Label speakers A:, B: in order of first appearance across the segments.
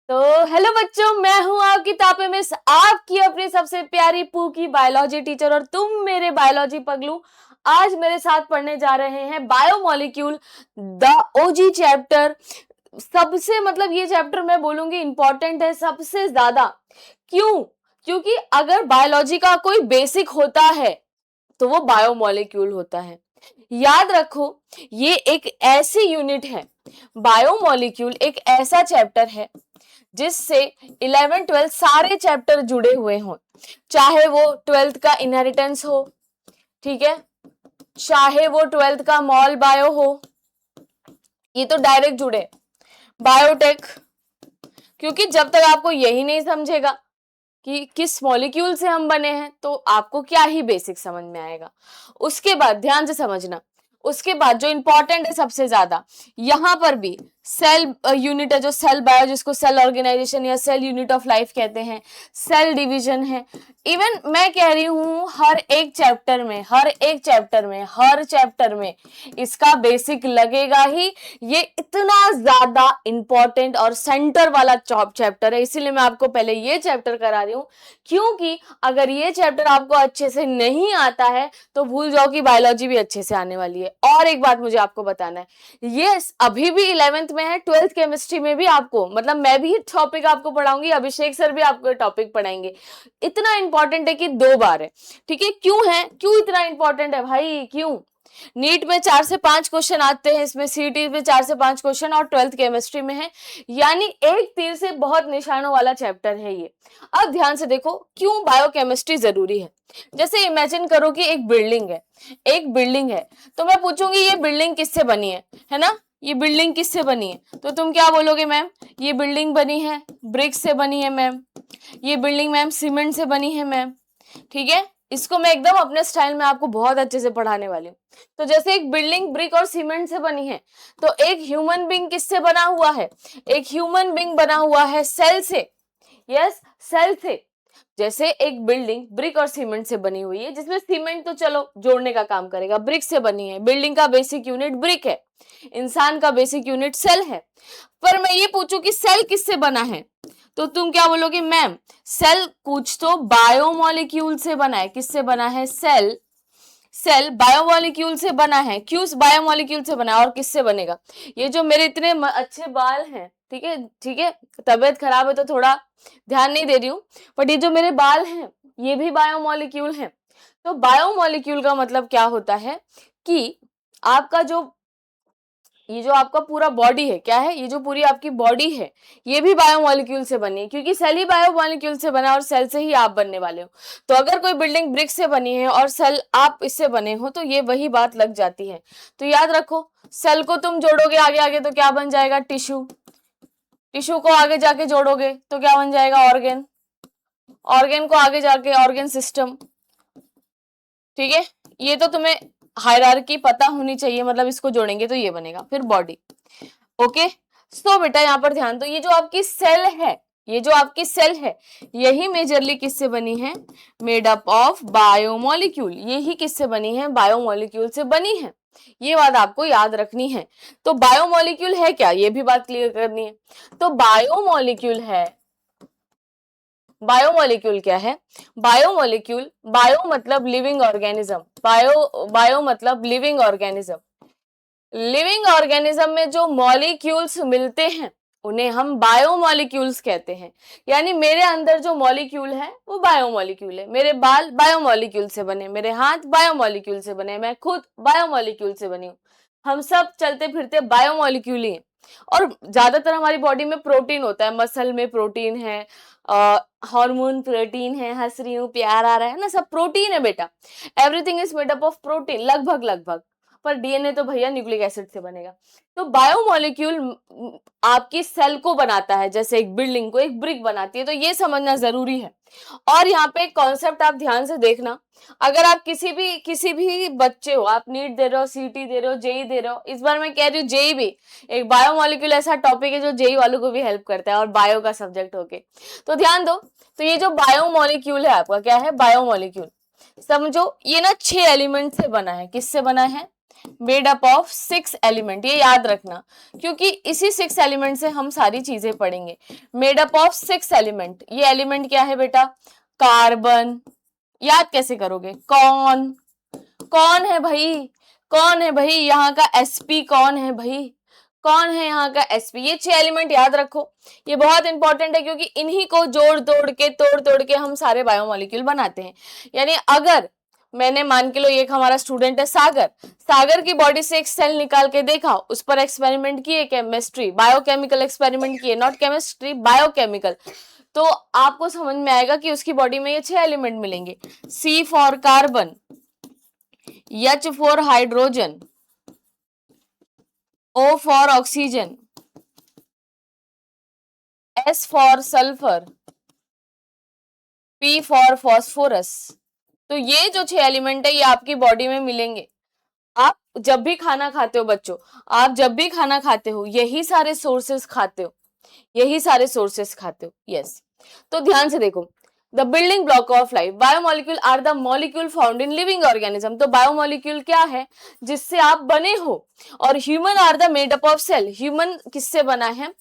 A: तो हेलो बच्चों, मैं हूं आपकी तापे मिस, आपकी अपनी सबसे प्यारी पू की बायोलॉजी टीचर और तुम मेरे बायोलॉजी पगलू। आज मेरे साथ पढ़ने जा रहे हैं बायोमोलिक्यूल द ओजी चैप्टर। सबसे मतलब ये चैप्टर मैं बोलूंगी इंपॉर्टेंट है सबसे ज्यादा। क्यों? क्योंकि अगर बायोलॉजी का कोई बेसिक होता है तो वो बायोमोलिक्यूल होता है। याद रखो, ये एक ऐसी यूनिट है, बायोमोलिक्यूल एक ऐसा चैप्टर है जिससे 11 12 सारे चैप्टर जुड़े हुए हों। चाहे वो 12th का इनहेरिटेंस हो, ठीक है, चाहे वो 12th का मॉल बायो हो, ये तो डायरेक्ट जुड़े। बायोटेक, क्योंकि जब तक आपको यही नहीं समझेगा कि किस मॉलिक्यूल से हम बने हैं तो आपको क्या ही बेसिक समझ में आएगा। उसके बाद ध्यान से समझना, उसके बाद जो इंपॉर्टेंट है सबसे ज्यादा, यहां पर भी सेल यूनिट है, जो सेल बायो, जिसको सेल ऑर्गेनाइजेशन या सेल यूनिट ऑफ लाइफ कहते हैं, सेल डिवीजन है। इवन मैं कह रही हूं हर एक चैप्टर में, हर चैप्टर में इसका बेसिक लगेगा ही। ये इतना ज्यादा इंपॉर्टेंट और सेंटर वाला चैप्टर है, इसीलिए मैं आपको पहले ये चैप्टर करा रही हूं। क्योंकि अगर ये चैप्टर आपको अच्छे से नहीं आता है तो भूल जाओ कि बायोलॉजी भी अच्छे से आने वाली है। और एक बात मुझे आपको बताना है, ये अभी भी 11th में है, 12th केमिस्ट्री में भी आपको, मतलब मैं भी टॉपिक आपको पढ़ाऊंगी, अभिषेक सर भी आपको टॉपिक पढ़ाएंगे। इतना इंपॉर्टेंट है कि 2 बार है, ठीक है। क्यों इतना इंपॉर्टेंट है भाई? क्यों? नीट में 4 से 5 क्वेश्चन आते हैं, इसमें सीटी में 4 से 5 क्वेश्चन और 12th केमिस्ट्री में है, यानी एक तीर से बहुत निशानों वाला चैप्टर है ये। अब ध्यान से देखो क्यों बायोकेमिस्ट्री जरूरी है। जैसे इमेजिन करो कि एक बिल्डिंग है, तो मैं पूछूंगी ये बिल्डिंग किससे बनी है ना? ये बिल्डिंग किससे बनी है? तो तुम क्या बोलोगे? मैम ये बिल्डिंग बनी है ब्रिक से बनी है मैम, ये बिल्डिंग मैम सीमेंट से बनी है मैम, ठीक है। इसको मैं एकदम अपने स्टाइल में आपको बहुत अच्छे से पढ़ाने वाली हूँ। तो जैसे एक बिल्डिंग ब्रिक और सीमेंट से बनी है, तो एक ह्यूमन बीइंग किससे बना हुआ है? एक ह्यूमन बीइंग बना हुआ है सेल से। यस, सेल से। जैसे एक बिल्डिंग ब्रिक और सीमेंट से बनी हुई है, जिसमें सीमेंट तो चलो जोड़ने का काम करेगा, ब्रिक से बनी है, बिल्डिंग का बेसिक यूनिट ब्रिक है, इंसान का बेसिक यूनिट सेल है। पर मैं ये पूछूं कि सेल किससे बना है, तो तुम क्या बोलोगे? मैम सेल कुछ तो बायोमोलिक्यूल से बना है। किससे बना है? सेल बायोमोलिक्यूल से बना है। क्यों बायोमोलिक्यूल से बना है? और किससे बनेगा? ये जो मेरे इतने अच्छे बाल हैं, ठीक है, तबीयत खराब है तो थोड़ा ध्यान नहीं दे रही हूँ, बट ये जो मेरे बाल हैं ये भी बायोमोलिक्यूल हैं। तो बायोमोलिक्यूल का मतलब क्या होता है कि आपका ये जो आपका पूरा बॉडी है, क्या है? ये जो पूरी आपकी बॉडी है ये भी बायोमोलिक्यूल से बनी है, क्योंकि सेल ही बायोमोलिक्यूल से बना है और सेल से ही आप बनने वाले हो। तो अगर कोई बिल्डिंग ब्रिक से बनी है और सेल आप इससे बने हो तो ये वही बात लग जाती है। तो याद रखो, सेल को तुम जोड़ोगे आगे आगे तो क्या बन जाएगा? टिश्यू। टिश्यू को आगे जाके जोड़ोगे तो क्या बन जाएगा? ऑर्गन। ऑर्गन को आगे जाके ऑर्गन सिस्टम, ठीक है। ये तो तुम्हें हायरार्की पता होनी चाहिए, मतलब इसको जोड़ेंगे तो ये बनेगा फिर बॉडी। ओके, सो बेटा यहाँ पर ध्यान दो, ये जो आपकी सेल है, यही मेजरली किससे बनी है? Made up of biomolecule. यही किससे बनी है? बायोमोलिक्यूल से बनी है। ये बात आपको याद रखनी है। तो बायोमोलिक्यूल है क्या, ये भी बात क्लियर करनी है। तो बायोमोलिक्यूल क्या है? बायो मतलब लिविंग ऑर्गेनिज्म, बायो मतलब लिविंग ऑर्गेनिज्म। लिविंग ऑर्गेनिज्म में जो मॉलिक्यूल्स मिलते हैं उन्हें हम बायोमोलिक्यूल्स कहते हैं। यानी मेरे अंदर जो मॉलिक्यूल है वो बायोमोलिक्यूल है। मेरे बाल बायोमोलिक्यूल से बने, मेरे हाथ बायोमोलिक्यूल से बने, मैं खुद बायोमोलिक्यूल से बनी हूँ। हम सब चलते फिरते बायोमोलिक्यूल ही हैं। और ज्यादातर हमारी बॉडी में प्रोटीन होता है, मसल में प्रोटीन है, हार्मोन प्रोटीन है, हंस रही हूँ, प्यार आ रहा है ना, सब प्रोटीन है बेटा। Everything is made up of protein, लगभग। पर डीएनए तो भैया न्यूक्लिक एसिड से बनेगा। तो बायोमोलिक्यूल आपकी सेल को बनाता है, जैसे एक बिल्डिंग को एक ब्रिक बनाती है, तो ये समझना जरूरी है। और यहाँ पे एक कॉन्सेप्ट आप ध्यान से देखना, अगर आप किसी भी बच्चे हो, आप नीट दे रहे हो, सीटी दे रहे हो, जेई दे रहे हो, इस बार मैं कह रही हूँ जेई भी, एक बायोमोलिक्यूल ऐसा टॉपिक है जो जेई वालों को भी हेल्प करता है और बायो का सब्जेक्ट होके, तो ध्यान दो। तो ये जो बायोमोलिक्यूल है आपका, क्या है? बायोमोलिक्यूल। समझो ये ना 6 एलिमेंट से बना है। किससे बना है? मेड अप ऑफ 6 एलिमेंट, ये याद रखना क्योंकि इसी 6 एलिमेंट से हम सारी चीजें पढ़ेंगे। मेड अप ऑफ 6 एलिमेंट, ये एलिमेंट क्या है बेटा? कार्बन। याद कैसे करोगे? कौन, कौन है भाई, कौन है भाई यहाँ का sp, कौन है भाई, कौन है यहाँ का sp? ये 6 एलिमेंट याद रखो, ये बहुत इंपॉर्टेंट है क्योंकि इन्हीं को जोड़ तोड़ के तोड़ तोड़ के हम सारे बायोमोलिक्यूल बनाते हैं। यानी अगर मैंने मान के लो ये हमारा स्टूडेंट है सागर, सागर की बॉडी से एक सेल निकाल के देखा, उस पर एक्सपेरिमेंट किए, केमिस्ट्री बायोकेमिकल एक्सपेरिमेंट किए, नॉट केमिस्ट्री बायोकेमिकल, तो आपको समझ में आएगा कि उसकी बॉडी में ये 6 एलिमेंट मिलेंगे। C for carbon, H for hydrogen, O for oxygen, S for sulphur, P for phosphorus. तो ये जो 6 एलिमेंट है ये आपकी बॉडी में मिलेंगे। आप जब भी खाना खाते हो बच्चों, आप जब भी खाना खाते हो यही सारे सोर्सेस खाते हो, यही सारे सोर्सेस खाते हो। यस, तो ध्यान से देखो, the building block of life, biomolecule are the molecule found in living organism. तो बायोमोलिक्यूल क्या है? जिससे आप बने हो। और human are the made up of cell, human किससे बना है?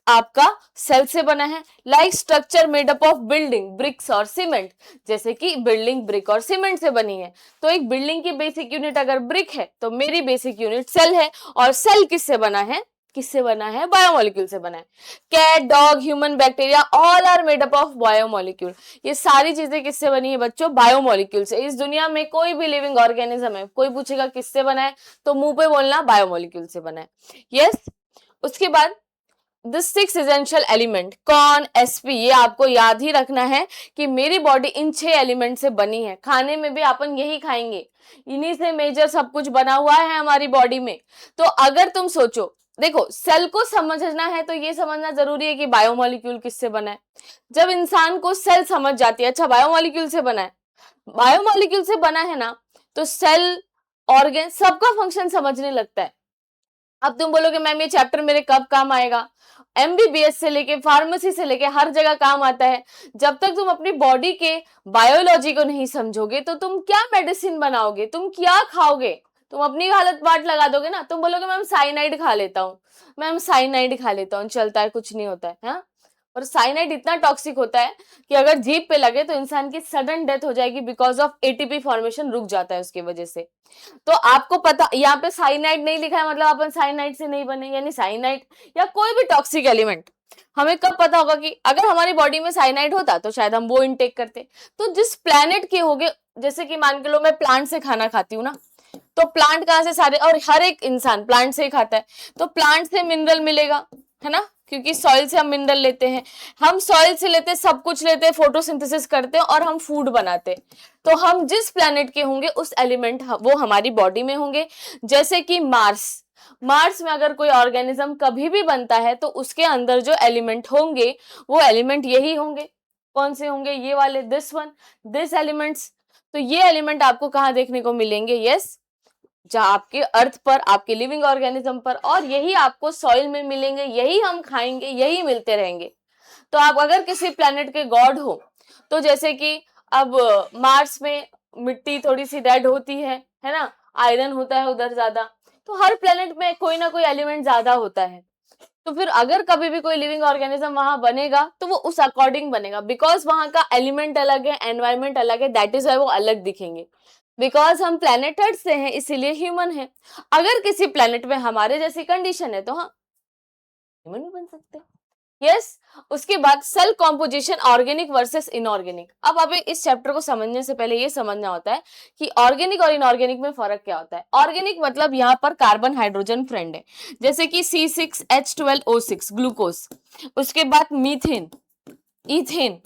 A: आपका सेल से बना है। Like structure made up of building, bricks और सीमेंट, जैसे कि बिल्डिंग ब्रिक और सीमेंट से बनी है। तो एक बिल्डिंग की बेसिक यूनिट अगर ब्रिक है तो मेरी बेसिक यूनिट सेल है, और सेल किससे बना है? किससे बना है? बायोमोलिक्यूल से बना है। Cat, dog, human, bacteria, all are made up of biomolecule. ये सारी चीजें किससे बनी है बच्चों? बायोमोलिक्यूल से। इस दुनिया में कोई भी लिविंग ऑर्गेनिज्म है, कोई पूछेगा किससे बना है, तो मुंह पे बोलना बायोमोलिक्यूल से बना है। यस, उसके बाद द 6 एसेंशियल एलिमेंट, कौन? sp। ये आपको याद ही रखना है कि मेरी बॉडी इन 6 एलिमेंट से बनी है। खाने में भी अपन यही खाएंगे, इन्हीं से मेजर सब कुछ बना हुआ है हमारी बॉडी में। तो अगर तुम सोचो, देखो सेल को समझना है तो ये समझना जरूरी है कि बायोमोलिक्यूल किससे बना है। जब इंसान को सेल समझ जाती है, अच्छा बायोमोलिक्यूल से बना है, बायोमोलिक्यूल से बना है ना, तो सेल, ऑर्गन, सबका फंक्शन समझने लगता है। अब तुम बोलोगे मैम ये चैप्टर मेरे कब काम आएगा? एमबीबीएस से लेके फार्मेसी से लेके हर जगह काम आता है। जब तक तुम अपनी बॉडी के बायोलॉजी को नहीं समझोगे तो तुम क्या मेडिसिन बनाओगे, तुम क्या खाओगे? तुम अपनी हालत बाट लगा दोगे ना। तुम बोलोगे मैम साइनाइड खा लेता हूँ, मैम साइनाइड खा लेता हूँ, चलता है, कुछ नहीं होता है। हाँ, और साइनाइड इतना टॉक्सिक होता है कि अगर जीभ पे लगे तो इंसान की सडन डेथ हो जाएगी, बिकॉज ऑफ एटीपी फॉर्मेशन रुक जाता है उसकी वजह से। तो आपको पता, यहाँ पे साइनाइड नहीं लिखा है मतलब अपन साइनाइड से नहीं बने। यानी साइनाइड या कोई भी टॉक्सिक एलिमेंट हमें कब पता होगा कि अगर हमारी बॉडी में साइनाइड होता तो शायद हम वो इनटेक करते। तो जिस प्लेनेट के होगे, जैसे कि मान के लो मैं प्लांट से खाना खाती हूँ ना, तो प्लांट कहाँ से सारे, और हर एक इंसान प्लांट से ही खाता है, तो प्लांट से मिनरल मिलेगा, है ना, क्योंकि सॉइल से हम मिनरल लेते हैं। हम सॉइल से लेते, सब कुछ लेते हैं, फोटोसिंथेसिस करते हैं और हम फूड बनाते हैं। तो हम जिस प्लेनेट के होंगे उस एलिमेंट वो हमारी बॉडी में होंगे। जैसे कि मार्स, मार्स में अगर कोई ऑर्गेनिज्म कभी भी बनता है तो उसके अंदर जो एलिमेंट होंगे वो एलिमेंट यही होंगे। कौन से होंगे? ये वाले, दिस वन, दिस एलिमेंट्स। तो ये एलिमेंट आपको कहाँ देखने को मिलेंगे? यस, जहाँ आपके अर्थ पर, आपके लिविंग ऑर्गेनिज्म पर, और यही आपको सॉइल में मिलेंगे, यही हम खाएंगे, यही मिलते रहेंगे। तो आप अगर किसी प्लेनेट के गॉड हो, तो जैसे कि अब मार्स में मिट्टी थोड़ी सी डेड होती है ना, आयरन होता है उधर ज्यादा, तो हर प्लेनेट में कोई ना कोई एलिमेंट ज्यादा होता है। तो फिर अगर कभी भी कोई लिविंग ऑर्गेनिज्म वहां बनेगा तो वो उस अकॉर्डिंग बनेगा, बिकॉज वहां का एलिमेंट अलग है, एनवायरमेंट अलग है, दैट इज वाई वो अलग दिखेंगे। बिकॉज हम प्लेनेट अर्थ से हैं इसीलिए ह्यूमन है। अगर किसी प्लेनेट में हमारे जैसी कंडीशन है तो हाँ, ह्यूमन भी बन सकते हैं। यस, उसके बाद cell composition, organic versus inorganic. अब अभी इस चैप्टर को समझने से पहले ये समझना होता है कि ऑर्गेनिक और इनऑर्गेनिक में फर्क क्या होता है। ऑर्गेनिक मतलब यहाँ पर कार्बन हाइड्रोजन फ्रेंड है, जैसे कि C6H12O6 ग्लूकोज, उसके बाद मीथेन, इथेन।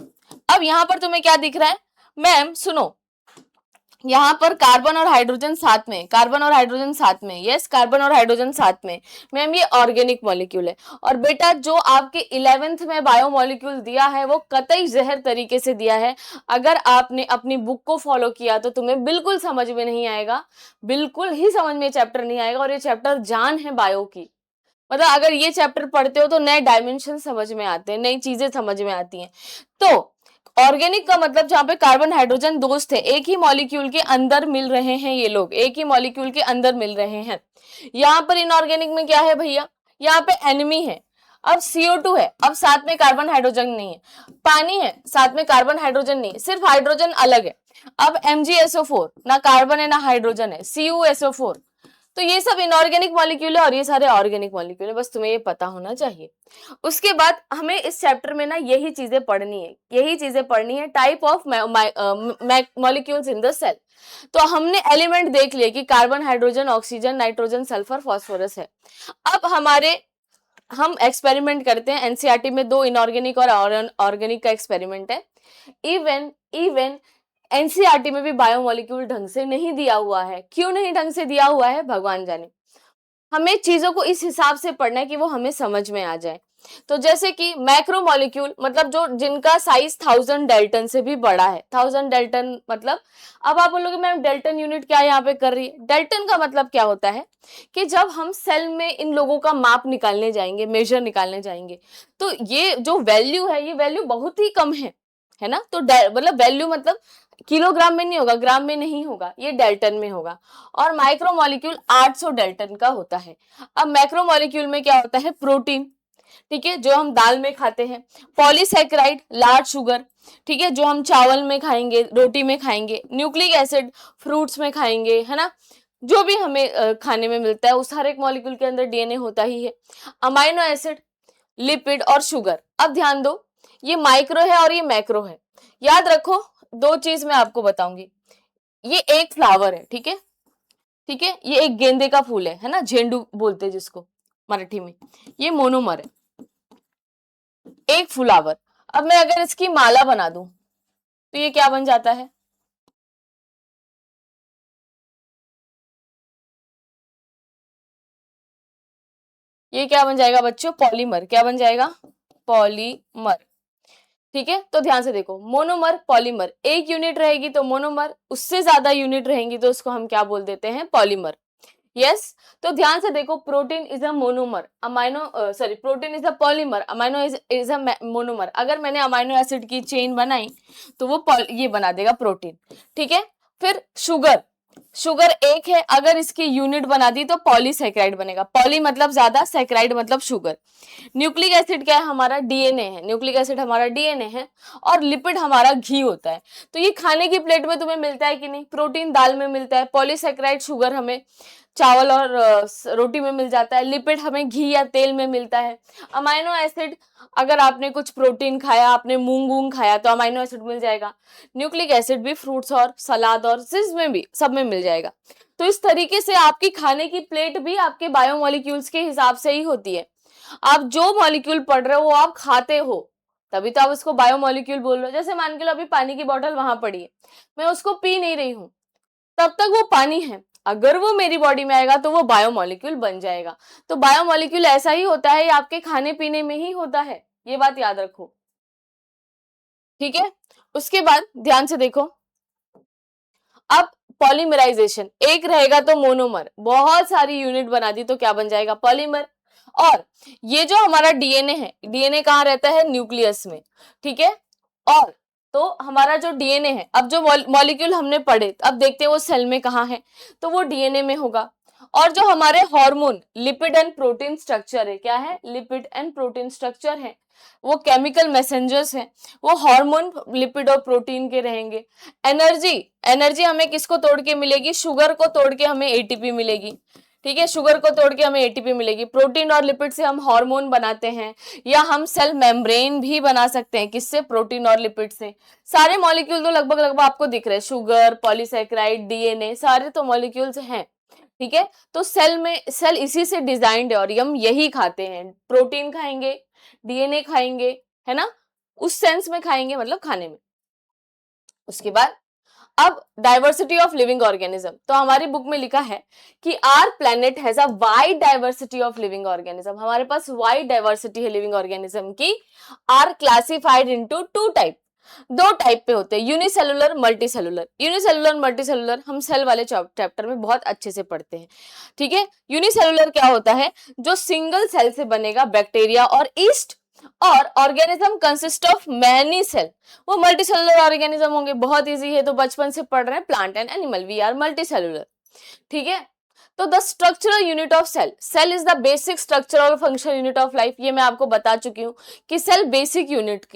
A: अब यहाँ पर तुम्हें क्या दिख रहा है? मैम सुनो, यहाँ पर कार्बन और हाइड्रोजन साथ में, कार्बन और हाइड्रोजन साथ में, यस कार्बन और हाइड्रोजन साथ में, मैम ये ऑर्गेनिक मॉलिक्यूल है। और बेटा जो आपके 11th में बायोमॉलिक्यूल दिया है वो कतई जहर तरीके से दिया है। अगर आपने अपनी बुक को फॉलो किया तो तुम्हें बिल्कुल समझ में नहीं आएगा, बिल्कुल ही समझ में चैप्टर नहीं आएगा। और ये चैप्टर जान है बायो की, मतलब अगर ये चैप्टर पढ़ते हो तो नए डायमेंशन समझ में आते हैं, नई चीजें समझ में आती हैं। तो ऑर्गेनिक का मतलब जहाँ पे कार्बन हाइड्रोजन दोस्त है, एक ही मॉलिक्यूल के अंदर मिल रहे हैं, ये लोग एक ही मॉलिक्यूल के अंदर मिल रहे हैं। यहाँ पर इनऑर्गेनिक में क्या है भैया, यहाँ पे एनिमी है, अब CO2 है, अब साथ में कार्बन हाइड्रोजन नहीं है, पानी है साथ में कार्बन हाइड्रोजन नहीं है, सिर्फ हाइड्रोजन अलग है। अब MgSO4, ना कार्बन है ना हाइड्रोजन है, CuSO4। तो ये सब इनऑर्गेनिक मॉलिक्यूल है और ये सारे ऑर्गेनिक मॉलिक्यूल है, बस तुम्हें ये पता होना चाहिए। उसके बाद हमें इस चैप्टर में ना यही चीजें पढ़नी है, यही चीजें पढ़नी है, type of molecules in the cell. तो हमने एलिमेंट देख लिए कि carbon, hydrogen, oxygen, nitrogen, sulphur, phosphorus है। अब हम एक्सपेरिमेंट करते हैं। एनसीईआरटी में 2 इनऑर्गेनिक और ऑर्गेनिक का एक्सपेरिमेंट है। इवन एनसीईआरटी में भी बायोमोलिक्यूल ढंग से नहीं दिया हुआ है। क्यों नहीं ढंग से दिया हुआ है भगवान जाने। हमें चीजों को इस हिसाब से पढ़ना है कि वो हमें समझ में आ जाए। तो जैसे कि मैक्रोमोलिक्यूल मतलब जो जिनका साइज 1000 डेल्टन से भी बड़ा है। 1000 डेल्टन मतलब, अब आप बोलोगे मैम डेल्टन यूनिट क्या यहाँ पे कर रही है। डेल्टन का मतलब क्या होता है कि जब हम सेल में इन लोगों का माप निकालने जाएंगे, मेजर निकालने जाएंगे, तो ये जो वैल्यू है, ये वैल्यू बहुत ही कम है ना। तो मतलब वैल्यू मतलब किलोग्राम में नहीं होगा, ग्राम में नहीं होगा, ये डेल्टन में होगा। और माइक्रोमोलिक्यूल 800 डेल्टन का होता है। अब मैक्रोमोलिक्यूल में क्या होता है, प्रोटीन, ठीक है, जो हम दाल में खाते हैं, पॉलीसैकेराइड, लार्ज शुगर, ठीक है, जो हम चावल में खाएंगे, रोटी में खाएंगे, न्यूक्लिक एसिड फ्रूट्स में खाएंगे, है ना, जो भी हमें खाने में मिलता है, उस हर एक मॉलिक्यूल के अंदर डीएनए होता ही है। अमाइनो एसिड, लिपिड और शुगर। अब ध्यान दो, ये माइक्रो है और ये मैक्रो है। याद रखो, 2 चीज मैं आपको बताऊंगी। ये एक फ्लावर है, ठीक है, ठीक है, ये एक गेंदे का फूल है ना, झेंडू बोलते हैं जिसको मराठी में। ये मोनोमर है, एक फ्लावर। अब मैं अगर इसकी माला बना दूं तो ये क्या बन जाता है, ये क्या बन जाएगा बच्चों, पॉलीमर। क्या बन जाएगा, पॉलीमर। ठीक है, तो ध्यान से देखो, मोनोमर, पॉलीमर, एक यूनिट रहेगी तो मोनोमर, उससे ज्यादा यूनिट रहेंगी तो उसको हम क्या बोल देते हैं, पॉलीमर। यस, तो ध्यान से देखो, protein is a monomer, amino sorry protein is a polymer, amino is a monomer. अगर मैंने अमाइनो एसिड की चेन बनाई तो वो ये बना देगा प्रोटीन। ठीक है, फिर शुगर, शुगर एक है, अगर इसकी यूनिट बना दी तो पॉलीसैकेराइड बनेगा। पॉली मतलब ज्यादा, सैकेराइड मतलब शुगर। न्यूक्लिक एसिड क्या है, हमारा डीएनए है, न्यूक्लिक एसिड हमारा डीएनए है। और लिपिड हमारा घी होता है। तो ये खाने की प्लेट में तुम्हें मिलता है कि नहीं, प्रोटीन दाल में मिलता है, पॉलीसैकेराइड शुगर हमें चावल और रोटी में मिल जाता है, लिपिड हमें घी या तेल में मिलता है। अमाइनो एसिड, अगर आपने कुछ प्रोटीन खाया, आपने मूंग वूंग खाया तो अमाइनो एसिड मिल जाएगा। न्यूक्लिक एसिड भी फ्रूट्स और सलाद और जिसमें भी, सब में मिल जाएगा। तो इस तरीके से आपकी खाने की प्लेट भी आपके बायोमोलिक्यूल्स के हिसाब से ही होती है। आप जो मॉलिक्यूल पढ़ रहे हो वो आप खाते हो, तभी तो आप उसको बायोमोलिक्यूल बोल रहे हो। जैसे मान के लो अभी पानी की बोतल वहां पड़ी है, मैं उसको पी नहीं रही हूँ, तब तक वो पानी है। अगर वो मेरी बॉडी में आएगा तो वो बायोमोलिक्यूल बन जाएगा। तो बायोमोलिक्यूल ऐसा ही होता है, आपके खाने पीने में ही होता है, ये बात याद रखो। ठीक है, उसके बाद ध्यान से देखो, अब पॉलीमराइजेशन, एक रहेगा तो मोनोमर, बहुत सारी यूनिट बना दी तो क्या बन जाएगा, पॉलीमर। और ये जो हमारा डीएनए है, डीएनए कहाँ रहता है, न्यूक्लियस में। ठीक है, और तो हमारा जो डीएनए है, अब जो मॉलिक्यूल हमने पढ़े, अब देखते हैं वो सेल में कहाँ है, तो वो डीएनए में होगा। और जो हमारे hormone, lipid and protein structure है, क्या है, लिपिड एंड प्रोटीन स्ट्रक्चर है, वो केमिकल मैसेंजर्स हैं, वो हार्मोन, लिपिड और प्रोटीन के रहेंगे। एनर्जी, एनर्जी हमें किसको तोड़ के मिलेगी, शुगर को तोड़ के हमें एटीपी मिलेगी। ठीक है, शुगर को तोड़ के हमें एटीपी मिलेगी। प्रोटीन और लिपिड से हम हार्मोन बनाते हैं, या हम सेल मेम्ब्रेन भी बना सकते हैं, किससे, प्रोटीन और लिपिड से। सारे मॉलिक्यूल तो लगभग लगभग आपको दिख रहे हैं, शुगर, पॉलीसैकेराइड, डीएनए, सारे तो मॉलिक्यूल्स हैं। ठीक है, तो सेल इसी से डिजाइंड है और हम यही खाते हैं, प्रोटीन खाएंगे, डीएनए खाएंगे, है ना, उस सेंस में खाएंगे, मतलब खाने में। उसके बाद अब डाइवर्सिटी ऑफ लिविंग ऑर्गेनिज्म, तो हमारी बुक में लिखा है कि our planet has a wide diversity of living organism, हमारे पास वाइड डाइवर्सिटी है लिविंग ऑर्गेनिज्म की। Are classified into 2 type, 2 type पे होते हैं, यूनिसेलुलर, मल्टीसेलुलर। यूनिसेलुलर, मल्टीसेलुलर हम सेल वाले चैप्टर में बहुत अच्छे से पढ़ते हैं। ठीक है, यूनिसेलुलर क्या होता है, जो सिंगल सेल से बनेगा, बैक्टीरिया और ईस्ट, और organism consist of many cell, वो मल्टी सेलुलर ऑर्गेनिज्म होंगे, बहुत इजी है, तो बचपन से पढ़ रहे हैं, plant and animal, we are multi cellular, ठीक है। तो the structural unit of cell, cell is the basic structural functional unit of life, ये मैं आपको बता चुकी हूँ कि सेल बेसिक यूनिट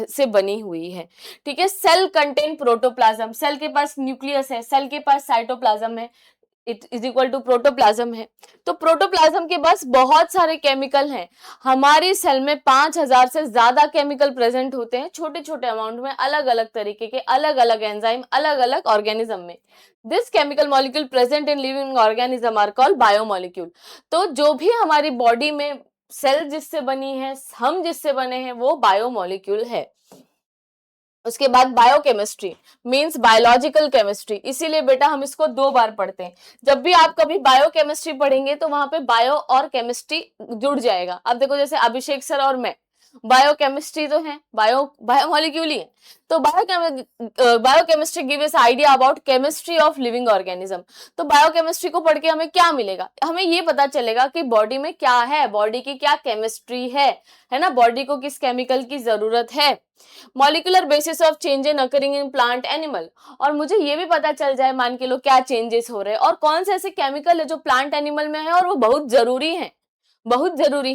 A: से बनी हुई है, ठीक है। सेल कंटेन प्रोटोप्लाज्म, सेल के पास न्यूक्लियस है, सेल के पास साइटोप्लाज्म है, it is equal to protoplasm है। तो प्रोटोप्लाज्म के पास बहुत सारे केमिकल हैं, हमारी सेल में 5000 से ज्यादा केमिकल प्रेजेंट होते हैं, छोटे छोटे अमाउंट में, अलग अलग तरीके के, अलग अलग एंजाइम, अलग अलग ऑर्गेनिज्म में। This chemical molecule present in living organism are called biomolecule. तो जो भी हमारी बॉडी में सेल जिससे बनी है, हम जिससे बने हैं, वो बायोमॉलिक्यूल है। उसके बाद बायोकेमिस्ट्री मींस बायोलॉजिकल केमिस्ट्री, इसीलिए बेटा हम इसको 2 बार पढ़ते हैं। जब भी आप कभी बायोकेमिस्ट्री पढ़ेंगे तो वहां पे बायो और केमिस्ट्री जुड़ जाएगा। अब देखो जैसे अभिषेक सर और मैं बायोकेमिस्ट्री तो है, बायोमॉलिक्यूल ही है, तो biochemistry give us idea about chemistry of living organism. तो बायोकेमिस्ट्री को पढ़ के हमें क्या मिलेगा, हमें ये पता चलेगा कि बॉडी में क्या है, बॉडी की क्या केमिस्ट्री है ना, बॉडी को किस केमिकल की जरूरत है, molecular basis of change in occurring in plant animal. और मुझे ये भी पता चल जाए, मान के लो क्या चेंजेस हो रहे हैं और कौन से ऐसे केमिकल है जो प्लांट एनिमल में है और वो बहुत जरूरी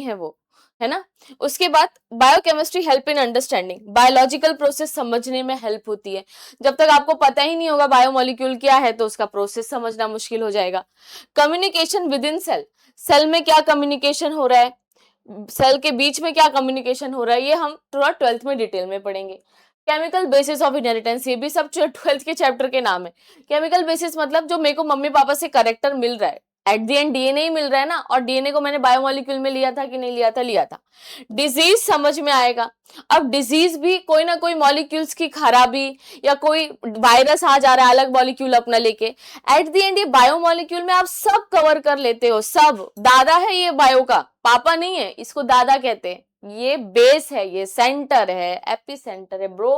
A: है वो, है ना। उसके बाद biochemistry help in understanding, biological process समझने में हेल्प होती है। जब तक आपको पता ही नहीं होगा बायोमॉलिक्यूल क्या है तो उसका प्रोसेस समझना मुश्किल हो जाएगा। Communication with in cell, cell में क्या कम्युनिकेशन हो रहा है, सेल के बीच में क्या कम्युनिकेशन हो रहा है, ये हम थोड़ा 12th में डिटेल में पढ़ेंगे। केमिकल बेसिस ऑफ इनहेरिटेंस, ये भी सब 12th के चैप्टर के नाम है। केमिकल बेसिस मतलब जो मेरे को मम्मी पापा से कैरेक्टर मिल रहा है, एट द एंड डीएनए ही मिल रहा है ना, और डीएनए को मैंने बायोमॉलिक्यूल में लिया था कि नहीं लिया था। डिजीज समझ में आएगा। अब डिजीज भी कोई ना कोई मॉलिक्यूल्स की खराबी या कोई वायरस आ जा रहा है अलग मॉलिक्यूल अपना लेके, एट द एंड ये बायोमॉलिक्यूल में आप सब कवर कर लेते हो, सब। दादा है ये बायो का, पापा नहीं है, इसको दादा कहते हैं। ये बेस है, ये सेंटर है, एपी सेंटर है ब्रो,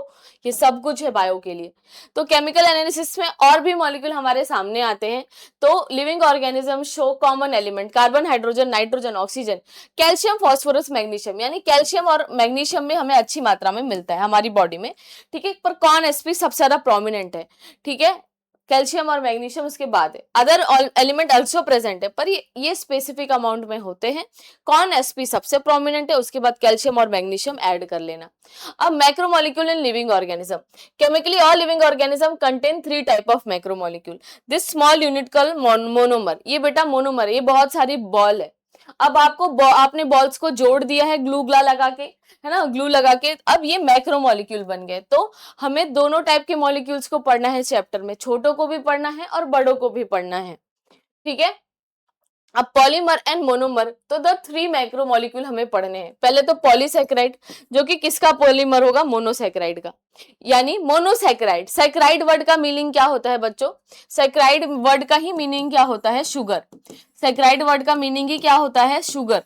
A: ये सब कुछ है बायो के लिए। तो केमिकल एनालिसिस में और भी मॉलिक्यूल हमारे सामने आते हैं। तो living organism show common element, carbon, hydrogen, nitrogen, oxygen, calcium, phosphorus, magnesium, यानी कैल्शियम और मैग्नीशियम में हमें अच्छी मात्रा में मिलता है हमारी बॉडी में, ठीक है। पर कौन एसपी सबसे ज्यादा प्रोमिनेंट है, ठीक है, कैल्शियम और मैग्नीशियम, उसके बाद है अदर एलिमेंट आल्सो प्रेजेंट है, पर ये स्पेसिफिक अमाउंट में होते हैं। कौन एसपी सबसे प्रोमिनेंट है, उसके बाद कैल्शियम और मैग्नीशियम ऐड कर लेना। अब macromolecule in living organism, chemically all living organism contain 3 type of macromolecule. This small unit called monomer, ये बेटा मोनोमर है, ये बहुत सारी बॉल है। अब आपने बॉल्स को जोड़ दिया है ग्लू ग्ला लगा के, है ना, ग्लू लगा के, अब ये मैक्रोमोलिक्यूल बन गए। तो हमें दोनों टाइप के मॉलिक्यूल्स को पढ़ना है चैप्टर में, छोटों को भी पढ़ना है और बड़ों को भी पढ़ना है, ठीक है। अब पॉलीमर एंड मोनोमर, तो द 3 मैक्रोमोलिक्यूल हमें पढ़ने हैं। पहले तो पॉलीसैकेराइड, जो कि किसका पॉलीमर होगा, मोनोसैकेराइड का, यानी मोनोसैकेराइड। सैकेराइड वर्ड का मीनिंग क्या होता है बच्चों, सैकेराइड वर्ड का ही मीनिंग क्या होता है, शुगर। सैकेराइड वर्ड का मीनिंग ही क्या होता है, शुगर,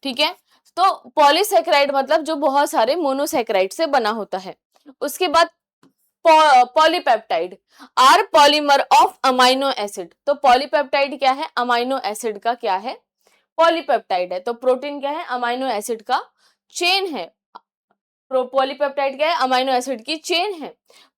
A: ठीक है। तो पॉलीसैकेराइड मतलब जो बहुत सारे मोनोसैकेराइड से बना होता है। उसके बाद polypeptide are polymer of amino acid. तो पॉलीपेप्टाइड क्या है, अमाइनो एसिड का क्या है, पॉलीपेप्टाइड है। तो प्रोटीन क्या है, अमाइनो एसिड का चेन है। पॉलीपेप्टाइड क्या है, अमाइनो एसिड की चेन है।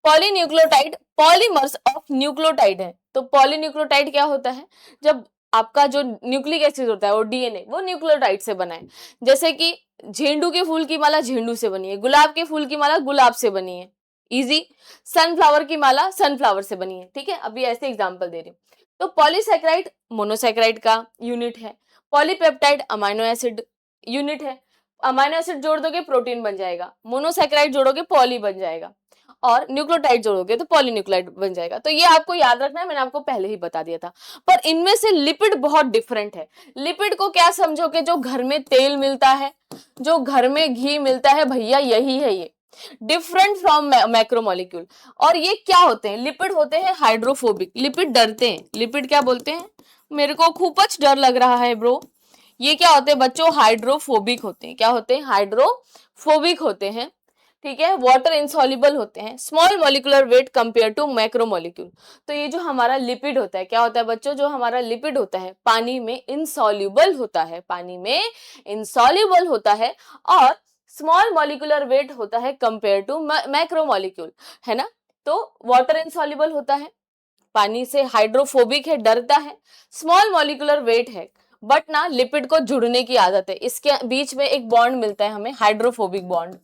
A: पॉलीन्यूक्लियोटाइड पॉलीमर्स ऑफ न्यूक्लियोटाइड है। तो पॉलीन्यूक्लियोटाइड क्या होता है, जब आपका जो न्यूक्लिक एसिड होता है वो डीएनए, वो न्यूक्लियोटाइड से बना है। जैसे कि झेंडू के फूल की माला झेंडू से बनी है, गुलाब के फूल की माला गुलाब से बनी है, इजी। सनफ्लावर की माला सनफ्लावर से बनी है, ठीक है। अभी ऐसे एग्जांपल दे रही हूँ। तो पॉलीसैकेराइड मोनोसैकेराइड का यूनिट है, पॉलीपेप्टाइड अमाइनो एसिड यूनिट है। अमाइनो एसिड जोड़ दोगे प्रोटीन बन जाएगा, मोनोसैकेराइड जोड़ोगे पॉली बन जाएगा, और न्यूक्लियोटाइड जोड़ोगे तो पॉलीन्यूक्लियोटाइड बन जाएगा। तो ये आपको याद रखना है, मैंने आपको पहले ही बता दिया था। पर इनमें से लिपिड बहुत डिफरेंट है। लिपिड को क्या समझोगे, जो घर में तेल मिलता है, जो घर में घी मिलता है, भैया यही है ये, डिफरेंट फ्रॉम मैक्रोमोलिक्यूल। और ये क्या होते हैं, लिपिड होते हैं हाइड्रोफोबिक, लिपिड डरते हैं। लिपिड क्या बोलते हैं, मेरे को खूबच डर लग रहा है ब्रो। ये क्या होते हैं बच्चों, हाइड्रोफोबिक होते हैं। क्या होते हैं, हाइड्रोफोबिक होते हैं, ठीक है। वाटर इनसॉल्युबल होते हैं, small molecular weight compare to macromolecule. तो ये जो हमारा लिपिड होता है, क्या होता है बच्चों, जो हमारा लिपिड होता है पानी में इनसॉल्युबल होता है, पानी में इनसॉल्युबल होता है, और स्मॉल मॉलिक्यूलर वेट होता है कंपेयर टू मैक्रो मॉलिक्यूल, है ना। तो वाटर इनसॉल्युबल होता है, पानी से हाइड्रोफोबिक है, डरता है, स्मॉल मॉलिक्यूलर वेट है, बट ना लिपिड को जुड़ने की आदत है, इसके बीच में एक बॉन्ड मिलता है हमें, हाइड्रोफोबिक बॉन्ड।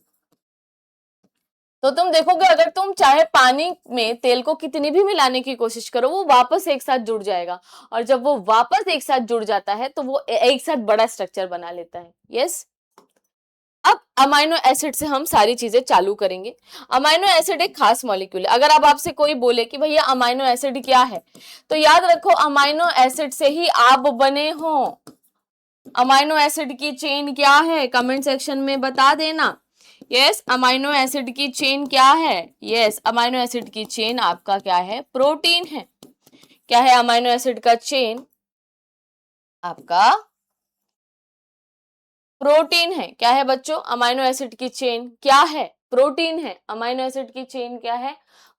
A: तो तुम देखोगे अगर तुम चाहे पानी में तेल को कितनी भी मिलाने की कोशिश करो, वो वापस एक साथ जुड़ जाएगा, और जब वो वापस एक साथ जुड़ जाता है तो वो एक साथ बड़ा स्ट्रक्चर बना लेता है। यस। अब अमाइनो एसिड से हम सारी चीजें चालू करेंगे। अमाइनो एसिड एक खास मॉलिक्यूल है। अगर अब आपसे कोई बोले कि भैया अमाइनो एसिड क्या है, तो याद रखो अमाइनो एसिड से ही आप बने हो। अमाइनो एसिड की चेन क्या है, कमेंट सेक्शन में बता देना। यस, अमाइनो एसिड की चेन क्या है? यस, अमाइनो एसिड की चेन आपका क्या है? प्रोटीन है। क्या है अमाइनो एसिड का चेन? आपका प्रोटीन है। क्या है बच्चों? अमाइनो एसिड की चेन क्या है? प्रोटीन है। अमाइनो एसिड की चेन क्या है?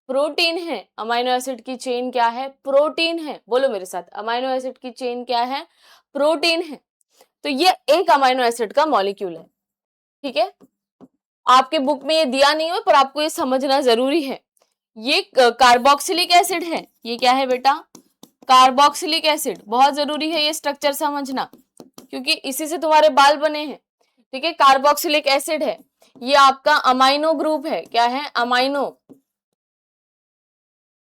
A: प्रोटीन है। अमाइनो एसिड की चेन क्या है? प्रोटीन है। बोलो मेरे साथ, अमाइनो एसिड की चेन क्या है? प्रोटीन है। तो ये एक अमाइनो एसिड का मॉलिक्यूल है, ठीक है। आपके बुक में ये दिया नहीं है, पर आपको ये समझना जरूरी है। ये कार्बोक्सिलिक एसिड है। ये क्या है बेटा? Carboxylic acid. बहुत जरूरी है ये स्ट्रक्चर समझना, क्योंकि इसी से तुम्हारे बाल बने हैं, ठीक है। कार्बोक्सिलिक एसिड है, ये आपका अमाइनो ग्रुप है। क्या है? अमाइनो।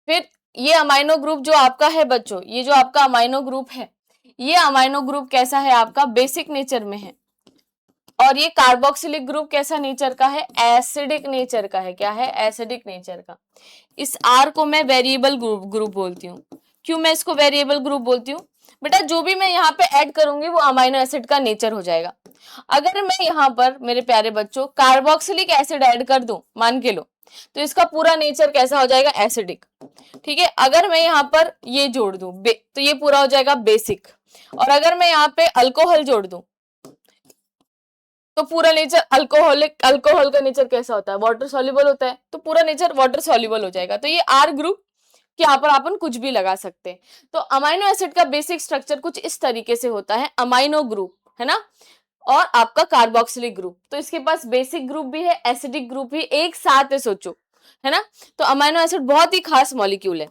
A: फिर ये अमाइनो ग्रुप जो आपका है बच्चों, ये जो आपका अमाइनो ग्रुप है, ये अमाइनो ग्रुप कैसा है आपका? बेसिक नेचर में है। और ये कार्बोक्सिलिक ग्रुप कैसा नेचर का है? एसिडिक नेचर का है। क्या है? एसिडिक नेचर का। इस आर को मैं वेरिएबल ग्रुप बोलती हूँ। क्यों मैं इसको वेरिएबल ग्रुप बोलती हूँ? बेटा जो भी मैं यहाँ पे ऐड करूंगी वो अमाइनो एसिड का नेचर हो जाएगा। अगर मैं यहाँ पर मेरे प्यारे बच्चों कार्बोक्सिलिक एसिड ऐड कर दूं, मान के लो, तो इसका पूरा नेचर कैसा हो जाएगा? एसिडिक, ठीक है। अगर मैं यहाँ पर ये जोड़ दूं तो ये पूरा हो जाएगा बेसिक। और अगर मैं यहाँ पे अल्कोहल जोड़ दूं तो पूरा नेचर अल्कोहलिक। अल्कोहल का नेचर कैसा होता है? वाटर सॉल्युबल होता है, तो पूरा नेचर वाटर सॉल्युबल हो जाएगा। तो ये आर ग्रुप के यहाँ पर अपन कुछ भी लगा सकते हैं। तो अमाइनो एसिड का बेसिक स्ट्रक्चर कुछ इस तरीके से होता है, अमाइनो ग्रुप, है ना, और आपका कार्बोक्सिलिक ग्रुप। तो इसके पास बेसिक ग्रुप भी है, एसिडिक ग्रुप भी एक साथ है, सोचो, है ना। तो अमाइनो एसिड बहुत ही खास मॉलिक्यूल है।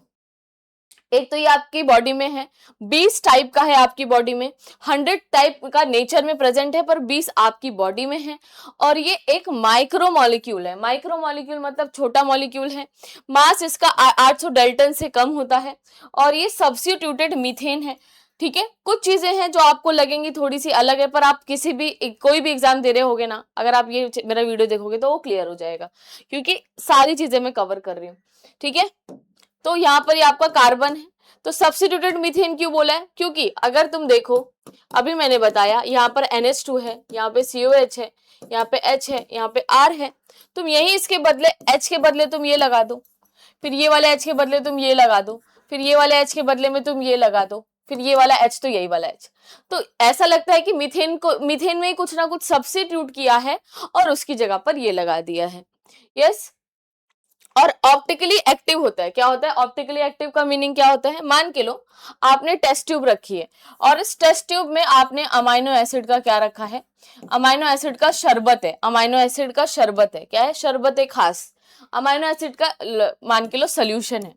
A: एक तो ये आपकी बॉडी में है, 20 टाइप का है आपकी बॉडी में, 100 टाइप का नेचर में प्रेजेंट है, पर 20 आपकी बॉडी में है। और ये एक माइक्रो मॉलिक्यूल है। माइक्रो मॉलिक्यूल मतलब छोटा मॉलिक्यूल है। मास इसका 800 डाल्टन से कम होता है, और ये सब्स्टिट्यूटेड मीथेन है, ठीक है। कुछ चीजें हैं जो आपको लगेंगी थोड़ी सी अलग है, पर आप किसी भी कोई भी एग्जाम दे रहे होगे ना, अगर आप ये मेरा वीडियो देखोगे तो वो क्लियर हो जाएगा, क्योंकि सारी चीजें मैं कवर कर रही हूँ, ठीक है। तो यहाँ पर ये आपका कार्बन है। तो सब्स्टिट्यूटेड मीथेन क्यों बोला है? क्योंकि अगर तुम देखो, अभी मैंने बताया यहाँ पर NH2 है, यहाँ पे COH है, यहाँ पे H है, यहाँ पे R है। तुम यही इसके बदले H के बदले तुम ये लगा दो, फिर ये वाले H के बदले तुम ये लगा दो, फिर ये वाले H के बदले में तुम ये लगा दो, फिर ये वाला H तो यही वाला H। तो ऐसा लगता है कि मीथेन में कुछ ना कुछ सब्स्टिट्यूट किया है और उसकी जगह पर ये लगा दिया है। यस। और ऑप्टिकली एक्टिव होता है। क्या होता है ऑप्टिकली एक्टिव? का मीनिंग क्या होता है? मान के लो आपने टेस्ट ट्यूब रखी है, और इस टेस्ट ट्यूब में आपने अमाइनो एसिड का क्या रखा है? अमाइनो एसिड का शरबत है। अमाइनो एसिड का शरबत है। क्या है? शरबत है खास। अमाइनो एसिड का मान के लो सोल्यूशन है।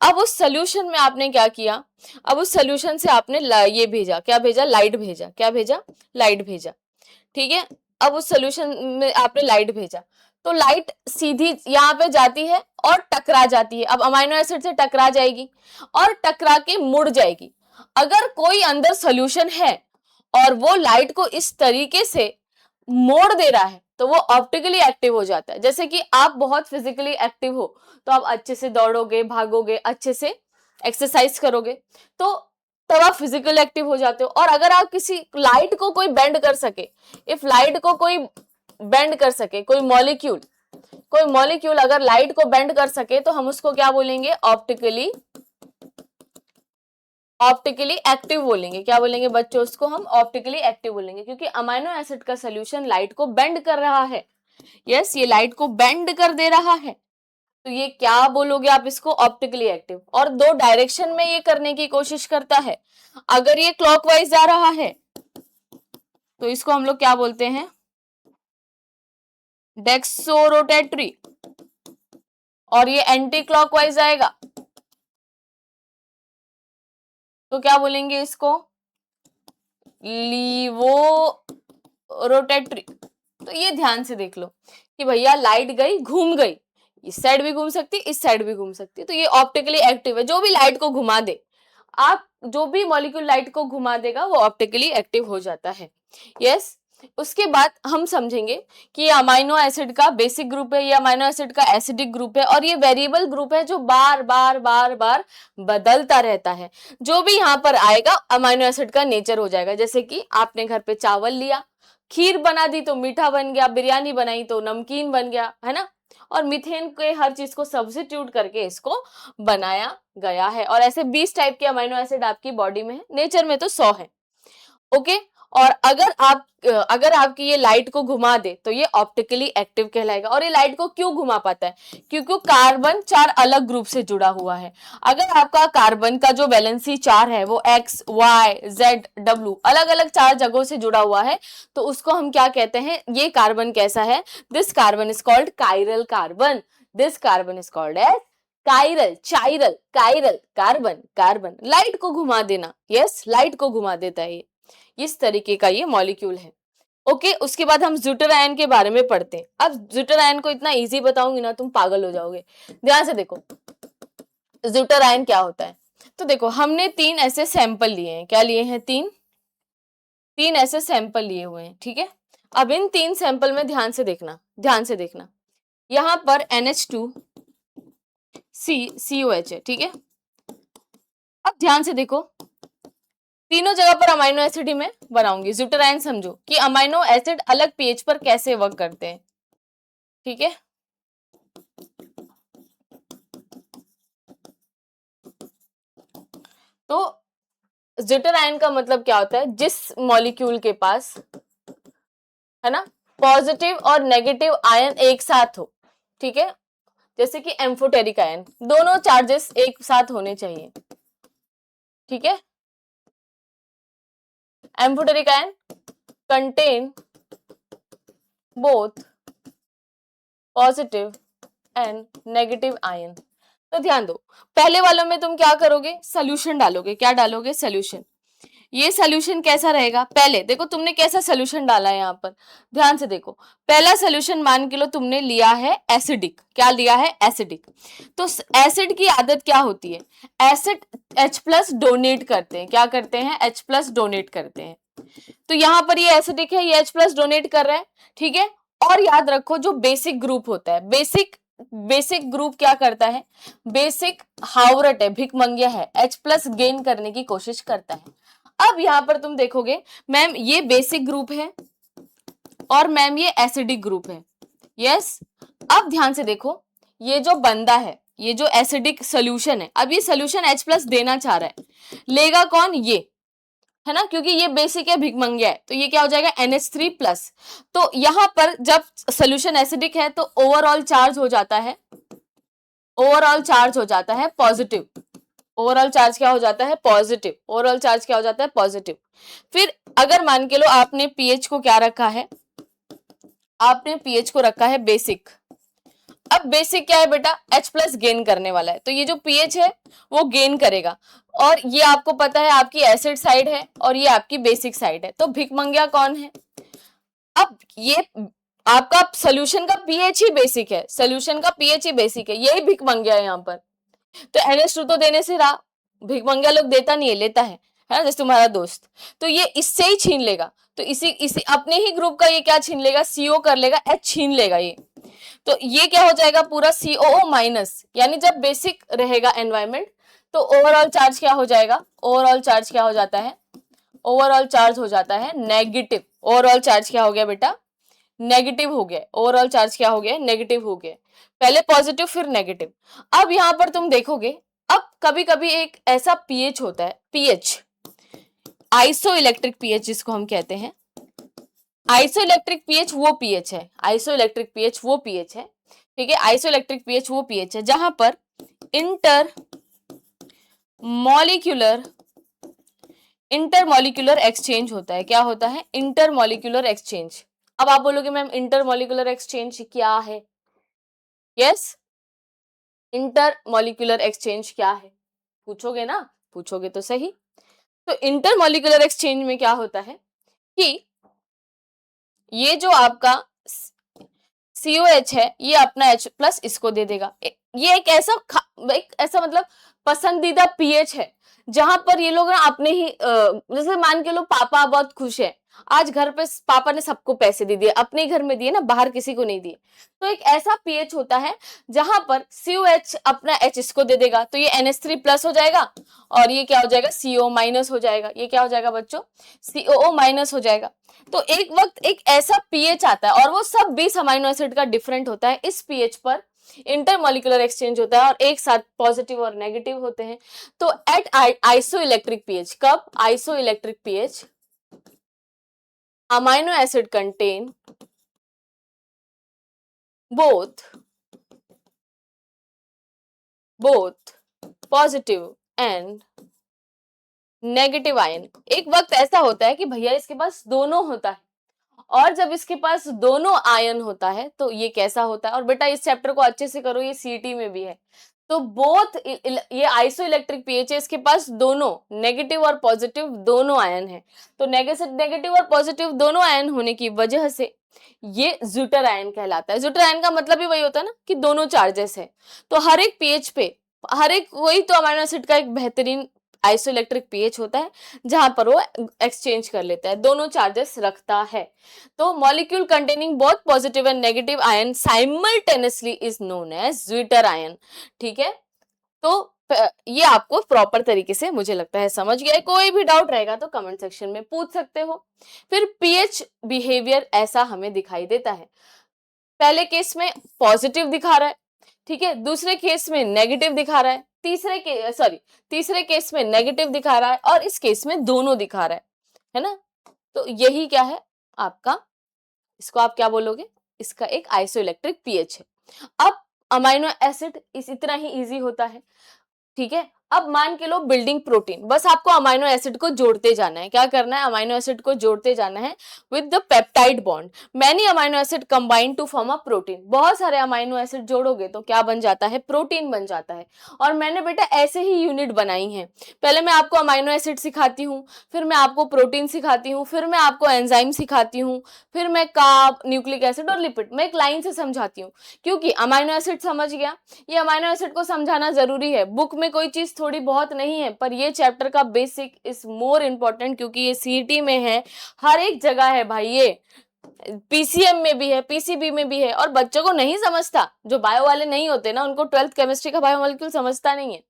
A: अब उस सोल्यूशन में आपने क्या किया? अब उस सोल्यूशन से आपने ये भेजा, क्या भेजा? लाइट भेजा। क्या भेजा? लाइट भेजा, ठीक है। अब उस सोल्यूशन में आपने लाइट भेजा, तो लाइट सीधी यहाँ पे जाती है और टकरा जाती है। अब अमाइनो एसिड से टकरा जाएगी और टकरा के मुड़ जाएगी। अगर कोई अंदर सोल्यूशन है और वो लाइट को इस तरीके से मोड़ दे रहा है, तो वो ऑप्टिकली एक्टिव हो जाता है। जैसे कि आप बहुत फिजिकली एक्टिव हो, तो आप अच्छे से दौड़ोगे, भागोगे, अच्छे से एक्सरसाइज करोगे, तो तब आप फिजिकल एक्टिव हो जाते हो। और अगर आप किसी लाइट को कोई बेंड कर सके, इफ लाइट को कोई बेंड कर सके, कोई मॉलिक्यूल अगर लाइट को बेंड कर सके, तो हम उसको क्या बोलेंगे? ऑप्टिकली एक्टिव बोलेंगे। क्या बोलेंगे बच्चों? उसको हम ऑप्टिकली एक्टिव बोलेंगे, क्योंकि अमाइनो एसिड का सोल्यूशन लाइट को बेंड कर रहा है। यस, ये लाइट को बेंड कर दे रहा है, तो ये क्या बोलोगे आप इसको? Optically active. और दो डायरेक्शन में ये करने की कोशिश करता है। अगर ये क्लॉकवाइज जा रहा है तो इसको हम लोग क्या बोलते हैं? डेक्सोरोटेटरी, और ये एंटी क्लॉकवाइज आएगा तो क्या बोलेंगे इसको, लीवो रोटेटरी। तो ये ध्यान से देख लो कि भैया लाइट गई, घूम गई, इस साइड भी घूम सकती, इस साइड भी घूम सकती, तो ये ऑप्टिकली एक्टिव है। जो भी लाइट को घुमा दे, आप जो भी मॉलिक्यूल लाइट को घुमा देगा वो ऑप्टिकली एक्टिव हो जाता है। यस। उसके बाद हम समझेंगे कि अमाइनो एसिड का बेसिक ग्रुप है, ये अमाइनो एसिड का एसिडिक ग्रुप है, और ये वेरिएबल ग्रुप है जो बार बार बार बार बदलता रहता है। जो भी यहाँ पर आएगा अमाइनो एसिड का नेचर हो जाएगा। जैसे कि आपने घर पे चावल लिया, खीर बना दी तो मीठा बन गया, बिरयानी बनाई तो नमकीन बन गया, है ना। और मीथेन के हर चीज को सब्स्टिट्यूट करके इसको बनाया गया है। और ऐसे 20 टाइप के अमाइनो एसिड आपकी बॉडी में है, नेचर में तो 100 है। ओके। और अगर आपकी ये लाइट को घुमा दे तो ये ऑप्टिकली एक्टिव कहलाएगा। और ये लाइट को क्यों घुमा पाता है, क्योंकि कार्बन 4 अलग ग्रुप से जुड़ा हुआ है। अगर आपका कार्बन का जो वैलेंसी 4 है वो एक्स, वाई, जेड, डब्ल्यू अलग अलग 4 जगहों से जुड़ा हुआ है, तो उसको हम क्या कहते हैं, ये कार्बन कैसा है, this carbon is called chiral carbon. This carbon is called as chiral, chiral, chiral carbon. Carbon light को घुमा देना, यस, लाइट को घुमा देता है ये, इस तरीके का ये मॉलिक्यूल है। ओके। उसके बाद हम ज्यूटर आयन के बारे में पढ़ते हैं। अब ज्यूटर आयन को इतना इजी बताऊंगी ना तुम पागल हो जाओगे। ध्यान से देखो ज्यूटर आयन क्या होता है। तो देखो हमने 3 ऐसे सैंपल लिए हैं। क्या लिए हैं, 3 ऐसे सैंपल लिए हुए हैं, ठीक है। अब इन 3 सैंपल में ध्यान से देखना, ध्यान से देखना, यहां पर NH2 COH है, ठीक है। अब ध्यान से देखो, तीनों जगह पर अमाइनो एसिड ही मैं बनाऊंगी। ज्यूटर आयन समझो कि अमाइनो एसिड अलग पीएच पर कैसे वर्क करते हैं, ठीक है। तो ज्यूटर आयन का मतलब क्या होता है, जिस मॉलिक्यूल के पास, है ना, पॉजिटिव और नेगेटिव आयन एक साथ हो, ठीक है। जैसे कि एम्फोटेरिक आयन, दोनों चार्जेस एक साथ होने चाहिए, ठीक है। Amphoteric ion contain both positive and negative ion. तो ध्यान दो, पहले वालों में तुम क्या करोगे, सोल्यूशन डालोगे। क्या डालोगे, सोल्यूशन। ये सोल्यूशन कैसा रहेगा, पहले देखो तुमने कैसा सोल्यूशन डाला है यहाँ पर, ध्यान से देखो। पहला सोल्यूशन मान के लो तुमने लिया है एसिडिक। क्या लिया है, एसिडिक। तो एसिड की आदत क्या होती है, एसिड H+ डोनेट करते हैं। क्या करते हैं, H+ डोनेट करते हैं। तो यहाँ पर ये एसिडिक है, ये H+ डोनेट कर रहा है, ठीक है। और याद रखो जो बेसिक ग्रुप होता है, बेसिक ग्रुप क्या करता है, बेसिक हावरट है, भिखमंगिया है, H+ गेन करने की कोशिश करता है। अब यहां पर तुम देखोगे मैम ये बेसिक ग्रुप है और मैम ये एसिडिक ग्रुप है, यस। अब ध्यान से देखो, ये जो बंदा है, ये जो एसिडिक सोल्यूशन है, अब ये सोल्यूशन H+ देना चाह रहा है, लेगा कौन, ये, है ना, क्योंकि ये बेसिक है, भिखमंगिया है, तो ये क्या हो जाएगा, NH3+। तो यहां पर जब सोल्यूशन एसिडिक है तो ओवरऑल चार्ज हो जाता है, ओवरऑल चार्ज हो जाता है पॉजिटिव। ओवरऑल चार्ज क्या हो जाता है, पॉजिटिव। ओवरऑल चार्ज क्या हो जाता है, पॉजिटिव। फिर अगर मान के लो आपने पीएच को क्या रखा है, आपने पीएच को रखा है बेसिक। अब बेसिक क्या है बेटा, H+ गेन करने वाला है, तो ये जो पीएच है वो गेन करेगा। और ये आपको पता है आपकी एसिड साइड है और ये आपकी बेसिक साइड है, तो भिखमंगिया कौन है। अब ये आपका सोल्यूशन का पीएच ही बेसिक है, सोल्यूशन का पीएच ही बेसिक है, यही भिखमंगिया है यहाँ पर। तो NH2 तो देने से रहा, भिखमंगिया लोग देता नहीं है, लेता है ना, जैसे तुम्हारा दोस्त। तो ये इससे ही छीन लेगा, तो इसी अपने ही ग्रुप का ये क्या छीन लेगा, CO कर लेगा, H छीन लेगा ये। तो ये क्या हो जाएगा, पूरा COO-, यानी जब बेसिक रहेगा एनवायरमेंट तो ओवरऑल चार्ज क्या हो जाएगा, ओवरऑल चार्ज क्या हो जाता है, ओवरऑल चार्ज हो जाता है नेगेटिव। ओवरऑल चार्ज क्या हो गया बेटा, नेगेटिव हो गया। ओवरऑल चार्ज क्या हो गया, नेगेटिव हो गया, पहले पॉजिटिव फिर नेगेटिव। अब यहां पर तुम देखोगे, अब कभी कभी एक ऐसा पीएच होता है, पीएच आइसो इलेक्ट्रिक पीएच जिसको हम कहते हैं। आइसो इलेक्ट्रिक पीएच वो पीएच है, आइसो इलेक्ट्रिक पीएच वो पीएच है, ठीक है। आइसो इलेक्ट्रिक पीएच वो पीएच है जहां पर इंटरमॉलिक्यूलर एक्सचेंज होता है। क्या होता है, इंटरमॉलिक्यूलर एक्सचेंज। अब आप बोलोगे मैम इंटरमॉलिक्यूलर एक्सचेंज क्या है? यस, इंटरमॉलिक्यूलर एक्सचेंज क्या है पूछोगे ना, पूछोगे तो सही। तो इंटरमॉलिक्यूलर एक्सचेंज में क्या होता है कि ये जो आपका COH है ये अपना H प्लस इसको दे देगा। ये एक ऐसा मतलब पसंदीदा पीएच है जहां पर ये लोग ना अपने ही जैसे मान के लो पापा बहुत खुश है, आज घर पे पापा ने सबको पैसे दे दिए, अपने घर में दिए ना, बाहर किसी को नहीं दिए। तो एक ऐसा पीएच होता है जहां पर COH अपना H इसको दे देगा, तो ये NH3 प्लस हो जाएगा और ये क्या हो जाएगा CO माइनस हो जाएगा। ये क्या हो जाएगा बच्चों? COO माइनस हो जाएगा। तो एक वक्त एक ऐसा पीएच आता है और वो सब 20 अमाइनो एसिड का डिफरेंट होता है। इस पीएच पर इंटरमॉलिक्यूलर एक्सचेंज होता है और एक साथ पॉजिटिव और नेगेटिव होते हैं। तो एट आइसोइलेक्ट्रिक पीएच, कब? Isoelectric pH amino acid contain both positive and negative ion. एक वक्त ऐसा होता है कि भैया इसके पास दोनों होता है, और जब इसके पास दोनों आयन होता है तो ये कैसा होता है? और बेटा इस चैप्टर को अच्छे से करो, ये सीटी में भी है। तो बोथ ये आइसोइलेक्ट्रिक पीएच है, इसके पास दोनों नेगेटिव और पॉजिटिव दोनों आयन है। तो नेगेटिव और पॉजिटिव दोनों आयन होने की वजह से ये ज्यूटर आयन कहलाता है। ज्यूटर आयन का मतलब ही वही होता है ना कि दोनों चार्जेस है। तो हर एक पीएच पे हर एक, वही तो अमीनो एसिड का एक बेहतरीन आइसोइलेक्ट्रिक पीएच होता है जहां पर वो एक्सचेंज कर लेता है, दोनों चार्जेस रखता है। तो molecule containing both positive and negative ion simultaneously is known as zwitter ion. ठीक है, तो ये आपको प्रॉपर तरीके से मुझे लगता है समझ गया है। कोई भी डाउट रहेगा तो कमेंट सेक्शन में पूछ सकते हो। फिर पीएच बिहेवियर ऐसा हमें दिखाई देता है, पहले केस में पॉजिटिव दिखा रहा है, ठीक है, दूसरे केस में नेगेटिव दिखा रहा है, तीसरे केस में नेगेटिव दिखा रहा है और इस केस में दोनों दिखा रहा है ना। तो यही क्या है आपका, इसको आप क्या बोलोगे? इसका एक आइसोइलेक्ट्रिक पीएच है। अब अमाइनो एसिड इतना ही इजी होता है, ठीक है। अब मान के लो बिल्डिंग प्रोटीन, बस आपको अमाइनो एसिड को जोड़ते जाना है। क्या करना है? अमाइनो एसिड को जोड़ते जाना है with the peptide bond. Many amino acid combine to form a protein. बहुत सारे अमाइनो एसिड जोड़ोगे तो क्या बन जाता है? प्रोटीन बन जाता है। और मैंने बेटा ऐसे ही यूनिट बनाई है, पहले मैं आपको अमाइनो एसिड सिखाती हूँ, फिर मैं आपको प्रोटीन सिखाती हूँ, फिर मैं आपको एंजाइम सिखाती हूँ, फिर मैं कार्ब, न्यूक्लिक एसिड और लिपिड, मैं एक लाइन से समझाती हूँ। क्योंकि अमाइनो एसिड समझ गया, ये अमाइनो एसिड को समझाना जरूरी है। बुक में कोई चीज थोड़ी बहुत नहीं है, पर ये चैप्टर का बेसिक इज मोर इंपॉर्टेंट, क्योंकि ये सीईटी में है, हर एक जगह है भाई। ये पीसीएम में भी है, पीसीबी में भी है। और बच्चों को नहीं समझता, जो बायो वाले नहीं होते ना, उनको 12th केमिस्ट्री का बायोमोलिक्यूल समझता नहीं है।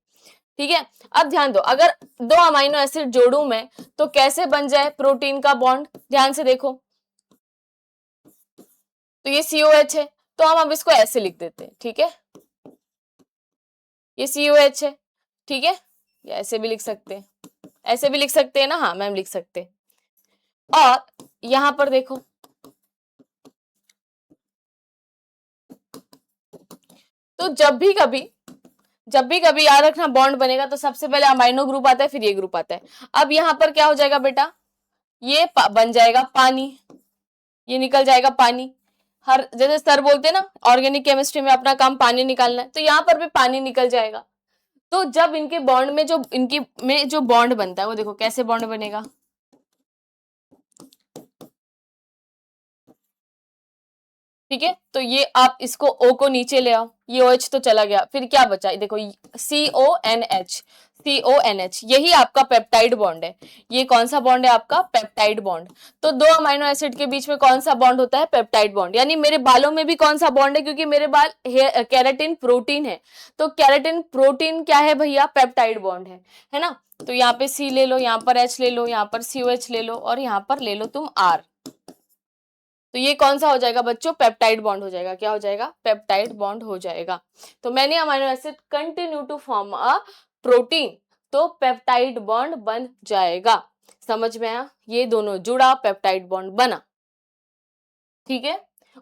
A: ठीक है, अब ध्यान दो, अगर दो अमाइनो एसिड जोड़ू मैं तो कैसे बन जाए प्रोटीन का बॉन्ड? ध्यान से देखो, तो ये COH है, तो हम अब इसको ऐसे लिख देते हैं, ठीक है, ये COH है, ठीक है, या ऐसे भी लिख सकते हैं, ऐसे भी लिख सकते हैं ना, हाँ मैम लिख सकते हैं। और यहां पर देखो, तो जब भी कभी याद रखना बॉन्ड बनेगा तो सबसे पहले अमाइनो ग्रुप आता है, फिर ये ग्रुप आता है। अब यहां पर क्या हो जाएगा बेटा? ये बन जाएगा पानी, ये निकल जाएगा पानी। हर जैसे सर बोलते हैं ना ऑर्गेनिक केमिस्ट्री में अपना काम पानी निकालना है, तो यहाँ पर भी पानी निकल जाएगा। तो जब इनके बॉन्ड में जो बॉन्ड बनता है वो देखो कैसे बॉन्ड बनेगा। ठीक है, तो ये आप इसको O को नीचे ले आओ, ये OH तो चला गया, फिर क्या बचा? देखो CONH, यही आपका पेप्टाइड बॉन्ड है। ये कौन सा बॉन्ड है आपका? Peptide bond. तो दो अमाइनो एसिड के बीच में कौन सा बॉन्ड होता है? Peptide bond. यानी मेरे बालों में भी कौन सा बॉन्ड है? क्योंकि मेरे बाल केराटिन प्रोटीन है, तो केराटिन प्रोटीन क्या है भैया? पेप्टाइड बॉन्ड है ना। तो यहाँ पे C ले लो, यहाँ पर H ले लो, यहाँ पर COH ले लो और यहाँ पर ले लो तुम R। तो ये कौन सा हो जाएगा बच्चों? पेप्टाइड बॉन्ड हो जाएगा। क्या हो जाएगा? पेप्टाइड बॉन्ड हो जाएगा। तो many amino acid continue to form a protein, तो पेप्टाइड बॉन्ड बन जाएगा। समझ में आया? ये दोनों जुड़ा, पेप्टाइड बॉन्ड बना। ठीक है,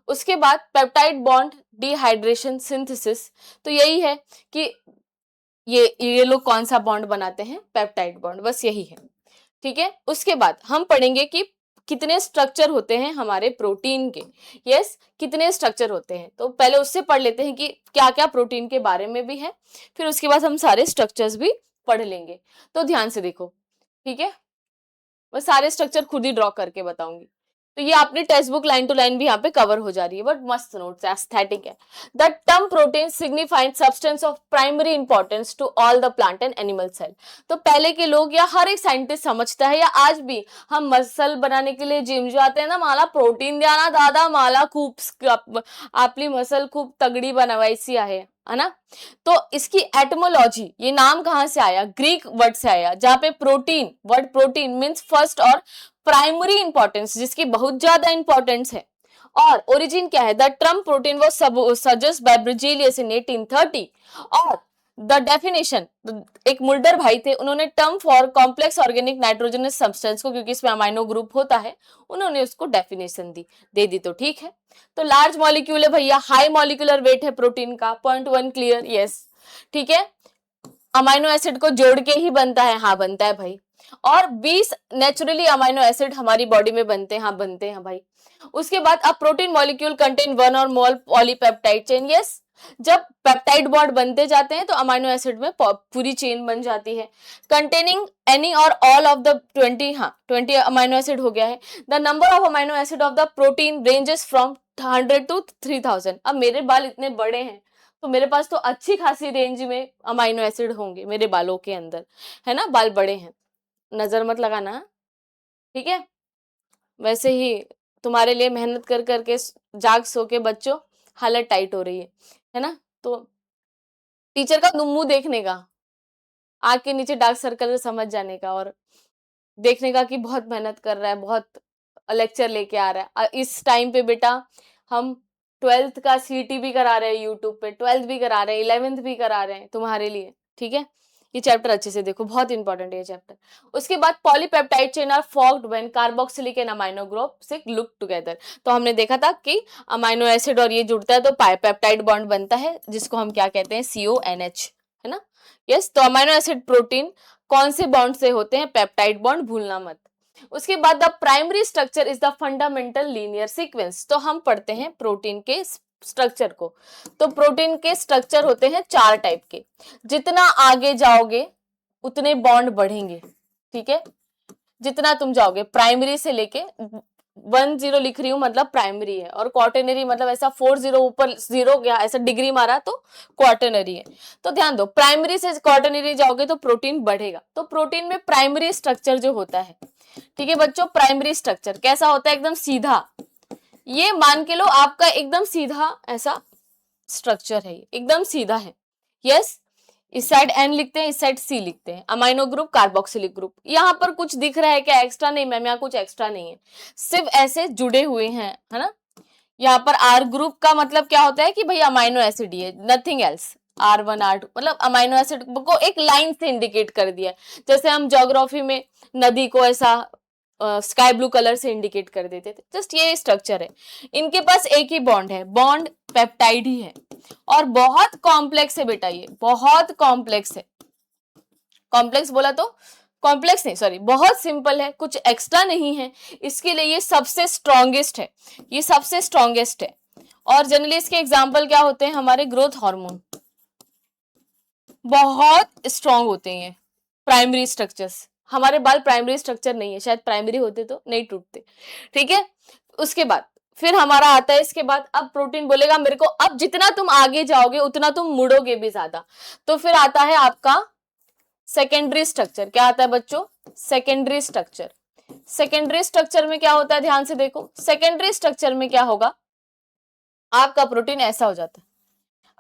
A: उसके बाद पेप्टाइड बॉन्ड डिहाइड्रेशन सिंथेसिस, तो यही है कि ये लोग कौन सा बॉन्ड बनाते हैं? पेप्टाइड बॉन्ड, बस यही है। ठीक है, उसके बाद हम पढ़ेंगे कि कितने स्ट्रक्चर होते हैं हमारे प्रोटीन के। यस, कितने स्ट्रक्चर होते हैं, तो पहले उससे पढ़ लेते हैं कि क्या क्या प्रोटीन के बारे में भी है, फिर उसके बाद हम सारे स्ट्रक्चर्स भी पढ़ लेंगे। तो ध्यान से देखो, ठीक है, मैं सारे स्ट्रक्चर खुद ही ड्रॉ करके बताऊंगी। तो ये आपने text book line to line भी यहाँ पे कवर हो जा रही है, बट मस्त नोट्स, एस्थेटिक है। The term protein signifying substance of primary importance to all the plant and animal cell. तो पहले के लोग या हर एक साइंटिस्ट समझता है, या आज भी हम मसल बनाने के लिए जिम जाते हैं ना, मला प्रोटीन द्या ना दादा, मला खूप आपली मसल खूप तगड़ी बनवायची आहे ना। तो इसकी एटमोलॉजी, ये नाम कहां से आया, ग्रीक वर्ड से आया, जहां पे protein, word protein means first और प्राइमरी इंपॉर्टेंस, जिसकी बहुत ज्यादा इंपॉर्टेंस है। और ओरिजिन क्या है, the term protein was suggest by Berzelius in 1830। और द डेफिनेशन, एक मुल्डर भाई थे, उन्होंने term for complex organic nitrogenous substance को, क्योंकि इसमें अमाइनो ग्रुप होता है, उन्होंने उसको डेफिनेशन दे दी तो ठीक है। तो लार्ज मॉलिक्यूल है भैया, हाई मॉलिक्यूलर वेट है प्रोटीन का, 0.1 क्लियर, यस ठीक है। अमाइनो एसिड को जोड़ के ही बनता है, हाँ बनता है भाई। और 20 नेचुरली अमाइनो एसिड हमारी बॉडी में बनते हैं, हाँ बनते हैं भाई। उसके बाद अब प्रोटीन मॉलिक्यूल कंटेन वन और मोर पॉलीपेप्टाइड चेन, यस। जब पेप्टाइड बॉन्ड बनते जाते हैं तो अमाइनो एसिड में पूरी चेन बन जाती है, कंटेनिंग एनी और ऑल ऑफ द 20, हाँ 20 अमाइनो एसिड हो गया है। The number of amino acid of the protein ranges from 100 to 3000। अब मेरे बाल इतने बड़े हैं तो मेरे पास तो अच्छी खासी रेंज में अमाइनो एसिड होंगे मेरे बालों के अंदर, है ना, बाल बड़े हैं, नजर मत लगाना, ठीक है। वैसे ही तुम्हारे लिए मेहनत कर करके जाग सो के बच्चों हालत टाइट हो रही है ना। तो टीचर का मुंह देखने का, आँख के नीचे डार्क सर्कल समझ जाने का, और देखने का कि बहुत मेहनत कर रहा है, बहुत लेक्चर लेके आ रहा है। इस टाइम पे बेटा हम 12th का सीटी भी करा रहे हैं यूट्यूब पे, 12th भी करा रहे हैं, 11th भी करा रहे हैं तुम्हारे लिए, ठीक है। ये चैप्टर अच्छे से देखो, बहुत इंपॉर्टेंट है ये चैप्टर। उसके बाद polypeptide chain are formed when carboxylic end amino group से लुक टुगेदर। तो हमने देखा था कि अमाइनो एसिड और ये जुड़ता है तो पेप्टाइड बॉन्ड बनता है, जिसको हम क्या कहते हैं, CONH, है ना। यस, तो अमाइनो एसिड प्रोटीन कौन से बॉन्ड से होते हैं, पेप्टाइड बॉन्ड, भूलना मत। उसके बाद the primary structure is the fundamental linear sequence. तो हम पढ़ते हैं प्रोटीन के स्ट्रक्चर को। तो प्रोटीन के स्ट्रक्चर होते हैं 4 टाइप के, जितना आगे जाओगे उतने बॉन्ड बढ़ेंगे, ठीक है। जितना तुम जाओगे प्राइमरी से लेके 10 लिख रही हूं मतलब प्राइमरी है, और क्वार्टरनरी मतलब ऐसा 40 ऊपर 0 गया, ऐसा डिग्री मारा तो क्वार्टरनरी है। तो ध्यान दो, प्राइमरी से क्वार्टरनरी जाओगे तो प्रोटीन बढ़ेगा। तो प्रोटीन में प्राइमरी स्ट्रक्चर जो होता है, ठीक है बच्चों, प्राइमरी स्ट्रक्चर कैसा होता है, एकदम सीधा, ये मान के लो आपका एकदम सीधा ऐसा स्ट्रक्चर है, एकदम सीधा है, यस। इस साइड N लिखते हैं, इस साइड C लिखते हैं, अमाइनो ग्रुप, कार्बोक्सिलिक ग्रुप। यहाँ पर कुछ दिख रहा है क्या एक्स्ट्रा, नहीं मैम यहाँ कुछ एक्स्ट्रा नहीं है, सिर्फ ऐसे जुड़े हुए हैं, है ना। यहाँ पर R ग्रुप का मतलब क्या होता है कि भाई अमाइनो एसिड ही है, नथिंग एल्स। R1 R2 मतलब अमाइनो एसिड को एक लाइन से इंडिकेट कर दिया, जैसे हम ज्योग्राफी में नदी को ऐसा स्काई ब्लू कलर से इंडिकेट कर देते थे, जस्ट ये स्ट्रक्चर है। इनके पास एक ही बॉन्ड है, बॉन्ड पेप्टाइड ही है, और बहुत कॉम्प्लेक्स है बेटा, ये बहुत कॉम्प्लेक्स है। कॉम्प्लेक्स बोला तो कॉम्प्लेक्स नहीं, सॉरी, बहुत सिंपल है, कुछ एक्स्ट्रा नहीं है, इसके लिए ये सबसे स्ट्रॉन्गेस्ट है, ये सबसे स्ट्रॉन्गेस्ट है। और जनरली इसके एग्जाम्पल क्या होते हैं, हमारे ग्रोथ हार्मोन बहुत स्ट्रॉन्ग होते हैं। प्राइमरी स्ट्रक्चर्स, हमारे बाल प्राइमरी स्ट्रक्चर नहीं है, शायद प्राइमरी होते तो नहीं टूटते, ठीक है। उसके बाद फिर हमारा आता है, इसके बाद अब प्रोटीन बोलेगा मेरे को, अब जितना तुम आगे जाओगे उतना तुम मुड़ोगे भी ज्यादा। तो फिर आता है आपका सेकेंडरी स्ट्रक्चर। क्या आता है बच्चों, सेकेंडरी स्ट्रक्चर। सेकेंडरी स्ट्रक्चर में क्या होता है, ध्यान से देखो, सेकेंडरी स्ट्रक्चर में क्या होगा, आपका प्रोटीन ऐसा हो जाता है।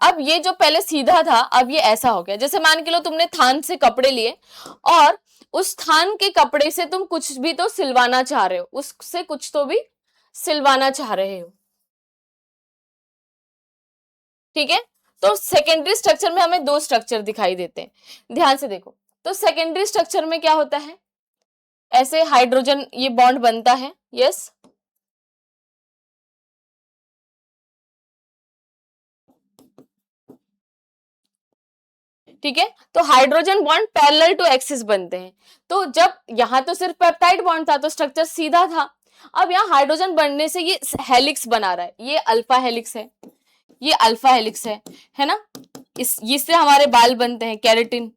A: अब ये जो पहले सीधा था अब ये ऐसा हो गया, जैसे मान के लो तुमने थान से कपड़े लिए और उस थान के कपड़े से तुम कुछ भी तो सिलवाना चाह रहे हो, उससे कुछ तो भी सिलवाना चाह रहे हो, ठीक है। तो सेकेंडरी स्ट्रक्चर में हमें 2 स्ट्रक्चर दिखाई देते हैं, ध्यान से देखो। तो सेकेंडरी स्ट्रक्चर में क्या होता है, ऐसे हाइड्रोजन ये बॉन्ड बनता है, यस। ठीक है, तो hydrogen bond parallel to axis बनते हैं। तो जब यहां तो सिर्फ पेप्टाइड बॉन्ड था तो स्ट्रक्चर सीधा था, अब यहाँ हाइड्रोजन बनने से ये हेलिक्स बना रहा है, ये अल्फा हेलिक्स है, ये अल्फा हेलिक्स है ना। इससे हमारे बाल बनते हैं, केराटिन।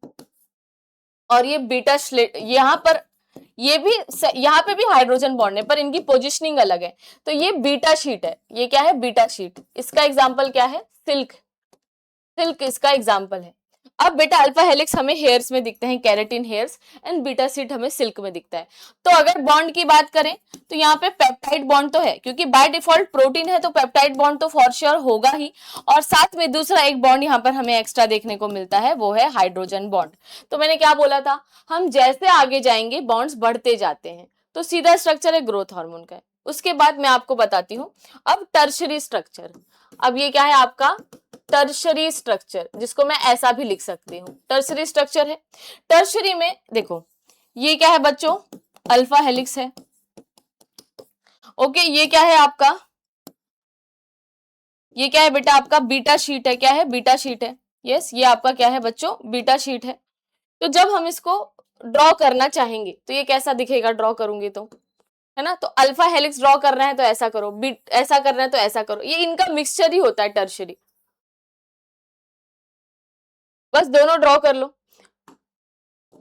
A: और ये बीटा स्लिट, यहाँ पर ये भी, यहाँ पे भी हाइड्रोजन बॉन्ड है पर इनकी पोजिशनिंग अलग है। तो ये बीटा शीट है, ये क्या है, बीटा शीट। इसका एग्जाम्पल क्या है, सिल्क, सिल्क इसका एग्जाम्पल है। अब बेटा अल्फा हेलिक्स हमें हेयर्स में दिखते हैं, keratin hairs, and beta sheet हमें सिल्क में दिखता है। तो अगर बॉन्ड की बात करें तो यहाँ पे पेप्टाइड बॉन्ड तो है, क्योंकि बाय डिफॉल्ट प्रोटीन है तो पेप्टाइड बॉन्ड तो फॉर श्योर होगा ही। और साथ में दूसरा एक बॉन्ड यहाँ पर हमें एक्स्ट्रा देखने को मिलता है, वो है हाइड्रोजन बॉन्ड। तो मैंने क्या बोला था, हम जैसे आगे जाएंगे बॉन्ड्स बढ़ते जाते हैं। तो सीधा स्ट्रक्चर है ग्रोथ हार्मोन का। उसके बाद मैं आपको बताती हूँ अब टर्शरी स्ट्रक्चर। अब ये क्या है आपका टर्शरी स्ट्रक्चर, जिसको मैं ऐसा भी लिख सकती हूँ, टर्शरी स्ट्रक्चर है। टर्शरी में देखो ये क्या है बच्चों, अल्फा हेलिक्स है। ओके, ये क्या है आपका, ये क्या है बेटा आपका बीटा शीट है। क्या है, बीटा शीट है। यस, ये आपका क्या है बच्चों, बीटा शीट है। तो जब हम इसको ड्रॉ करना चाहेंगे तो ये कैसा दिखेगा, ड्रॉ करूंगी तो, है ना। तो अल्फा हेलिक्स ड्रॉ कर रहे हैं तो ऐसा करो, ऐसा कर रहे हैं तो ऐसा करो, ये इनका मिक्सचर ही होता है टर्शरी। बस दोनों ड्रॉ कर लो।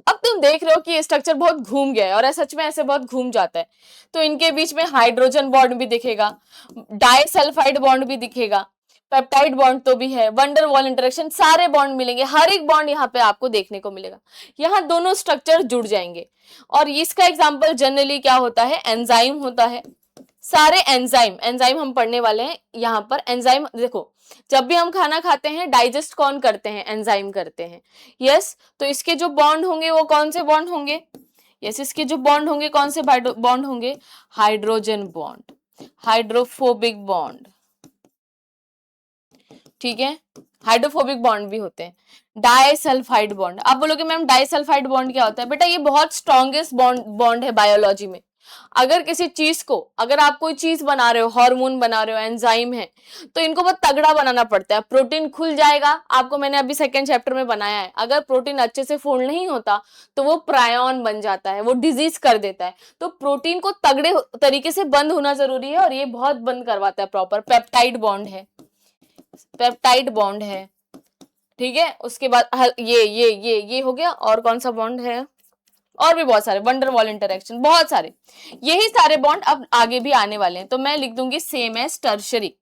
A: अब तुम देख रहे हो कि ये स्ट्रक्चर बहुत घूम गया है, और सच में ऐसे बहुत घूम जाता है। तो इनके बीच में हाइड्रोजन बॉन्ड भी दिखेगा, डाइसल्फाइड बॉन्ड भी दिखेगा, पेप्टाइड बॉन्ड तो भी है, वंडर वॉल इंटरेक्शन, सारे बॉन्ड मिलेंगे, हर एक बॉन्ड यहाँ पे आपको देखने को मिलेगा। यहाँ दोनों स्ट्रक्चर जुड़ जाएंगे। और इसका एग्जाम्पल जनरली क्या होता है, एंजाइम होता है। सारे एंजाइम, एंजाइम हम पढ़ने वाले हैं यहाँ पर। एंजाइम देखो, जब भी हम खाना खाते हैं डाइजेस्ट कौन करते हैं, एंजाइम करते हैं। यस, तो इसके जो बॉन्ड होंगे वो कौन से बॉन्ड होंगे, यस इसके जो बॉन्ड होंगे कौन से बॉन्ड होंगे, हाइड्रोजन बॉन्ड, हाइड्रोफोबिक बॉन्ड, ठीक है, हाइड्रोफोबिक बॉन्ड भी होते हैं। डाइसल्फाइड बॉन्ड, आप बोलोगे मैम डाइसल्फाइड बॉन्ड क्या होता है, बेटा ये बहुत स्ट्रॉन्गेस्ट बॉन्ड है बायोलॉजी में। अगर किसी चीज को, अगर आप कोई चीज बना रहे हो, हार्मोन बना रहे हो, एंजाइम है, तो इनको बहुत तगड़ा बनाना पड़ता है। प्रोटीन खुल जाएगा, आपको मैंने अभी सेकंड चैप्टर में बनाया है, अगर प्रोटीन अच्छे से फोल्ड नहीं होता तो वो प्रायन बन जाता है, वो डिजीज कर देता है। तो प्रोटीन को तगड़े तरीके से बंद होना जरूरी है, और ये बहुत बंद करवाता है प्रॉपर। पेप्टाइड बॉन्ड है, पेप्टाइड बॉन्ड है, ठीक है। उसके बाद ये हो गया, और कौन सा बॉन्ड है, और भी बहुत सारे, वंडर वॉल इंटरेक्शन, बहुत सारे। यही सारे बॉन्ड अब आगे भी आने वाले हैं, तो मैं लिख दूंगी सेम एज टर्शरी,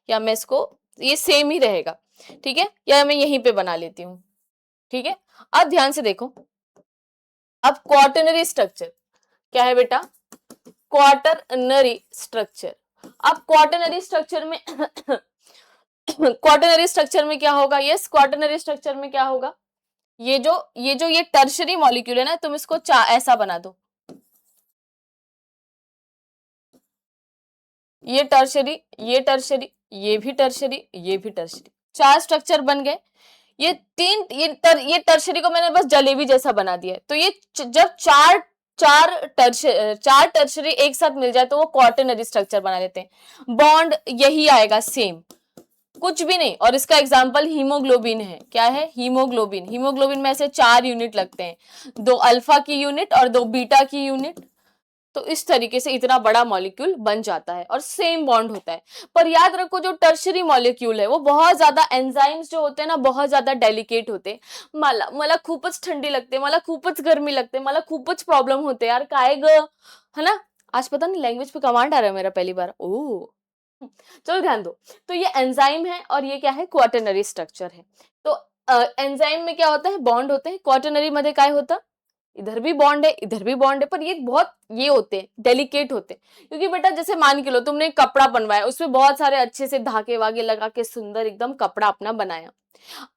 A: या मैं इसको, ये सेम ही रहेगा, ठीक है, या मैं यहीं पे बना लेती हूँ, ठीक है। अब ध्यान से देखो, अब क्वाटरनरी स्ट्रक्चर क्या है बेटा, क्वाटरनरी स्ट्रक्चर। अब क्वाटरनरी स्ट्रक्चर में क्वाटरनरी स्ट्रक्चर में क्या होगा, यस क्वाटरनरी स्ट्रक्चर में क्या होगा, ये टर्शरी मॉलिक्यूल है ना, तुम इसको ऐसा बना दो, ये टर्शरी, ये टर्शरी, ये भी टर्शरी, ये भी टर्शरी, 4 स्ट्रक्चर बन गए। ये तीन, ये टर्शरी को मैंने बस जलेबी जैसा बना दिया है। तो ये जब चार टर्शरी एक साथ मिल जाए तो वो क्वाटरनरी स्ट्रक्चर बना देते हैं। बॉन्ड यही आएगा सेम, कुछ भी नहीं। और इसका एग्जाम्पल हीमोग्लोबिन है। क्या है, हीमोग्लोबिन। हीमोग्लोबिन में ऐसे 4 यूनिट लगते हैं, 2 अल्फा की यूनिट और 2 बीटा की यूनिट। तो इस तरीके से इतना बड़ा मॉलिक्यूल बन जाता है, और सेम बॉन्ड होता है। पर याद रखो जो टर्शरी मॉलिक्यूल है वो बहुत ज्यादा, एंजाइम्स जो होते हैं ना बहुत ज्यादा डेलिकेट होते हैं। मला खूपच थंडी लगते, मला खूपच गर्मी लगते, मला खूपच प्रॉब्लम होते यार, काय ग, है ना। आज पता नहीं लैंग्वेज पे कमांड आ रहा है मेरा पहली बार, ओ चलो ध्यान दो। तो ये एंजाइम है, और ये क्या है, क्वाटरनरी स्ट्रक्चर है। तो एंजाइम में क्या होता है, बॉन्ड होते हैं। क्वाटरनरी मध्ये काय होता, इधर भी बॉन्ड है, इधर भी बॉन्ड है, पर ये बहुत ये होते हैं, डेलिकेट होते हैं। क्योंकि बेटा जैसे मान के लो तुमने एक कपड़ा बनवाया, उसमें बहुत सारे अच्छे से धागे वागे लगा के सुंदर एकदम कपड़ा अपना बनाया।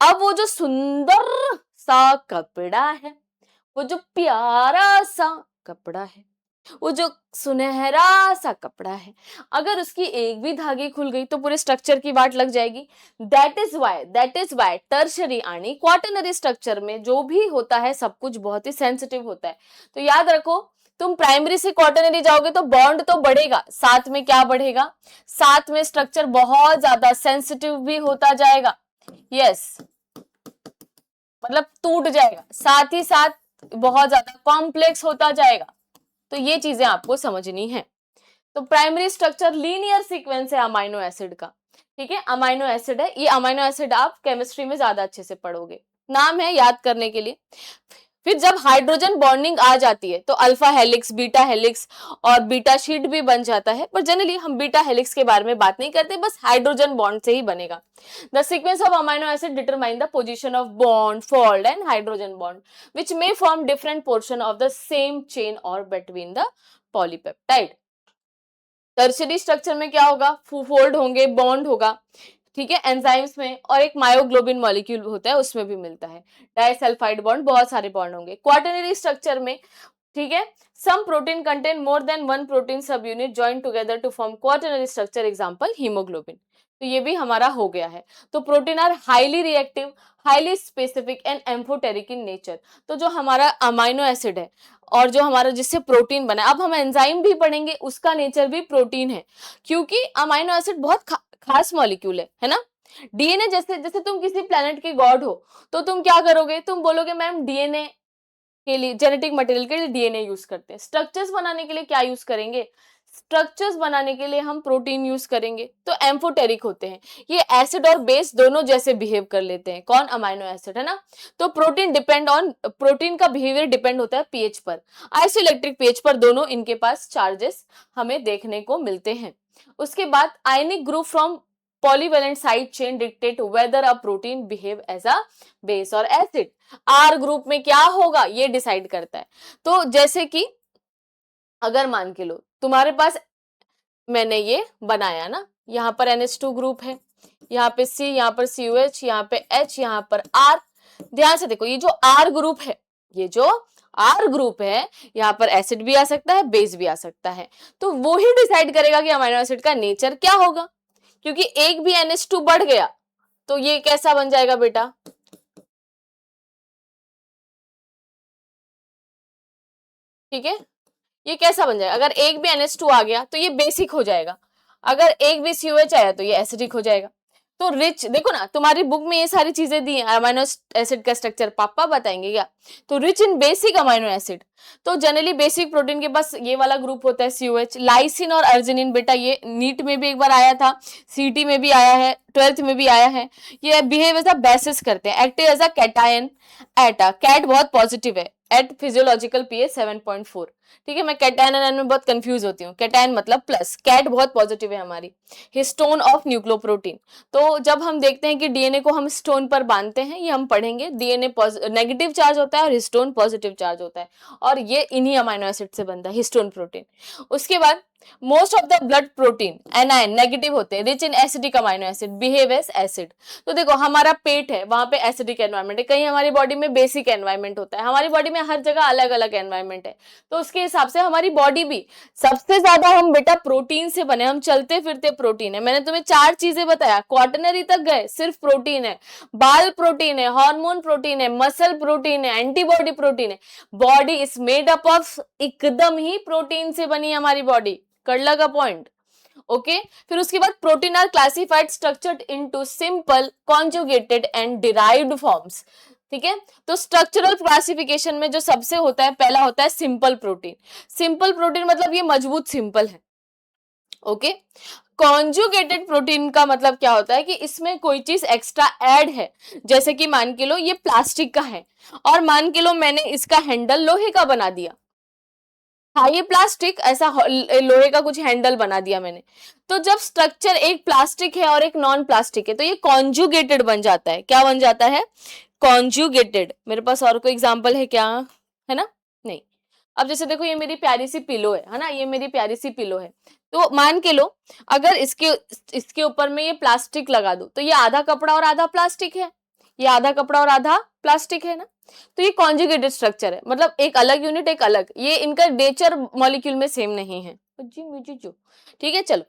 A: अब वो जो सुंदर सा कपड़ा है, वो जो प्यारा सा कपड़ा है, वो जो सुनहरा सा कपड़ा है, अगर उसकी एक भी धागे खुल गई तो पूरे स्ट्रक्चर की वाट लग जाएगी। दैट इज वाई टर्शरी आणि क्वाटरनरी स्ट्रक्चर में जो भी होता है सब कुछ बहुत ही सेंसिटिव होता है। तो याद रखो, तुम प्राइमरी से क्वाटरनरी जाओगे तो बॉन्ड तो बढ़ेगा, साथ में क्या बढ़ेगा, साथ में स्ट्रक्चर बहुत ज्यादा सेंसिटिव भी होता जाएगा। यस, मतलब टूट जाएगा, साथ ही साथ बहुत ज्यादा कॉम्प्लेक्स होता जाएगा। तो ये चीजें आपको समझनी है। तो प्राइमरी स्ट्रक्चर लीनियर सीक्वेंस है अमाइनो एसिड का, ठीक है, अमाइनो एसिड है ये। अमाइनो एसिड आप केमिस्ट्री में ज्यादा अच्छे से पढ़ोगे, नाम है याद करने के लिए। फिर जब हाइड्रोजन बॉन्डिंग आ जाती है तो अल्फा हेलिक्स, बीटा हेलिक्स और बीटा शीट भी बन जाता है, पर जनरली हम बीटा हेलिक्स के बारे में बात नहीं करते, बस हाइड्रोजन बॉन्ड से ही बनेगा। The sequence of amino acid determine the position of bond, fold and hydrogen bond which may form different portion of the same chain और between the polypeptide. Tertiary structure में क्या होगा, फोल्ड होंगे, bond होगा, ठीक है, एंजाइम्स में, और एक मायोग्लोबिन मॉलिक्यूल होता है उसमें भी मिलता है, डाइसल्फाइड बॉन्ड, बहुत सारे बॉन्ड होंगे। क्वाटरनरी स्ट्रक्चर में, ठीक है, some protein contain more than one protein sub unit join together to form quaternary structure, example haemoglobin. तो ये भी हमारा हो गया है। तो protein are highly reactive, highly specific and amphoteric in nature. तो जो हमारा अमाइनो एसिड है और जो हमारा जिससे प्रोटीन बना है, अब हम एंजाइम भी पढ़ेंगे, उसका नेचर भी प्रोटीन है, क्योंकि अमाइनो एसिड बहुत खास मॉलिक्यूल है ना। डीएनए जैसे, जैसे तुम किसी प्लेनेट के गॉड हो तो तुम क्या करोगे, तुम बोलोगे मैम डीएनए के लिए, जेनेटिक मटेरियल के लिए डीएनए यूज करते हैं। स्ट्रक्चर्स बनाने के लिए क्या यूज करेंगे, स्ट्रक्चर्स बनाने के लिए हम प्रोटीन यूज करेंगे। तो एम्फोटेरिक होते हैं, ये एसिड और बेस दोनों जैसे बिहेव कर लेते हैं, कौन, अमाइनो एसिड, है ना। तो प्रोटीन का बिहेवियर डिपेंड होता है पीएच पर, आइसोइलेक्ट्रिक पीएच पर, दोनों इनके पास चार्जेस हमें देखने को मिलते हैं। उसके बाद ionic group from polyvalent side chain dictate whether a protein behave as a base और एसिड। आर ग्रुप में क्या होगा ये डिसाइड करता है। तो जैसे कि अगर मान के लो तुम्हारे पास, मैंने ये बनाया ना, यहाँ पर NH2 ग्रुप है, यहाँ पे C, यहाँ पर COH, यहाँ पे H, यहाँ पर R। ध्यान से देखो, ये जो R ग्रुप है, ये जो R ग्रुप है, यहाँ पर एसिड भी आ सकता है, बेस भी आ सकता है। तो वो ही डिसाइड करेगा कि अमीनो एसिड का नेचर क्या होगा, क्योंकि एक भी NH2 बढ़ गया तो ये कैसा बन जाएगा बेटा, ठीक है, ये कैसा बन जाएगा, अगर एक भी NH2 आ गया तो ये बेसिक हो जाएगा, अगर एक भी COH आया तो ये एसिडिक हो जाएगा। तो रिच, देखो ना तुम्हारी बुक में ये सारी चीजें दी हैं, अमाइनो एसिड का स्ट्रक्चर पापा बताएंगे क्या। तो rich in basic amino acid, तो जनरली बेसिक प्रोटीन के पास ये वाला ग्रुप होता है COH। लाइसिन और अर्जिनिन, बेटा ये नीट में भी एक बार आया था, CT में भी आया है, 12th में भी आया है। ये बिहेव एज अ बेसिस करते हैं, active as a cation at a, cat बहुत पॉजिटिव है, एट फिजियोलॉजिकल pH 7.4, ठीक है। मैं कैटायन एन में बहुत कंफ्यूज होती हूँ, कैटायन मतलब प्लस, कैट बहुत पॉजिटिव है हमारी। हिस्टोन ऑफ न्यूक्लियोप्रोटीन, तो जब हम देखते हैं कि डीएनए को हम स्टोन पर बांधते हैं, ये हम पढ़ेंगे, डीएनए नेगेटिव चार्ज होता है और हिस्टोन पॉजिटिव चार्ज होता है, और ये इन्हीं अमाइनो एसिड से बनता है, हिस्टोन प्रोटीन। उसके बाद most of the blood protein anion negative होते हैं, rich in acidic amino acid, behave as acid. तो देखो हमारा पेट है, वहां पे एसिडिक एनवायरमेंट है, कहीं हमारी बॉडी में बेसिक एनवायरमेंट होता है, हमारी बॉडी में हर जगह अलग अलग एनवायरमेंट है। तो उसके हिसाब से हमारी बॉडी भी, सबसे ज्यादा हम बेटा प्रोटीन से बने, हम चलते फिरते प्रोटीन है। मैंने तुम्हें 4 चीजें बताया, क्वाटरनरी तक गए, सिर्फ प्रोटीन है, बाल प्रोटीन है, हार्मोन प्रोटीन है, मसल प्रोटीन है, एंटीबॉडी प्रोटीन है। Body is made up of, एकदम ही प्रोटीन से बनी हमारी बॉडी, कर लगा पॉइंट, ओके। फिर उसके बाद protein are classified structured into simple, conjugated and derived forms, ठीक है। तो स्ट्रक्चरल क्लासिफिकेशन में जो सबसे होता है, पहला होता है सिंपल प्रोटीन। सिंपल प्रोटीन मतलब ये मजबूत सिंपल है, ओके। कॉन्जुगेटेड प्रोटीन का मतलब क्या होता है कि इसमें कोई चीज एक्स्ट्रा ऐड है, जैसे कि मान के लो ये प्लास्टिक का है और मान के लो मैंने इसका हैंडल लोहे का बना दिया, हाँ ये प्लास्टिक, ऐसा लोहे का कुछ हैंडल बना दिया मैंने। तो जब स्ट्रक्चर एक प्लास्टिक है और एक नॉन प्लास्टिक है तो ये कॉन्जुगेटेड बन जाता है, क्या बन जाता है, कॉन्जुगेटेड। मेरे पास और कोई एग्जांपल है क्या, है ना, नहीं। अब जैसे देखो ये मेरी प्यारी सी पिलो है ना, ये मेरी प्यारी सी पिलो है। तो मान के लो अगर इसके इसके ऊपर में ये प्लास्टिक लगा दूं तो ये आधा कपड़ा और आधा प्लास्टिक है, ये आधा कपड़ा और आधा प्लास्टिक है ना। तो ये कॉन्जुगेटेड स्ट्रक्चर है, मतलब एक अलग यूनिट एक अलग, ये इनका नेचर मॉलिक्यूल में सेम नहीं है जी मुझे जो, ठीक है। चलो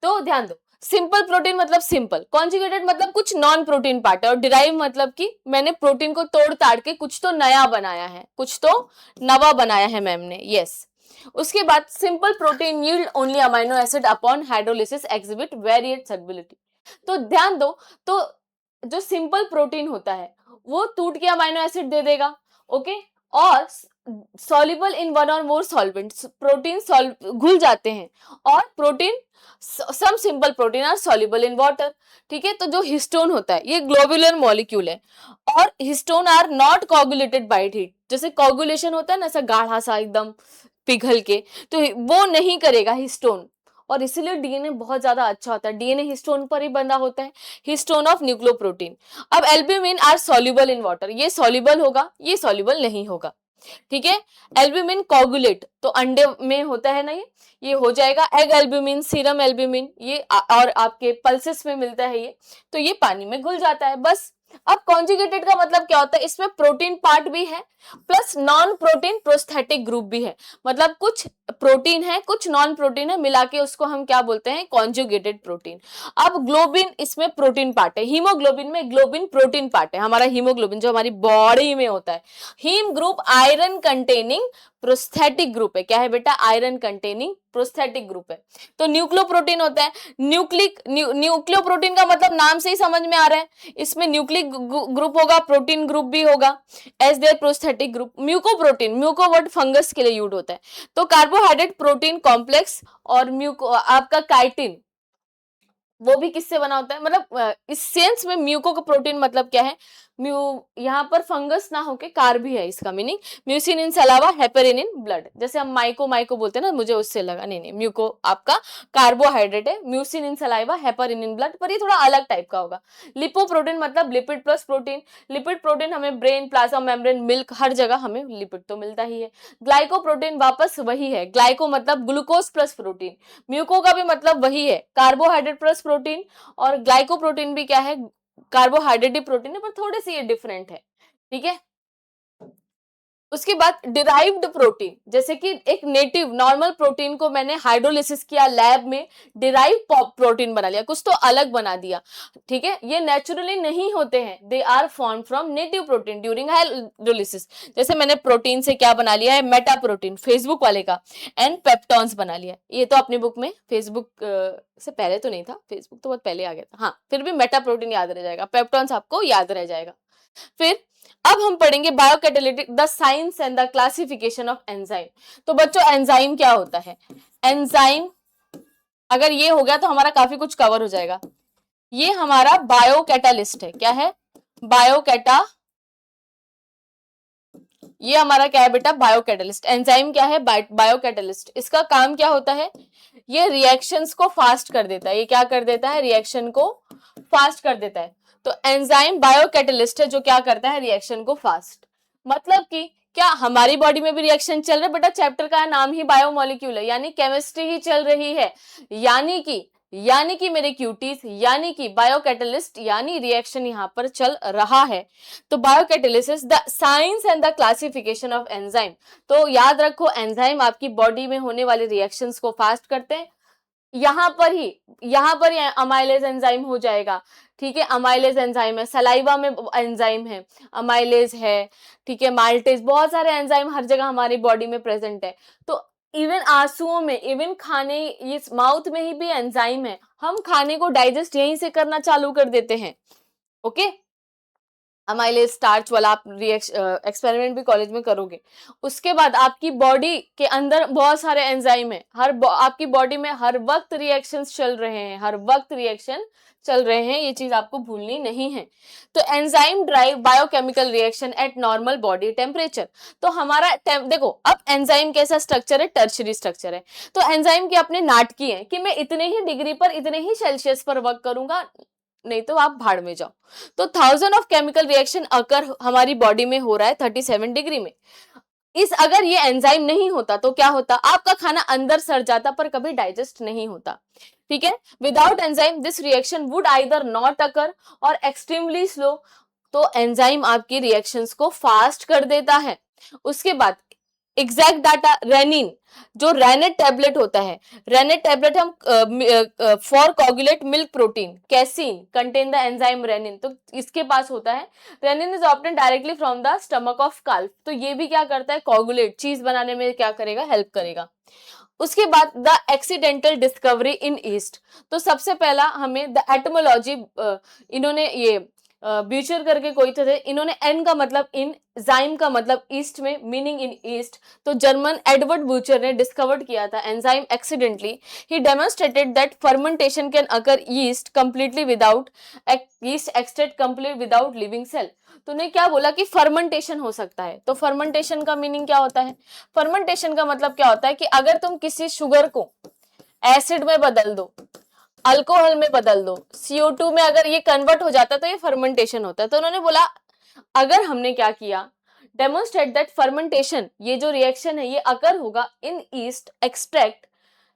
A: तो ध्यान दो, सिंपल प्रोटीन मतलब सिंपल, कॉन्जुगेटेड मतलब कुछ नॉन प्रोटीन पार्ट है, और डिराइव मतलब कि मैंने प्रोटीन को तोड़ ताड़ के कुछ तो नया बनाया है, कुछ तो नवा बनाया है मैम ने, यस। उसके बाद simple protein yield only amino acid upon hydrolysis exhibit variate solubility. तो ध्यान दो, तो जो सिंपल प्रोटीन होता है वो टूट के अमाइनो एसिड दे देगा, ओके। और सॉल्युबल इन वन और मोर सॉल्वेंट्स, प्रोटीन घुल जाते हैं, और protein some simple protein are soluble in water. ठीक है, तो जो हिस्टोन होता है ये ग्लोबुलर मॉलिक्यूल है, और histone are not coagulated by heat. जैसे कोगुलेशन होता है ना, ऐसा गाढ़ा सा एकदम पिघल के, तो वो नहीं करेगा हिस्टोन, और इसीलिए डीएनए बहुत ज्यादा अच्छा होता है। डीएनए हिस्टोन पर ही बंधा होता है, हिस्टोन ऑफ न्यूक्लियोप्रोटीन। अब albumin are soluble in water, ये सॉल्युबल होगा, ये सॉल्युबल नहीं होगा। ठीक है, एल्ब्यूमिन कोगुलेट, तो अंडे में होता है ना, ये हो जाएगा एग एल्ब्यूमिन, सीरम एल्ब्यूमिन, ये और आपके पल्सेस में मिलता है ये, तो ये पानी में घुल जाता है बस। अब कॉन्जुगेटेड का मतलब क्या होता है, इसमें प्रोटीन पार्ट भी है plus non protein prosthetic group भी है, मतलब कुछ प्रोटीन है कुछ नॉन प्रोटीन है, मिला के उसको हम क्या बोलते हैं, कॉन्जुगेटेड प्रोटीन। अब ग्लोबिन इसमें प्रोटीन पार्ट है, हीमोग्लोबिन में ग्लोबिन प्रोटीन पार्ट है, हमारा हीमोग्लोबिन जो हमारी बॉडी में होता है। Haem group iron containing prosthetic group है, क्या है बेटा, आयरन कंटेनिंग प्रोस्थेटिक ग्रुप है। तो न्यूक्लियोप्रोटीन होता है, न्यूक्लियोप्रोटीन का मतलब नाम से ही समझ में आ रहा है, इसमें न्यूक्लिक ग्रुप होगा, प्रोटीन ग्रुप भी होगा, as their prosthetic group. Mucoprotein, muco word fungus के लिए यूज होता है। तो कार्बोहाइड्रेट प्रोटीन कॉम्प्लेक्स और म्यूको आपका काइटिन, वो भी किससे बना होता है, मतलब इस सेंस में म्यूको का प्रोटीन मतलब क्या है, म्यू यहाँ पर फंगस ना होके कार भी है इसका meaning. Mucin in saliva, heparin in blood, जैसे हम माइको माइको बोलते हैं ना, मुझे उससे लगा, नहीं नहीं, म्यूको आपका कार्बोहाइड्रेट है, mucin in saliva, heparin in blood, पर ये थोड़ा अलग टाइप का होगा। लिपोप्रोटीन मतलब lipid plus protein, lipid protein हमें ब्रेन, प्लाज्मा मेम्ब्रेन, मिल्क, हर जगह हमें लिपिड तो मिलता ही है। ग्लाइकोप्रोटीन वापस वही है, ग्लाइको मतलब ग्लूकोज प्लस प्रोटीन, म्यूको का भी मतलब वही है, कार्बोहाइड्रेट प्लस प्रोटीन, और ग्लाइकोप्रोटीन भी क्या है, कार्बोहाइड्रेट प्रोटीन है, पर थोड़े से ये डिफरेंट है। ठीक है, उसके बाद डिराइव्ड प्रोटीन, जैसे कि एक नेटिव नॉर्मल प्रोटीन को मैंने हाइड्रोलिसिस किया लैब में, डिराइव प्रोटीन बना लिया, कुछ तो अलग बना दिया। ठीक है, ये नेचुरली नहीं होते हैं, they are form from native protein during hydrolysis. जैसे मैंने प्रोटीन से क्या बना लिया है, मेटा प्रोटीन, फेसबुक वाले का, एंड पेप्टॉन्स बना लिया। ये तो अपनी बुक में, फेसबुक से पहले तो नहीं था, फेसबुक तो बहुत पहले आ गया था, हाँ फिर भी मेटा प्रोटीन याद रह जाएगा, पेप्टॉन्स आपको याद रह जाएगा। फिर अब हम पढ़ेंगे biocatalytic, the science and the classification of enzyme. तो बच्चों एंजाइम क्या होता है, एंजाइम अगर ये हो गया तो हमारा काफी कुछ कवर हो जाएगा। ये हमारा बायोकैटालिस्ट है, क्या है, ये हमारा क्या है बेटा, बायोकैटालिस्ट। एंजाइम क्या है, बायोकैटालिस्ट। इसका काम क्या होता है, ये रिएक्शंस को फास्ट कर देता है, ये क्या कर देता है, रिएक्शन को फास्ट कर देता है। तो एंजाइम बायोकैटालिस्ट है जो क्या करता है, रिएक्शन को फास्ट। मतलब कि क्या हमारी बॉडी में भी रिएक्शन चल रहा है बेटा, चैप्टर का नाम ही बायोमोलिक्यूल है, यानी केमिस्ट्री ही चल रही है, यानी कि मेरे क्यूटीज, यानी कि बायोकैटालिस्ट, यानी रिएक्शन यहाँ पर चल रहा है। तो biocatalysis, the science and the classification of enzyme. तो याद रखो, एंजाइम आपकी बॉडी में होने वाले रिएक्शंस को फास्ट करते हैं। यहाँ पर ही अमाइलेज एंजाइम हो जाएगा। ठीक है, अमाइलेज एंजाइम है, सलाइवा में एंजाइम है, अमाइलेज है, ठीक है, माल्टेज, बहुत सारे एंजाइम हर जगह हमारी बॉडी में प्रेजेंट है। तो इवन आंसुओं में, इवन खाने, ये माउथ में ही भी एंजाइम है, हम खाने को डाइजेस्ट यहीं से करना चालू कर देते हैं। ओके, अमाइलेज स्टार्च वाला आप एक्सपेरिमेंट भी कॉलेज में करोगे। उसके बाद आपकी बॉडी के अंदर बहुत सारे एंजाइम है, आपकी बॉडी में हर वक्त रिएक्शंस चल रहे हैं, हर वक्त रिएक्शन चल रहे हैं, ये चीज आपको भूलनी नहीं है। तो enzyme drive biochemical reaction at normal body temperature. तो हमारा देखो, अब एंजाइम कैसा स्ट्रक्चर है, टर्शरी स्ट्रक्चर है। तो एंजाइम के अपने नाटकी है कि मैं इतने ही डिग्री पर, इतने ही सेल्सियस पर वर्क करूंगा, नहीं तो आप भाड़ में जाओ। तो 1000 ऑफ केमिकल रिएक्शन अकर हमारी बॉडी में हो रहा है 37 डिग्री में। अगर ये एंजाइम नहीं होता तो क्या होता, आपका खाना अंदर सड़ जाता पर कभी डाइजेस्ट नहीं होता। ठीक है, without enzyme this reaction would either not occur और एक्सट्रीमली स्लो। तो एंजाइम आपकी रिएक्शंस को फास्ट कर देता है। उसके बाद एग्जैक्ट डाटा, रेनिन, जो रेनेट टैबलेट होता है, रेनेट टैबलेट हम for coagulate milk protein, casein contain the enzyme rennin, तो इसके पास होता है। Rennin is obtain directly from the stomach of calf. तो ये भी क्या करता है, कोगुलेट, चीज बनाने में क्या करेगा, हेल्प करेगा। उसके बाद the accidental discovery in yeast. तो सबसे पहला हमें द एटमोलॉजी, इन्होंने ये ब्यूचर करके कोई थे, इन्होंने एन का मतलब इन, जाइम का मतलब ईस्ट में, मीनिंग इन ईस्ट। तो जर्मन एडवर्ड ब्यूचर ने डिस्कवर्ड किया था enzyme accidentally. He demonstrated that fermentation can occur yeast completely without, yeast extract complete without living cell. तूने क्या बोला कि फर्मेंटेशन हो सकता है, तो फर्मेंटेशन का मीनिंग क्या होता है? फर्मेंटेशन का मतलब क्या होता है कि अगर तुम किसी शुगर को एसिड में बदल दो, अल्कोहल में बदल दो, CO2 में अगर ये कन्वर्ट हो जाता है तो ये फर्मेंटेशन होता है। तो उन्होंने बोला अगर हमने क्या किया, डेमोन्स्ट्रेट दैट फर्मेंटेशन, ये जो रिएक्शन है ये अकर होगा इन ईस्ट एक्सट्रैक्ट,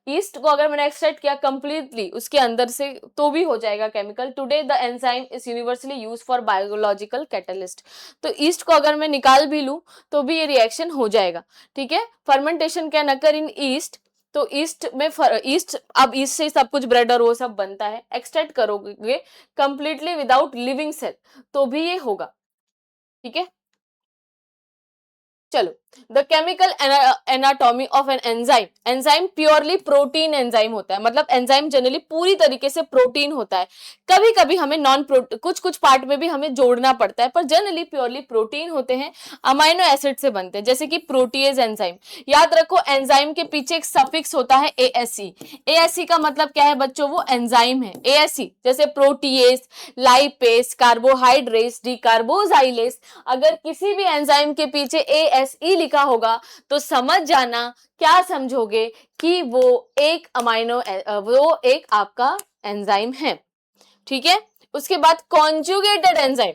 A: ईस्ट को अगर मैंने एक्सट्रैक्ट किया कंप्लीटली उसके अंदर से तो भी हो जाएगा chemical. Today the enzyme is universally use for biological catalyst. तो ईस्ट को अगर मैं निकाल भी लूं तो भी ये रिएक्शन हो जाएगा, ठीक है। Fermentation can occur in yeast, तो ईस्ट में ईस्ट, अब ईस्ट से सब कुछ ब्रेड और वो सब बनता है। एक्सट्रैक्ट करोगे कंप्लीटली विदाउट लिविंग सेल तो भी ये होगा, ठीक है। चलो, the chemical anatomy of an enzyme, enzyme purely protein enzyme होता है, मतलब एंजाइम जनरली पूरी तरीके से प्रोटीन होता है। कभी कभी हमें नॉन प्रोटीन, कुछ कुछ पार्ट में भी हमें जोड़ना पड़ता है, पर जनरली प्योरली प्रोटीन होते हैं, अमाइनो एसिड से बनते हैं, जैसे कि प्रोटीएज एंजाइम। याद रखो एंजाइम के पीछे एक सफिक्स होता है ASE। ASE का मतलब क्या है बच्चों? वो एंजाइम है। ASE जैसे प्रोटीएज, लाइपेज, कार्बोहाइड्रेट्स, डीकार्बोजाइलेज, अगर किसी भी एंजाइम के पीछे ASE लिखा होगा तो समझ जाना, क्या समझोगे कि वो एक वो एक आपका एंजाइम है, ठीक है। उसके बाद कॉन्जुगेटेड एंजाइम,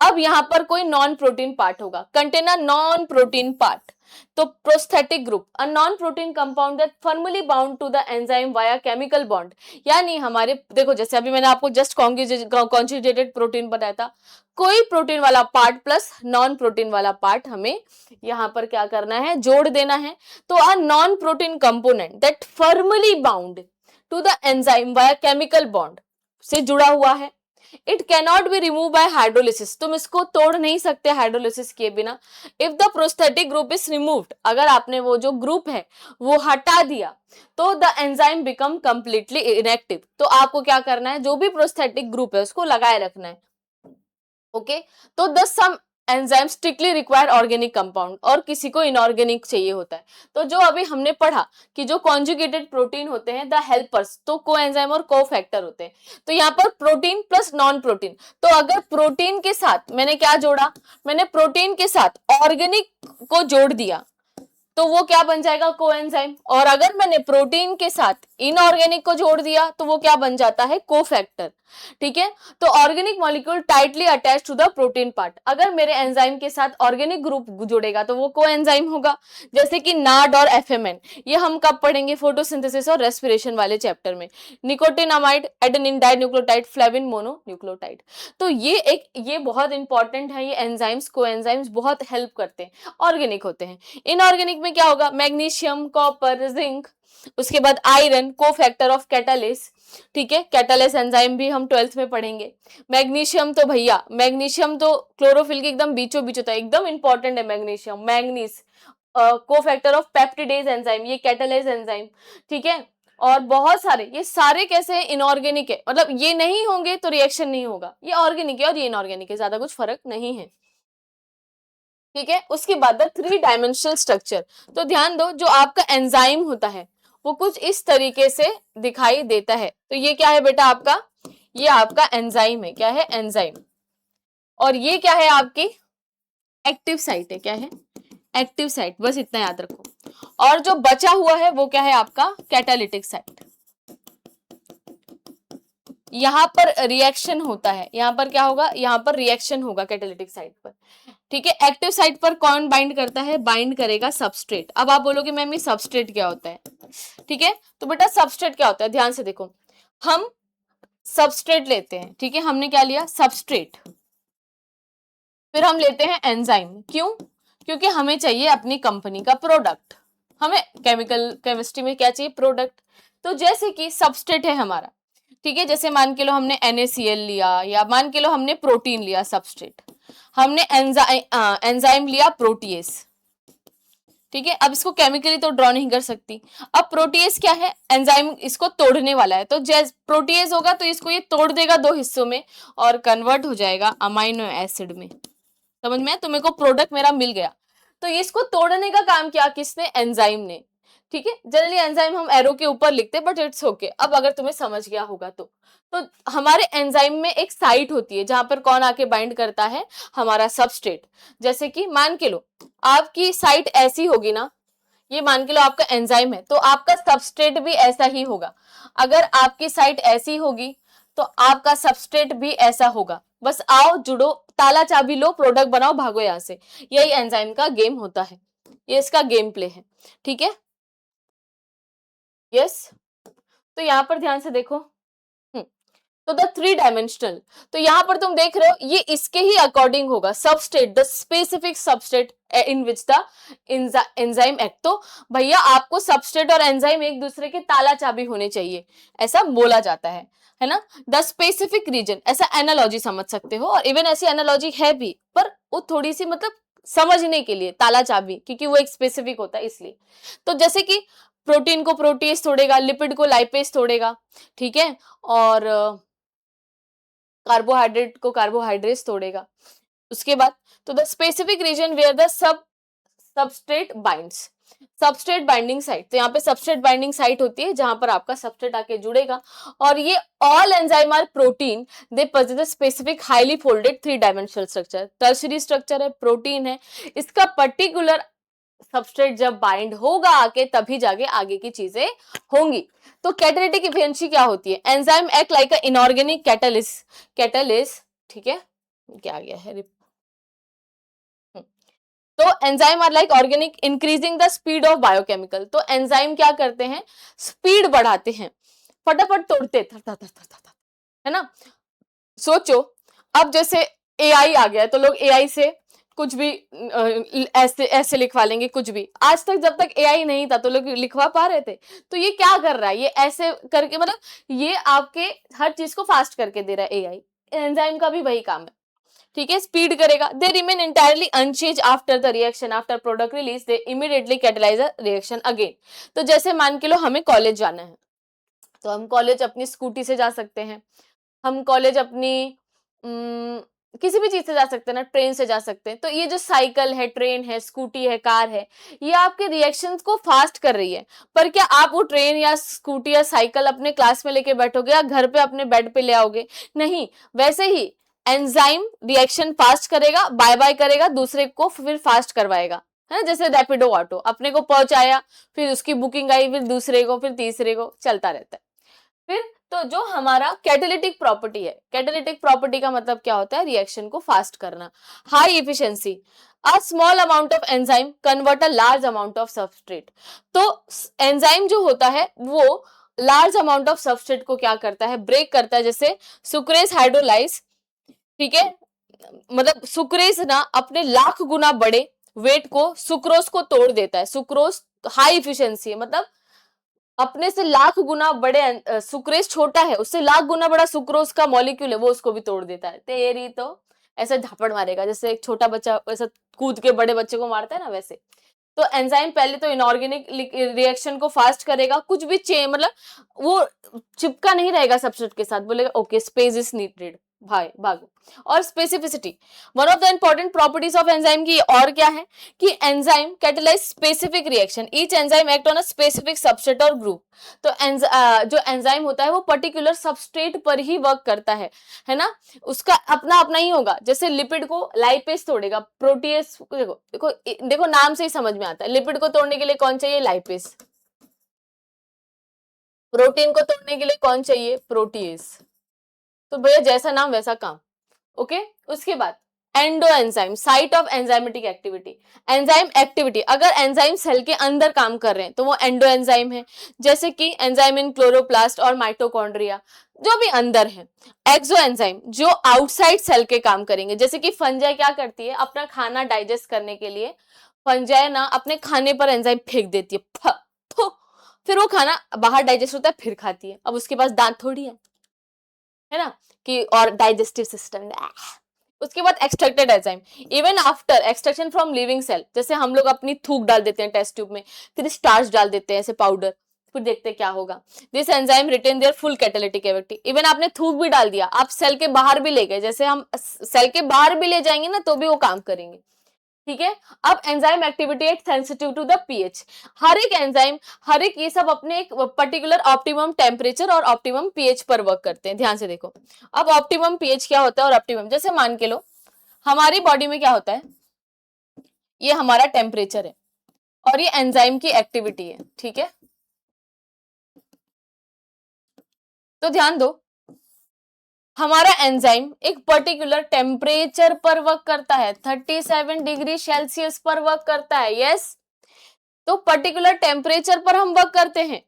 A: अब यहां पर कोई नॉन प्रोटीन पार्ट होगा, contain a non protein part. तो prosthetic group, a non protein compound that formally bound to the enzyme via chemical bond. यानी हमारे देखो, जैसे अभी मैंने आपको जस्ट कॉन्जुगेटेड प्रोटीन बताया था, कोई प्रोटीन वाला पार्ट प्लस नॉन प्रोटीन वाला पार्ट हमें यहां पर क्या करना है? जोड़ देना है। तो a non protein component that formally bound to the enzyme via chemical bond से जुड़ा हुआ है। It cannot be remove by hydrolysis, तुम इसको तोड़ नहीं सकते हाइड्रोलिसिस किए बिना। If the prosthetic group is removed, अगर आपने वो जो ग्रुप है वो हटा दिया तो the enzyme become completely inactive. तो आपको क्या करना है? जो भी प्रोस्थेटिक ग्रुप है उसको लगाए रखना है, ओके। तो the some enzyme strictly require organic compound, और किसी को इनऑर्गेनिक चाहिए होता है। तो जो अभी हमने पढ़ा कि जो कॉन्जुगेटेड प्रोटीन होते हैं द हेल्पर्स, तो कोएंजाइम और कोफैक्टर होते हैं। तो यहाँ पर प्रोटीन प्लस नॉन प्रोटीन, तो अगर प्रोटीन के साथ मैंने क्या जोड़ा? मैंने प्रोटीन के साथ ऑर्गेनिक को जोड़ दिया तो वो क्या बन जाएगा? कोएंजाइम। और अगर मैंने प्रोटीन के साथ इनऑर्गेनिक को जोड़ दिया तो वो क्या बन जाता है? कोफैक्टर, ठीक है। तो organic molecule tightly attach to the protein part, अगर मेरे एंजाइम के साथ ऑर्गेनिक ग्रुप जुड़ेगा तो वो कोएंजाइम होगा, जैसे कि नाड और FMN। ये हम कब पढ़ेंगे? फोटोसिंथेसिस और रेस्पिरेशन वाले चैप्टर में। Nicotinamide, adenine dinucleotide, flavin mononucleotide. तो ये बहुत इंपॉर्टेंट है, ये एंजाइम्स कोएंजाइम्स बहुत हेल्प करते हैं, ऑर्गेनिक होते हैं। इनऑर्गेनिक में क्या होगा? मैग्नीशियम, कॉपर, जिंक, उसके बाद आयरन, कोफैक्टर ऑफ कैटालिस, ठीक है। कैटालिस एंजाइम भी हम 12th में पढ़ेंगे। मैग्नीशियम तो भैया, मैग्नीशियम तो क्लोरोफिल के एकदम बीचों बीच होता है, एकदम इंपॉर्टेंट है magnesium. Manganese cofactor of peptidase enzyme, ये कैटालिस एंजाइम, ठीक है। और बहुत सारे, ये सारे कैसे हैं? इनऑर्गेनिक है, मतलब ये नहीं होंगे तो रिएक्शन नहीं होगा। ये ऑर्गेनिक है और ये इनऑर्गेनिक है, ज्यादा कुछ फर्क नहीं है, ठीक है। उसके बाद 3 डायमेंशनल स्ट्रक्चर, तो ध्यान दो, जो आपका एंजाइम होता है वो कुछ इस तरीके से दिखाई देता है। तो ये क्या है बेटा आपका? ये आपका एंजाइम है। क्या है? एंजाइम। और ये क्या है? आपकी एक्टिव साइट है। क्या है? एक्टिव साइट, बस इतना याद रखो। और जो बचा हुआ है वो क्या है? आपका कैटालिटिक साइट। यहां पर रिएक्शन होता है, यहां पर क्या होगा? यहां पर रिएक्शन होगा कैटालिटिक साइट पर, ठीक है। एक्टिव साइट पर कौन बाइंड करता है? बाइंड करेगा सबस्ट्रेट। अब आप बोलोगे मैम ये सबस्ट्रेट क्या होता है? ठीक है, तो बेटा सबस्ट्रेट क्या होता है? ध्यान से देखो, हम सबस्ट्रेट लेते हैं, ठीक है। हमने क्या लिया? सबस्ट्रेट। फिर हम लेते हैं एंजाइम। क्यों? क्योंकि हमें चाहिए अपनी कंपनी का प्रोडक्ट। हमें केमिस्ट्री में क्या चाहिए? प्रोडक्ट। तो जैसे कि सबस्ट्रेट है हमारा, ठीक है। जैसे मान के लो हमने NaCl लिया, या मान के लो हमने प्रोटीन लिया सबस्ट्रेट, हमने एंजाइम लिया प्रोटीएस, ठीक है, अब इसको केमिकली तो ड्रॉ नहीं कर सकती। अब प्रोटीएज क्या है, एंजाइम इसको तोड़ने वाला है, तो जैसे प्रोटीएज होगा तो इसको ये तोड़ देगा दो हिस्सों में और कन्वर्ट हो जाएगा अमाइनो एसिड में। समझ में, तो मेरे को प्रोडक्ट मेरा मिल गया। तो इसको तोड़ने का काम किया किसने, एंजाइम ने। ठीक है, जनरली एंजाइम हम एरो के ऊपर लिखते हैं, बट इट्स ओके, अब अगर तुम्हें समझ गया होगा तो हमारे एंजाइम में एक साइट होती है जहां पर कौन आके बाइंड करता है, हमारा सबस्ट्रेट। जैसे कि मान के लो आपकी साइट ऐसी होगी ना, ये मान के लो आपका एंजाइम है, तो आपका सबस्ट्रेट भी ऐसा ही होगा। अगर आपकी साइट ऐसी होगी तो आपका सबस्ट्रेट भी ऐसा होगा। बस आओ जुड़ो, ताला चाबी लो, प्रोडक्ट बनाओ, भागो यहां से। यही एंजाइम का गेम होता है, ये इसका गेम प्ले है। ठीक है, यस। तो यहां पर ध्यान से देखो, तो द थ्री डायमेंशनल, तो यहां पर तुम देख रहे हो ये इसके ही अकॉर्डिंग होगा, substrate, the specific substrate in which the enzyme act. तो भैया आपको सबस्ट्रेट और एंजाइम एक दूसरे के ताला चाबी होने चाहिए, ऐसा बोला जाता है ना। द स्पेसिफिक रीजन, ऐसा एनालॉजी समझ सकते हो, और इवन ऐसी एनालॉजी है भी, पर वो थोड़ी सी मतलब समझने के लिए ताला चाबी, क्योंकि वो एक स्पेसिफिक होता है इसलिए। तो जैसे कि प्रोटीन को प्रोटीज तोड़ेगा, लिपिड को लाइपेज तोड़ेगा, ठीक है, और कार्बोहाइड्रेट को कार्बोहाइड्रेट्स तोड़ेगा। उसके बाद तो the specific region where the substrate binds, substrate binding site, तो यहाँ पे सबस्ट्रेट बाइंडिंग साइट होती है जहां पर आपका सबस्ट्रेट आके जुड़ेगा। और ये all enzyme are protein, they possess the specific highly folded three dimensional structure, tertiary structure है, प्रोटीन है, इसका पर्टिकुलर सबस्ट्रेट जब बाइंड होगा आके तभी जाके आगे की चीजें होंगी। तो कैटालिटिक इफिशिएंसी क्या होती है, enzyme act like a inorganic catalyst, ठीक है, क्या आ गया है, तो enzyme are like organic increasing the speed of biochemical, तो एंजाइम क्या करते हैं, स्पीड बढ़ाते हैं, फटाफट तोड़ते थर थर थर थर थर, है ना। सोचो, अब जैसे एआई आ गया है तो लोग एआई से कुछ भी ऐसे ऐसे लिखवा लेंगे कुछ भी। आज तक जब तक एआई नहीं था तो लोग लिखवा पा रहे थे। तो ये क्या कर रहा है, ये ऐसे करके, मतलब ये आपके हर चीज को फास्ट करके दे रहा है एआई। एंजाइम का भी वही काम है, ठीक है, स्पीड करेगा। They remain entirely unchanged after the reaction, after product release they immediately catalyse the reaction again. तो जैसे मान के लो हमें कॉलेज जाना है, तो हम कॉलेज अपनी स्कूटी से जा सकते हैं, हम कॉलेज अपनी किसी भी चीज से जा सकते हैं ना, ट्रेन से जा सकते हैं। तो ये जो साइकिल है, ट्रेन है, स्कूटी है, कार है, ये आपके रिएक्शंस को फास्ट कर रही है। पर क्या आप वो ट्रेन या स्कूटी या साइकिल अपने क्लास में लेके बैठोगे या घर पे अपने बेड पे ले आओगे, नहीं। वैसे ही एंजाइम रिएक्शन फास्ट करेगा, बाय बाय करेगा, दूसरे को फिर फास्ट करवाएगा, है ना। जैसे रैपिडो ऑटो, अपने को पहुंचाया, फिर उसकी बुकिंग आई, फिर दूसरे को, फिर तीसरे को, चलता रहता है। फिर तो जो हमारा कैटालिटिक प्रॉपर्टी है, कैटालिटिक प्रॉपर्टी का मतलब क्या होता है, रिएक्शन को फास्ट करना। High efficiency, a small amount of enzyme convert a large amount of substrate. तो एंजाइम जो होता है वो लार्ज अमाउंट ऑफ सबस्ट्रेट को क्या करता है, ब्रेक करता है। जैसे सुक्रेज हाइड्रोलाइज, ठीक है, मतलब सुक्रेज ना अपने लाख गुना बड़े वेट को सुक्रोज को तोड़ देता है। सुक्रोज हाई एफिशिएंसी है, मतलब अपने से लाख गुना बड़े, सुक्रेज छोटा है, उससे लाख गुना बड़ा सुक्रोज का मॉलिक्यूल है, वो उसको भी तोड़ देता है। तेरी तो ऐसे झापड़ मारेगा जैसे एक छोटा बच्चा ऐसा कूद के बड़े बच्चे को मारता है ना, वैसे। तो एंजाइम पहले तो इनऑर्गेनिक रिएक्शन को फास्ट करेगा, कुछ भी मतलब वो चिपका नहीं रहेगा सबस्ट्रेट के साथ, बोलेगा ओके स्पेस इज नीडेड, भाई भागो। और specificity, one of the important properties of enzyme की और क्या है कि enzyme catalyse specific reaction, each enzyme act on a specific substrate और ग्रुप। तो जो एंजाइम होता है वो पर्टिकुलर सबस्ट्रेट पर ही वर्क करता है ना, उसका अपना अपना ही होगा। जैसे लिपिड को लाइपेज तोड़ेगा, प्रोटीएज, देखो देखो देखो नाम से ही समझ में आता है, लिपिड को तोड़ने के लिए कौन चाहिए, लाइपेज। प्रोटीन को तोड़ने के लिए कौन चाहिए, प्रोटीएज। तो भैया जैसा नाम वैसा काम, ओके। उसके बाद endo enzyme, site of enzymatic activity, enzyme activity, अगर एंजाइम सेल के अंदर काम कर रहे हैं तो वो एंडो एंजाइम है। जैसे कि एंजाइम इन क्लोरोप्लास्ट और माइटोकॉन्ड्रिया, जो भी अंदर है। एक्सो एंजाइम, जो आउटसाइड सेल के काम करेंगे। जैसे कि फंजाई क्या करती है, अपना खाना डाइजेस्ट करने के लिए फंजाई ना अपने खाने पर एंजाइम फेंक देती है, फिर वो खाना बाहर डाइजेस्ट होता है, फिर खाती है। अब उसके पास दांत थोड़ी है ना, कि और डाइजेस्टिव सिस्टम, उसके बाद extracted enzyme even after extraction from living cell, जैसे हम लोग अपनी थूक डाल देते हैं टेस्ट ट्यूब में, फिर स्टार्च डाल देते हैं ऐसे पाउडर, फिर देखते हैं क्या होगा। This enzyme retain their full catalytic activity. Even आपने थूक भी डाल दिया, आप सेल के बाहर भी ले गए, जैसे हम सेल के बाहर भी ले जाएंगे ना तो भी वो काम करेंगे, ठीक है। अब enzyme activity at sensitive to the pH. हर एक एंजाइम, हर एक ये सब अपने एक पर्टिकुलर ऑप्टिमम टेम्परेचर और ऑप्टिमम पीएच पर वर्क करते हैं। ध्यान से देखो, अब ऑप्टिमम पीएच क्या होता है और ऑप्टिमम, जैसे मान के लो हमारी बॉडी में क्या होता है, ये हमारा टेम्परेचर है और ये एंजाइम की एक्टिविटी है, ठीक है। तो ध्यान दो, हमारा एंजाइम एक पर्टिकुलर टेम्परेचर पर वर्क करता है, 37 डिग्री सेल्सियस पर वर्क करता है, यस। तो पर्टिकुलर टेम्परेचर पर हम वर्क करते हैं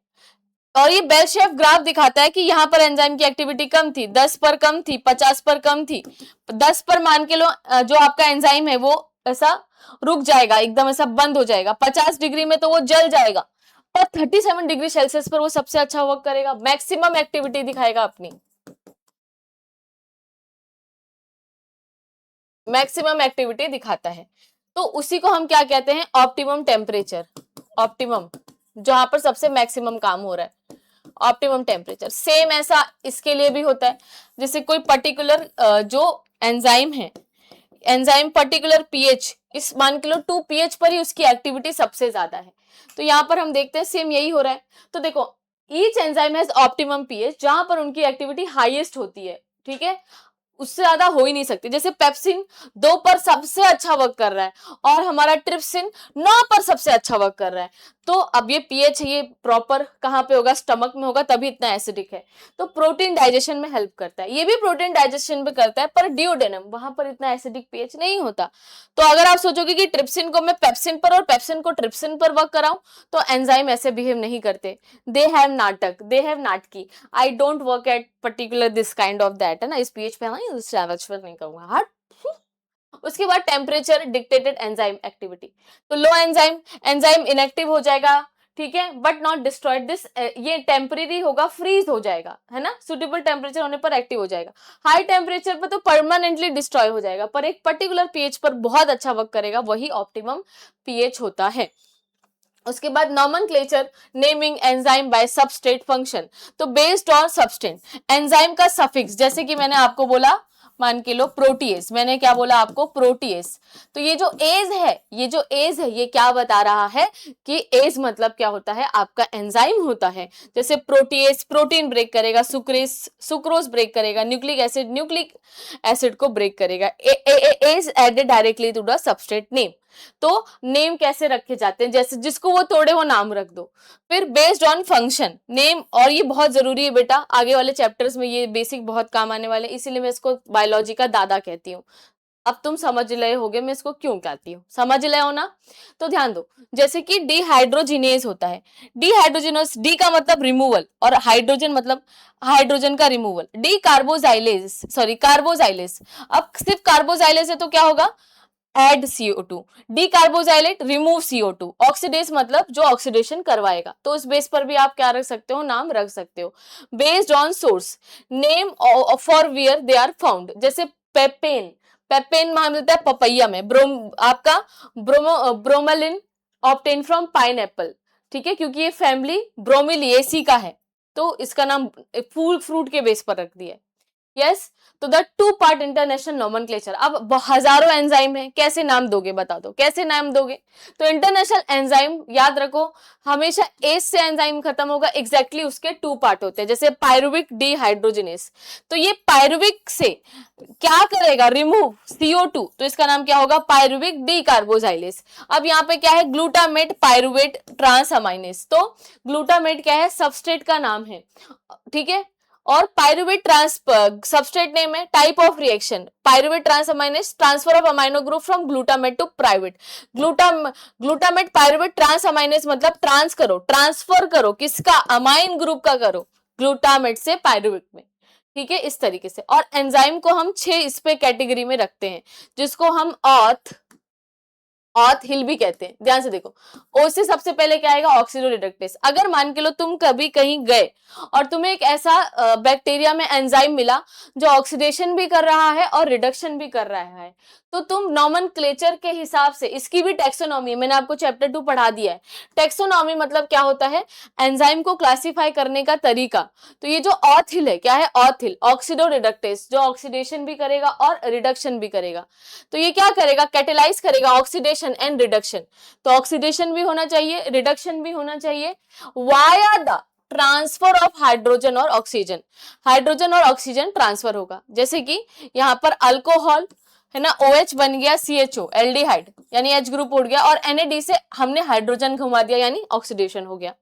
A: और ये बेल शेप ग्राफ दिखाता है कि यहाँ पर एंजाइम की एक्टिविटी कम थी, 10 पर कम थी, 50 पर कम थी। 10 पर मान के लो जो आपका एंजाइम है वो ऐसा रुक जाएगा, एकदम ऐसा बंद हो जाएगा। 50 डिग्री में तो वो जल जाएगा, पर 37 डिग्री सेल्सियस पर वो सबसे अच्छा वर्क करेगा, मैक्सिमम एक्टिविटी दिखाएगा अपनी, मैक्सिमम एक्टिविटी दिखाता है। तो उसी को हम क्या कहते हैं, ऑप्टिमम टेम्परेचर, ऑप्टिमम, जहां पर सबसे मैक्सिमम काम हो रहा है, ऑप्टिमम टेम्परेचर। सेम ऐसा इसके लिए भी होता है, जैसे कोई पर्टिकुलर जो एंजाइम है, एंजाइम पर्टिकुलर पीएच, इस मान के लो 2 पीएच पर ही उसकी एक्टिविटी सबसे ज्यादा है। तो यहाँ पर हम देखते हैं सेम यही हो रहा है। तो देखो, each enzyme has optimum pH, जहां पर उनकी एक्टिविटी हाईएस्ट होती है, ठीक है, उससे ज्यादा हो ही नहीं सकती। जैसे पेप्सिन 2 पर सबसे अच्छा वर्क कर रहा है और हमारा ट्रिप्सिन 9 पर सबसे अच्छा वर्क कर रहा है। तो अब ये पीएच ये प्रॉपर कहाँ पे होगा, स्टमक में होगा, तभी इतना एसिडिक है। तो प्रोटीन डाइजेशन में हेल्प करता है, ये भी प्रोटीन डाइजेशन में करता है, पर डिओडेनम वहां पर इतना एसिडिक पीएच नहीं होता। तो अगर आप सोचोगे कि ट्रिप्सिन को मैं पेप्सिन पर और पेप्सिन को ट्रिप्सिन पर वर्क कराऊं, तो एंजाइम ऐसे बिहेव नहीं करते, दे हैव नाटक, दे हैव नाटकी, I don't work at particular this kind of that, है ना, इस पीएच पे नहीं कहूंगा, हट। उसके बाद टेम्परेचर डिक्टेटेड एंजाइम एक्टिविटी, तो लो एंजाइम, एंजाइम इनएक्टिव हो जाएगा, ठीक है, बट नॉट डिस्ट्रॉयड, दिस ये टेम्परेरी होगा, फ्रीज हो जाएगा, है ना, सुटेबल टेम्परेचर होने पर एक्टिव हो जाएगा। हाई टेम्परेचर पर तो परमानेंटली डिस्ट्रॉय हो जाएगा, पर एक पर्टिकुलर पीएच पर बहुत अच्छा वर्क करेगा, वही ऑप्टिमम पीएच होता है। उसके बाद nomenclature, naming enzyme by substrate function, तो बेस्ड ऑन सबस्टेंस, एंजाइम का सफिक्स, जैसे कि मैंने आपको बोला, मान के लो प्रोटीएस, मैंने क्या बोला आपको, प्रोटीएस। तो ये जो एज है, ये जो एज है, ये क्या बता रहा है कि एज मतलब क्या होता है, आपका एंजाइम होता है। जैसे प्रोटीएस प्रोटीन ब्रेक करेगा, सुक्रेस सुक्रोज ब्रेक करेगा, न्यूक्लिक एसिड को ब्रेक करेगा। Ase added directly to the substrate name. तो नेम कैसे रखे जाते हैं, जैसे जिसको वो तोड़े वो नाम रख दो। फिर बेस्ड ऑन फंक्शन नेम, और ये बहुत जरूरी है बेटा, आगे वाले चैप्टर्स में ये बेसिक बहुत काम आने वाले, इसीलिए मैं इसको बायोलॉजी का दादा कहती हूँ। अब तुम समझ रहे होगे मैं इसको क्यों कहती हूँ, समझ रहे हो ना। तो ध्यान दो, जैसे कि डिहाइड्रोजिनेज होता है, डिहाइड्रोजिनोस, डी का मतलब रिमूवल और हाइड्रोजन मतलब हाइड्रोजन का रिमूवल, डी कार्बोजाइलेज, सॉरी कार्बोजाइलेज। अब सिर्फ कार्बोजाइलेज है तो क्या होगा, add CO2, डीकार्बोजाइलेट remove CO2, oxidase मतलब जो ऑक्सीडेशन करवाएगा, तो उस बेस पर भी आप क्या रख सकते हो, नाम रख सकते हो। Based on source, name for where they are found, जैसे पेपेन, पेपेन वहां मिलता है पपैया में, आपका ब्रोमेलिन ऑब्टेन फ्रॉम पाइनएप्पल, ठीक है, क्योंकि ये फैमिली ब्रोमिलिएसी का है, तो इसका नाम फूल फ्रूट के बेस पर रख दिया है। यस, तो द 2 पार्ट इंटरनेशनल नोमेनक्लेचर। अब हजारों एंजाइम है, कैसे नाम दोगे, बता दो कैसे नाम दोगे। तो इंटरनेशनल एंजाइम याद रखो, हमेशा एस से एंजाइम खत्म होगा, एग्जैक्टली उसके 2 पार्ट होते हैं, जैसे पायरुविक डिहाइड्रोजिनेस। तो ये पायरुविक से क्या करेगा, रिमूव CO2, तो इसका नाम क्या होगा, पायरुविक डीकार्बोजाइलेस। अब यहाँ पे क्या है, ग्लूटामेट पायरुवेट ट्रांसअमाइनेस, तो ग्लूटामेट क्या है, सबस्ट्रेट का नाम है, ठीक है। और पायरुवेट सबस्ट्रेट नेम है, type of reaction pyruvate transaminase, transfer of amino group from glutamate to pyruvate, glutamate pyruvate transaminase मतलब ट्रांस करो, ट्रांसफर करो, किसका, अमाइन ग्रुप का करो, ग्लूटामेट से पायरुवेट में, ठीक है, इस तरीके से। और एंजाइम को हम 6 इस पे कैटेगरी में रखते हैं, जिसको हम ऑथ, ऑथ हिल भी कहते हैं, ध्यान से देखो। ओ से सबसे पहले क्या आएगा, ऑक्सीडो रिडक्टेस। अगर मान के लो तुम कभी कहीं गए और तुम्हें एक ऐसा बैक्टीरिया में एंजाइम मिला जो ऑक्सीडेशन भी कर रहा है और रिडक्शन भी कर रहा है, तो तुम नॉमेनक्लेचर के हिसाब से, इसकी भी टेक्सोनॉमी है, मैंने आपको चैप्टर 2 पढ़ा दिया है। टेक्सोनॉमी मतलब क्या होता है, एंजाइम को क्लासिफाई करने का तरीका। तो ये जो ऑथ हिल है, क्या है, ऑथ हिल ऑक्सीडो रिडक्टेस, जो ऑक्सीडेशन भी करेगा और रिडक्शन भी करेगा। तो ये क्या करेगा, कैटेलाइज करेगा ऑक्सीडेशन एंड रिडक्शन। तो ऑक्सीडेशन भी होना चाहिए, रिडक्शन भी होना चाहिए, via the transfer of hydrogen और ऑक्सीजन। हाइड्रोजन और ऑक्सीजन ट्रांसफर होगा, जैसे कि यहां पर अल्कोहल है ना, OH बन गया CHO एल्डिहाइड, यानी H ग्रुप उड़ गया, और NAD से हमने हाइड्रोजन घुमा दिया, यानी ऑक्सीडेशन हो गया।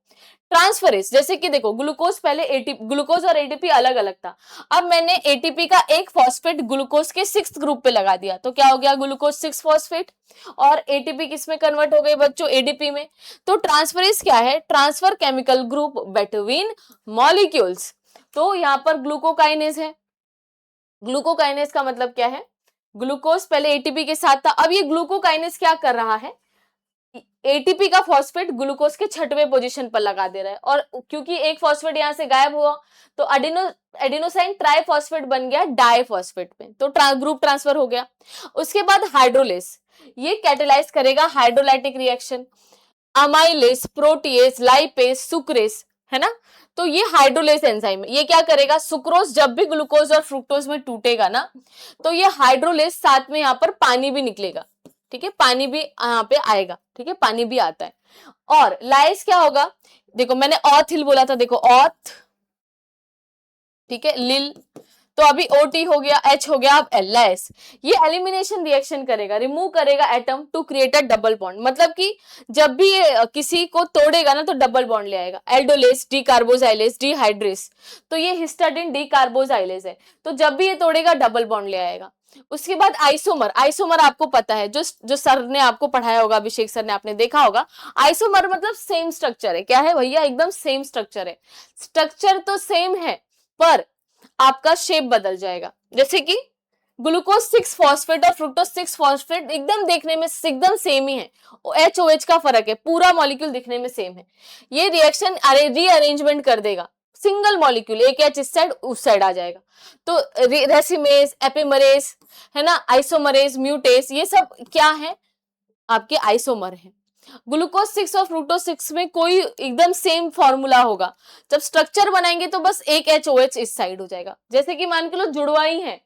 A: ट्रांसफरेज, जैसे कि देखो ग्लूकोज पहले एटीपी, ग्लूकोज और एटीपी अलग अलग था, अब मैंने एटीपी का एक फॉस्फेट ग्लूकोज के 6th ग्रुप पे लगा दिया, तो क्या हो गया, ग्लूकोज 6 फॉस्फेट, और एटीपी किस में कन्वर्ट हो गई बच्चों, एडीपी में। तो ट्रांसफरेज क्या है, transfer chemical group between molecules. तो यहाँ पर ग्लूकोकाइनेज है, ग्लूकोकाइनेज का मतलब क्या है, ग्लूकोज पहले एटीपी के साथ था, अब ये ग्लूकोकाइनेज क्या कर रहा है, एटीपी का फॉस्फेट ग्लूकोज के 6वें पोजीशन पर लगा दे रहा है, और क्योंकि एक फॉस्फेट यहां से गायब हुआ तो एडिनोसाइन ट्राइफॉस्फेट बन गया डाइफॉस्फेट में, तो ग्रुप ट्रांसफर हो गया। उसके बाद हाइड्रोलेस, ये कैटेलाइज करेगा hydrolytic reaction, amylase, protease, lipase, sucrase, है ना। तो ये हाइड्रोलेस एंजाइम है, ये क्या करेगा, सुक्रोज जब भी ग्लूकोज और फ्रुक्टोज में टूटेगा ना, तो ये हाइड्रोलेस, साथ में यहाँ पर पानी भी निकलेगा, ठीक है, पानी भी यहाँ पे आएगा, ठीक है, पानी भी आता है। और लाइस क्या होगा, देखो मैंने ऑथ हिल बोला था, देखो ऑथ, ठीक है, लिल, तो अभी OT हो गया, H हो गया, अब LS, ये एलिमिनेशन रिएक्शन करेगा, रिमूव करेगा atom to create a double bond, मतलब कि जब भी ये किसी को तोड़ेगा ना तो डबल बॉन्ड ले आएगा, एल्डोलेस, डी कार्बोजाइलेस, डिहाइड्रेस, तो ये हिस्टाडिन डी कार्बोजाइलेस है, तो जब भी ये तोड़ेगा डबल बॉन्ड ले आएगा। उसके बाद आइसोमर, आइसोमर आपको पता है, जो जो सर ने आपको पढ़ाया होगा, अभिषेक सर ने, आपने देखा होगा, आइसोमर मतलब सेम स्ट्रक्चर है, क्या है भैया, एकदम सेम स्ट्रक्चर है, स्ट्रक्चर तो सेम है पर आपका शेप बदल जाएगा, जैसे कि ग्लूकोज 6 फॉस्फेट और फ्रुक्टोज 6 फॉस्फेट एकदम देखने में एकदम सेम ही है, HOH का फर्क है, पूरा मॉलिक्यूल दिखने में सेम है, ये रिएक्शन रीअरेंजमेंट कर देगा, सिंगल मॉलिक्यूल, एक H इस साइड उस साइड आ जाएगा। तो रेसिमेज, एपिमरेज, है ना, आइसोमरेज, म्यूटेस, ये सब क्या है, आपके आइसोमर है। ग्लूकोज 6 और फ्रुक्टोज 6 में कोई एकदम सेम फॉर्मूला होगा, जब स्ट्रक्चर बनाएंगे तो बस एक HOH इस साइड हो जाएगा, जैसे कि मान के लो जुड़वा ही है,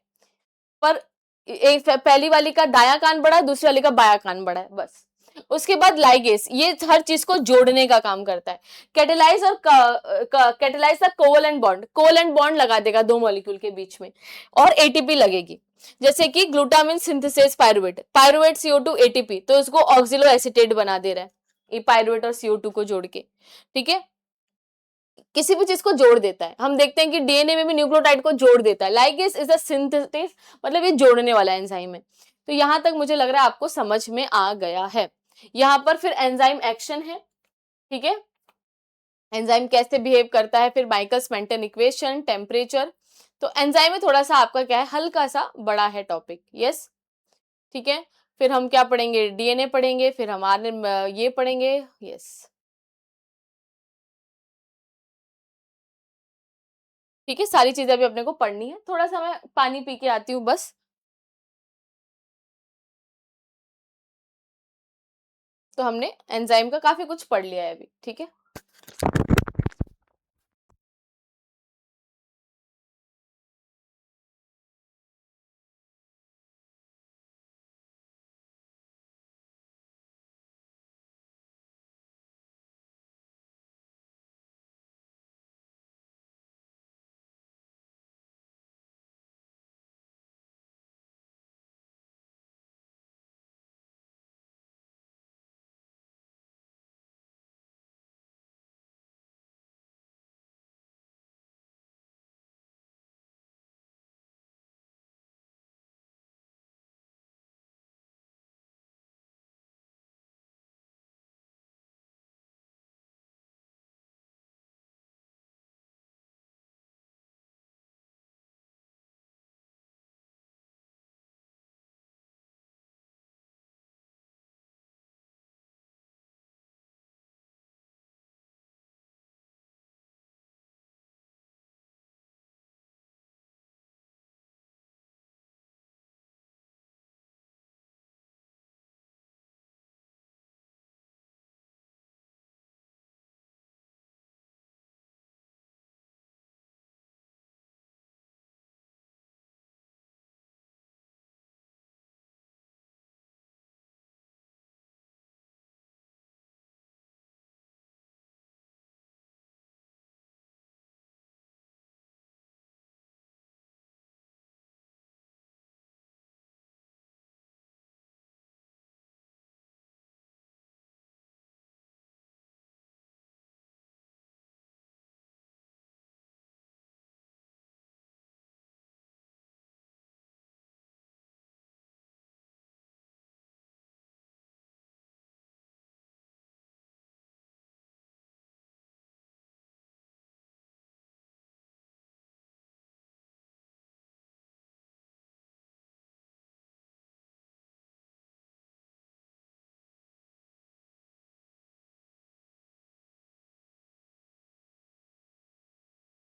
A: पर एक पहली वाली का दाया कान बड़ा है, दूसरी वाली का बाया कान बड़ा है, बस। उसके बाद लाइगेस, ये हर चीज को जोड़ने का काम करता है। कैटेलाइज और कैटेलाइज का कोवलेंट बॉन्ड, कोवलेंट बॉन्ड लगा देगा दो मॉलिक्यूल के बीच में, और एटीपी लगेगी, जैसे कि glutamine synthesis pyruvate, pyruvate CO2 ATP, तो इसको ऑक्सिलो एसिटेट बना दे रहा है, ये पायरुवेट और CO2 को जोड़ के, ठीक है, किसी भी चीज को जोड़ देता है। हम देखते हैं कि डीएनए में भी न्यूक्लियोटाइड को जोड़ देता है, लाइगेस इज अ सिंथेसिस, मतलब ये जोड़ने वाला एंजाइम है। तो यहां तक मुझे लग रहा है आपको समझ में आ गया है। यहां पर फिर एंजाइम एक्शन है, ठीक है, एंजाइम कैसे बिहेव करता है, फिर माइकल्स मेंटन इक्वेशन, टेम्परेचर। तो एंजाइम में थोड़ा सा आपका क्या है, हल्का सा बड़ा है टॉपिक, यस, ठीक है। फिर हम क्या पढ़ेंगे, डीएनए पढ़ेंगे, फिर हम ये पढ़ेंगे, यस, ठीक है, सारी चीजें अभी अपने को पढ़नी है। थोड़ा सा मैं पानी पी के आती हूँ बस। तो हमने एंजाइम का काफी कुछ पढ़ लिया है अभी, ठीक है।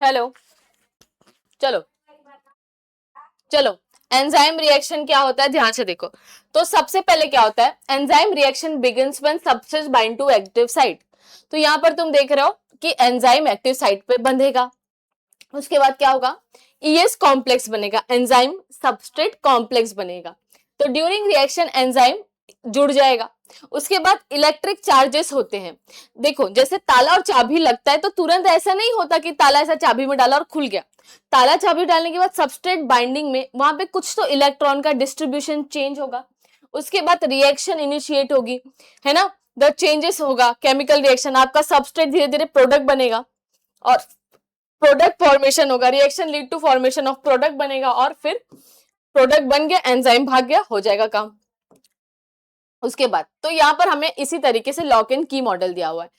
A: हेलो, चलो चलो, एंजाइम रिएक्शन क्या होता है ध्यान से देखो। तो सबसे पहले क्या होता है, enzyme reaction begins when substance bind to active site. तो यहाँ पर तुम देख रहे हो कि एंजाइम एक्टिव साइट पे बंधेगा, उसके बाद क्या होगा, ईएस कॉम्प्लेक्स बनेगा, एंजाइम सबस्ट्रेट कॉम्प्लेक्स बनेगा। तो ड्यूरिंग रिएक्शन एंजाइम जुड़ जाएगा। उसके बाद इलेक्ट्रिक चार्जेस होते हैं। देखो जैसे ताला और चाबी लगता है तो तुरंत ऐसा नहीं होता कि ताला ऐसा चाबी में डाला और खुल गया। ताला चाबी डालने के बाद सबस्ट्रेट बाइंडिंग में वहां पे कुछ तो इलेक्ट्रॉन का डिस्ट्रीब्यूशन चेंज होगा। उसके बाद रिएक्शन इनिशिएट होगी, है ना, द चेंजेस होगा, केमिकल रिएक्शन, आपका सबस्ट्रेट धीरे धीरे प्रोडक्ट बनेगा और प्रोडक्ट फॉर्मेशन होगा, reaction lead to formation of product बनेगा और फिर प्रोडक्ट बन गया, एंजाइम भाग गया, हो जाएगा काम। उसके बाद तो यहां पर हमें इसी तरीके से लॉक एंड की मॉडल दिया हुआ है।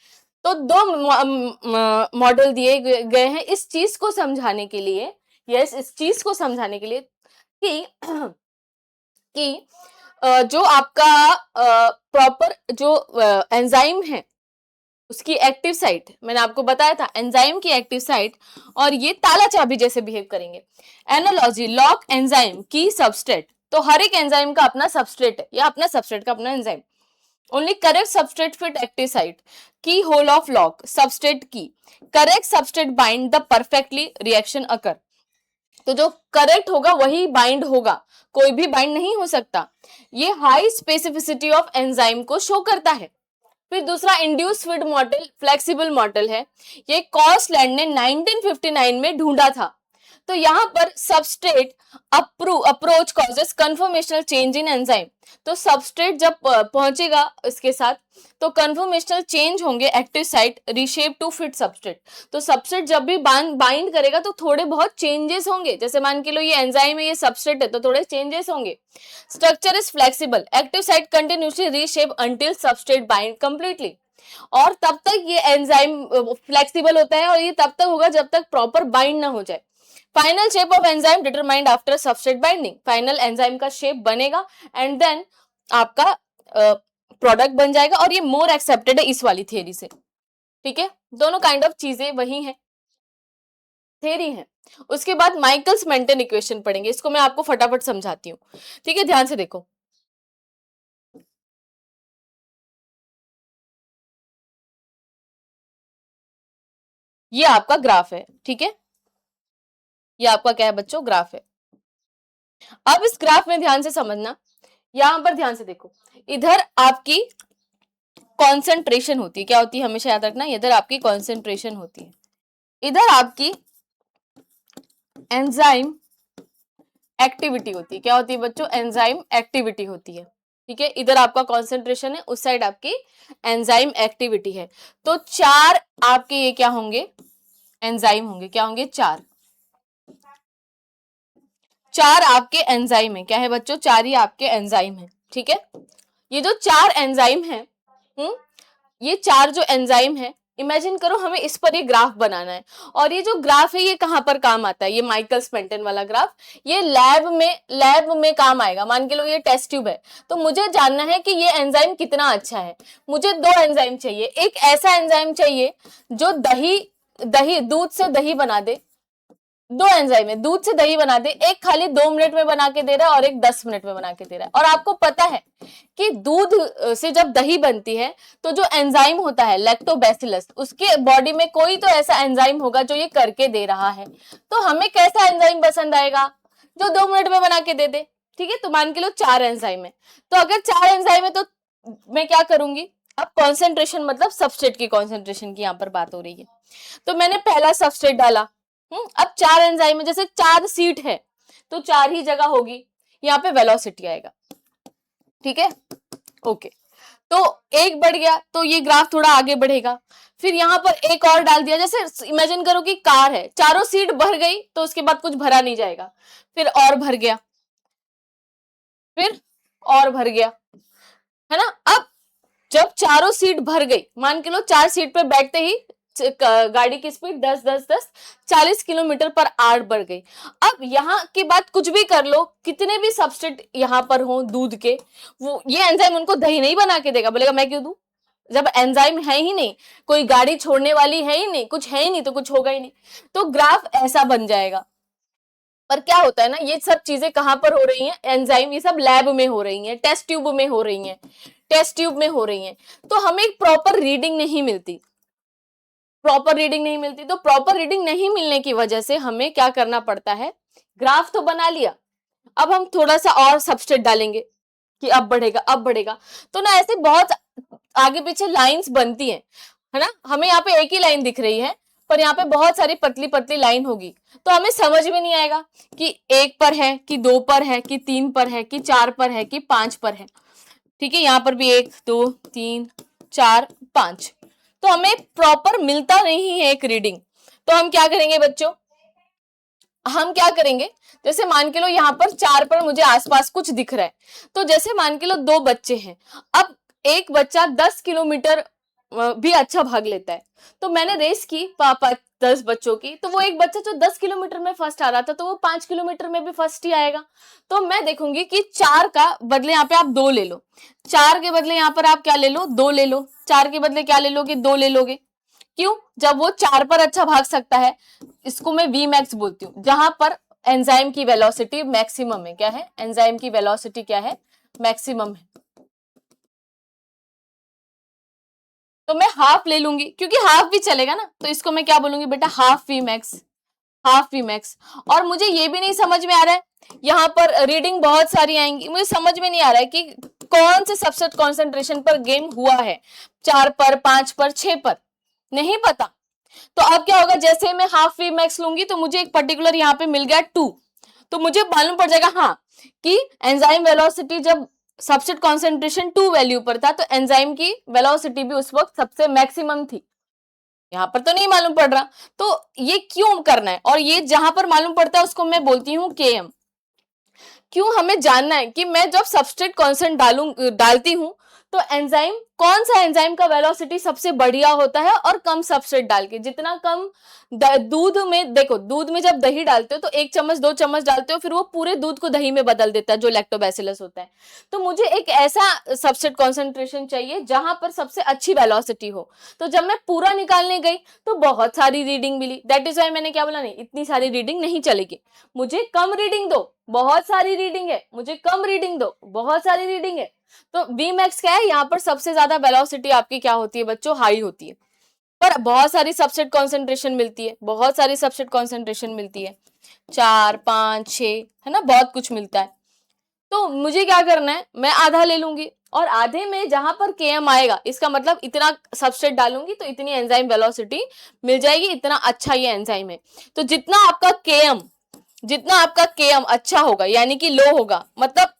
A: तो दो मॉडल दिए गए हैं इस चीज को समझाने के लिए, यस, इस चीज को समझाने के लिए कि कि जो आपका प्रॉपर जो एंजाइम है उसकी एक्टिव साइट, मैंने आपको बताया था एंजाइम की एक्टिव साइट, और ये ताला चाबी जैसे बिहेव करेंगे। एनालॉजी, लॉक एंजाइम की सबस्ट्रेट, तो हर एक एंजाइम का अपना सबस्ट्रेट है या अपना सबस्ट्रेट का अपना enzyme. Only correct substrate fit active site, की होल ऑफ लॉक सबस्ट्रेट की, correct substrate bind the perfectly reaction occur. तो जो करेक्ट होगा वही बाइंड होगा, कोई भी बाइंड नहीं हो सकता। ये हाई स्पेसिफिसिटी ऑफ एंजाइम को शो करता है। फिर दूसरा induce feed model flexible model है, ये कॉसलैंड ने 1959 में ढूंढा था। तो यहां पर substrate approach causes conformational change in enzyme. तो सबस्ट्रेट जब पहुंचेगा इसके साथ तो कन्फर्मेशनल चेंज होंगे, active site reshape to fit substrate. तो सबस्ट्रेट जब भी बाइंड करेगा तो थोड़े बहुत चेंजेस होंगे, जैसे मान के लो ये एंजाइम है, ये सबस्ट्रेट है, तो थोड़े चेंजेस होंगे। Structure is flexible, active site continuously reshape until substrate bind completely. और तब तक ये एंजाइम फ्लेक्सिबल होता है और ये तब तक होगा जब तक प्रॉपर बाइंड ना हो जाए। Final shape of enzyme determined after substrate binding, final enzyme का शेप बनेगा एंड देन आपका प्रोडक्ट बन जाएगा, और ये मोर एक्सेप्टेड है इस वाली थियरी से। ठीक है, दोनों काइंड ऑफ चीजें वही हैं, थियरी है। उसके बाद माइकल्स मेंटन इक्वेशन पढ़ेंगे, इसको मैं आपको फटाफट समझाती हूँ। ठीक है, ध्यान से देखो। ये आपका ग्राफ है, ठीक है, ये आपका क्या है बच्चों, ग्राफ है। अब इस ग्राफ में ध्यान से समझना, यहां पर ध्यान से देखो, इधर आपकी कॉन्सेंट्रेशन होती है, क्या होती है हमेशा याद रखना, इधर आपकी कॉन्सेंट्रेशन होती है, इधर आपकी एंजाइम एक्टिविटी होती है। क्या होती है बच्चों, एंजाइम एक्टिविटी होती है। ठीक है, इधर आपका कॉन्सेंट्रेशन है, उस साइड आपकी एंजाइम एक्टिविटी है। तो चार आपके ये क्या होंगे, एंजाइम होंगे, क्या होंगे, चार, चार आपके एंजाइम है। क्या है बच्चों, चार ही आपके एंजाइम है। ठीक है, ये जो चार एंजाइम है, ये चार जो एंजाइम है, इमेजिन करो हमें इस पर ये ग्राफ बनाना है, और ये जो ग्राफ है ये कहां पर काम आता है, ये माइकल्स मेंटन वाला ग्राफ, ये लैब में काम आएगा। मान के लो ये टेस्ट ट्यूब है, तो मुझे जानना है कि ये एंजाइम कितना अच्छा है। मुझे दो एंजाइम चाहिए, एक ऐसा एंजाइम चाहिए जो दूध से दही बना दे, दो एंजाइम है, दूध से दही बना दे, एक खाली 2 मिनट में बना के दे रहा है और एक 10 मिनट में बना के दे रहा है। और आपको पता है कि दूध से जब दही बनती है तो जो एंजाइम होता है लैक्टोबैसिलस, उसके बॉडी में कोई तो ऐसा एंजाइम होगा जो ये करके दे रहा है। तो हमें कैसा एंजाइम पसंद आएगा, जो 2 मिनट में बना के दे दे। ठीक है, तो मान के लो 4 एंजाइम है, तो अगर 4 एंजाइम है तो मैं क्या करूंगी, अब कॉन्सेंट्रेशन मतलब सबस्ट्रेट की कॉन्सेंट्रेशन की यहाँ पर बात हो रही है। तो मैंने पहला सबस्ट्रेट डाला, अब 4 एंजाइम है, जैसे 4 सीट है तो 4 ही जगह होगी, यहाँ पे वेलोसिटी आएगा। ठीक है, ओके, तो एक बढ़ गया तो ये ग्राफ थोड़ा आगे बढ़ेगा। फिर यहाँ पर एक और डाल दिया, जैसे इमेजिन करो कि कार है, चारों सीट भर गई तो उसके बाद कुछ भरा नहीं जाएगा, फिर और भर गया, फिर और भर गया, है ना। अब जब चारों सीट भर गई, मान के लो 4 सीट पे बैठते ही गाड़ी की स्पीड 10 40 किलोमीटर पर आवर बढ़ गई। अब यहाँ की बात कुछ भी कर लो, कितने भी सबस्ट्रेट यहाँ पर हो दूध के, वो ये एंजाइम उनको दही नहीं बना के देगा, बोलेगा मैं क्यों दूं, जब एंजाइम है ही नहीं, कोई गाड़ी छोड़ने वाली है ही नहीं, कुछ है ही नहीं, तो कुछ होगा ही नहीं। तो ग्राफ ऐसा बन जाएगा। पर क्या होता है ना, ये सब चीजें कहां पर हो रही हैं, एंजाइम ये सब लैब में हो रही हैं, टेस्ट ट्यूब में हो रही हैं, टेस्ट ट्यूब में हो रही हैं। तो हमें एक प्रॉपर रीडिंग नहीं मिलती, प्रॉपर रीडिंग नहीं मिलती। तो प्रॉपर रीडिंग नहीं मिलने की वजह से हमें क्या करना पड़ता है, ग्राफ तो बना लिया, अब हम थोड़ा सा और सबस्ट्रेट डालेंगे कि अब बढ़ेगा, अब बढ़ेगा। तो ना ऐसे बहुत आगे पीछे लाइंस बनती हैं, है ना। हमें यहाँ पे एक ही लाइन दिख रही है, पर यहाँ पे बहुत सारी पतली पतली लाइन होगी, तो हमें समझ में नहीं आएगा कि 1 पर है कि 2 पर है कि 3 पर है कि 4 पर है कि 5 पर है। ठीक है, यहाँ पर भी 1 2 3 4 5, तो हमें प्रॉपर मिलता नहीं है एक रीडिंग। तो हम क्या करेंगे बच्चों, हम क्या करेंगे, जैसे मान के लो यहाँ पर 4 पर मुझे आसपास कुछ दिख रहा है, तो जैसे मान के लो 2 बच्चे हैं, अब एक बच्चा 10 किलोमीटर भी अच्छा भाग लेता है, तो मैंने रेस की पापा 10 बच्चों की, तो वो एक बच्चा जो 10 किलोमीटर में फर्स्ट आ रहा था, तो वो 5 किलोमीटर में भी फर्स्ट ही आएगा। तो मैं देखूंगी कि 4 का बदले यहाँ पे आप 2 ले लो, 4 के बदले यहाँ पर आप क्या ले लो, 2 ले लो, 4 के बदले क्या ले लोगे, 2 ले लोगे। क्यों, जब वो 4 पर अच्छा भाग सकता है, इसको मैं वी मैक्स बोलती हूँ, जहां पर एंजाइम की वेलोसिटी मैक्सिमम है। क्या है, एंजाइम की वेलोसिटी क्या है, मैक्सिमम है। तो मैं हाफ ले लूंगी, क्योंकि हाफ भी चलेगा ना, तो इसको मैं क्या बोलूंगी बेटा, half V max, half V max. और मुझे ये भी नहीं समझ में आ रहा है, यहाँ पर रीडिंग बहुत सारी आएंगी, मुझे समझ में नहीं आ रहा है कि कौन से सबसेट कॉन्सेंट्रेशन पर गेम हुआ है, 4 पर, 5 पर, 6 पर, नहीं पता। तो अब क्या होगा, जैसे मैं हाफ वी मैक्स लूंगी तो मुझे एक पर्टिकुलर यहाँ पे मिल गया 2, तो मुझे मालूम पड़ जाएगा हाँ कि एंजाइम वेलोसिटी जब सबसेट कॉन्सेंट्रेशन 2 वैल्यू पर था, तो एंजाइम की वेलोसिटी भी उस वक्त सबसे मैक्सिमम थी। यहाँ पर तो नहीं मालूम पड़ रहा, तो ये क्यों करना है, और ये जहां पर मालूम पड़ता है उसको मैं बोलती हूँ केएम। क्यों, हमें जानना है कि मैं जब सबस्ट्रेट कॉन्सेंट डालती हूं, तो एंजाइम, कौन सा एंजाइम का वेलोसिटी सबसे बढ़िया होता है, और कम सबस्ट्रेट डाल के, जितना कम दूध में, देखो दूध में जब दही डालते हो तो 1 चम्मच 2 चम्मच डालते हो, फिर वो पूरे दूध को दही में बदल देता है, जो लैक्टोबैसिलस होता है। तो मुझे एक ऐसा सबस्ट्रेट कॉन्सेंट्रेशन चाहिए जहां पर सबसे अच्छी वेलोसिटी हो। तो जब मैं पूरा निकालने गई तो बहुत सारी रीडिंग मिली, दैट इज वाई मैंने क्या बोला, नहीं इतनी सारी रीडिंग नहीं चलेगी, मुझे कम रीडिंग दो, बहुत सारी रीडिंग है, मुझे कम रीडिंग दो, बहुत सारी रीडिंग है। तो वी मैक्स क्या है, यहाँ पर सबसे ज्यादा वेलोसिटी आपकी क्या होती है बच्चों, हाई होती है, पर बहुत सारी सबसेट कॉन्सेंट्रेशन मिलती है, बहुत सारी सबसेट कॉन्सेंट्रेशन मिलती है, 4 5 6, है ना, बहुत कुछ मिलता है। तो मुझे क्या करना है, मैं आधा ले लूंगी, और आधे में जहां पर केएम आएगा, इसका मतलब इतना सबस्ट्रेट डालूंगी तो इतनी एंजाइम वेलोसिटी मिल जाएगी, इतना अच्छा ये एंजाइम है। तो जितना आपका केएम अच्छा होगा, यानी कि लो होगा, मतलब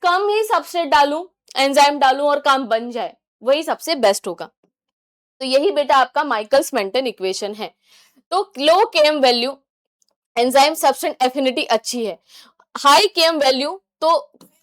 A: कम ही सबस्ट्रेट डालूं, एंजाइम डालूं और काम बन जाए, वही सबसे बेस्ट होगा। तो यही बेटा आपका माइकल्स मेंटन इक्वेशन है। तो low KM value, enzyme substrate affinity अच्छी है, हाई केएम वैल्यू तो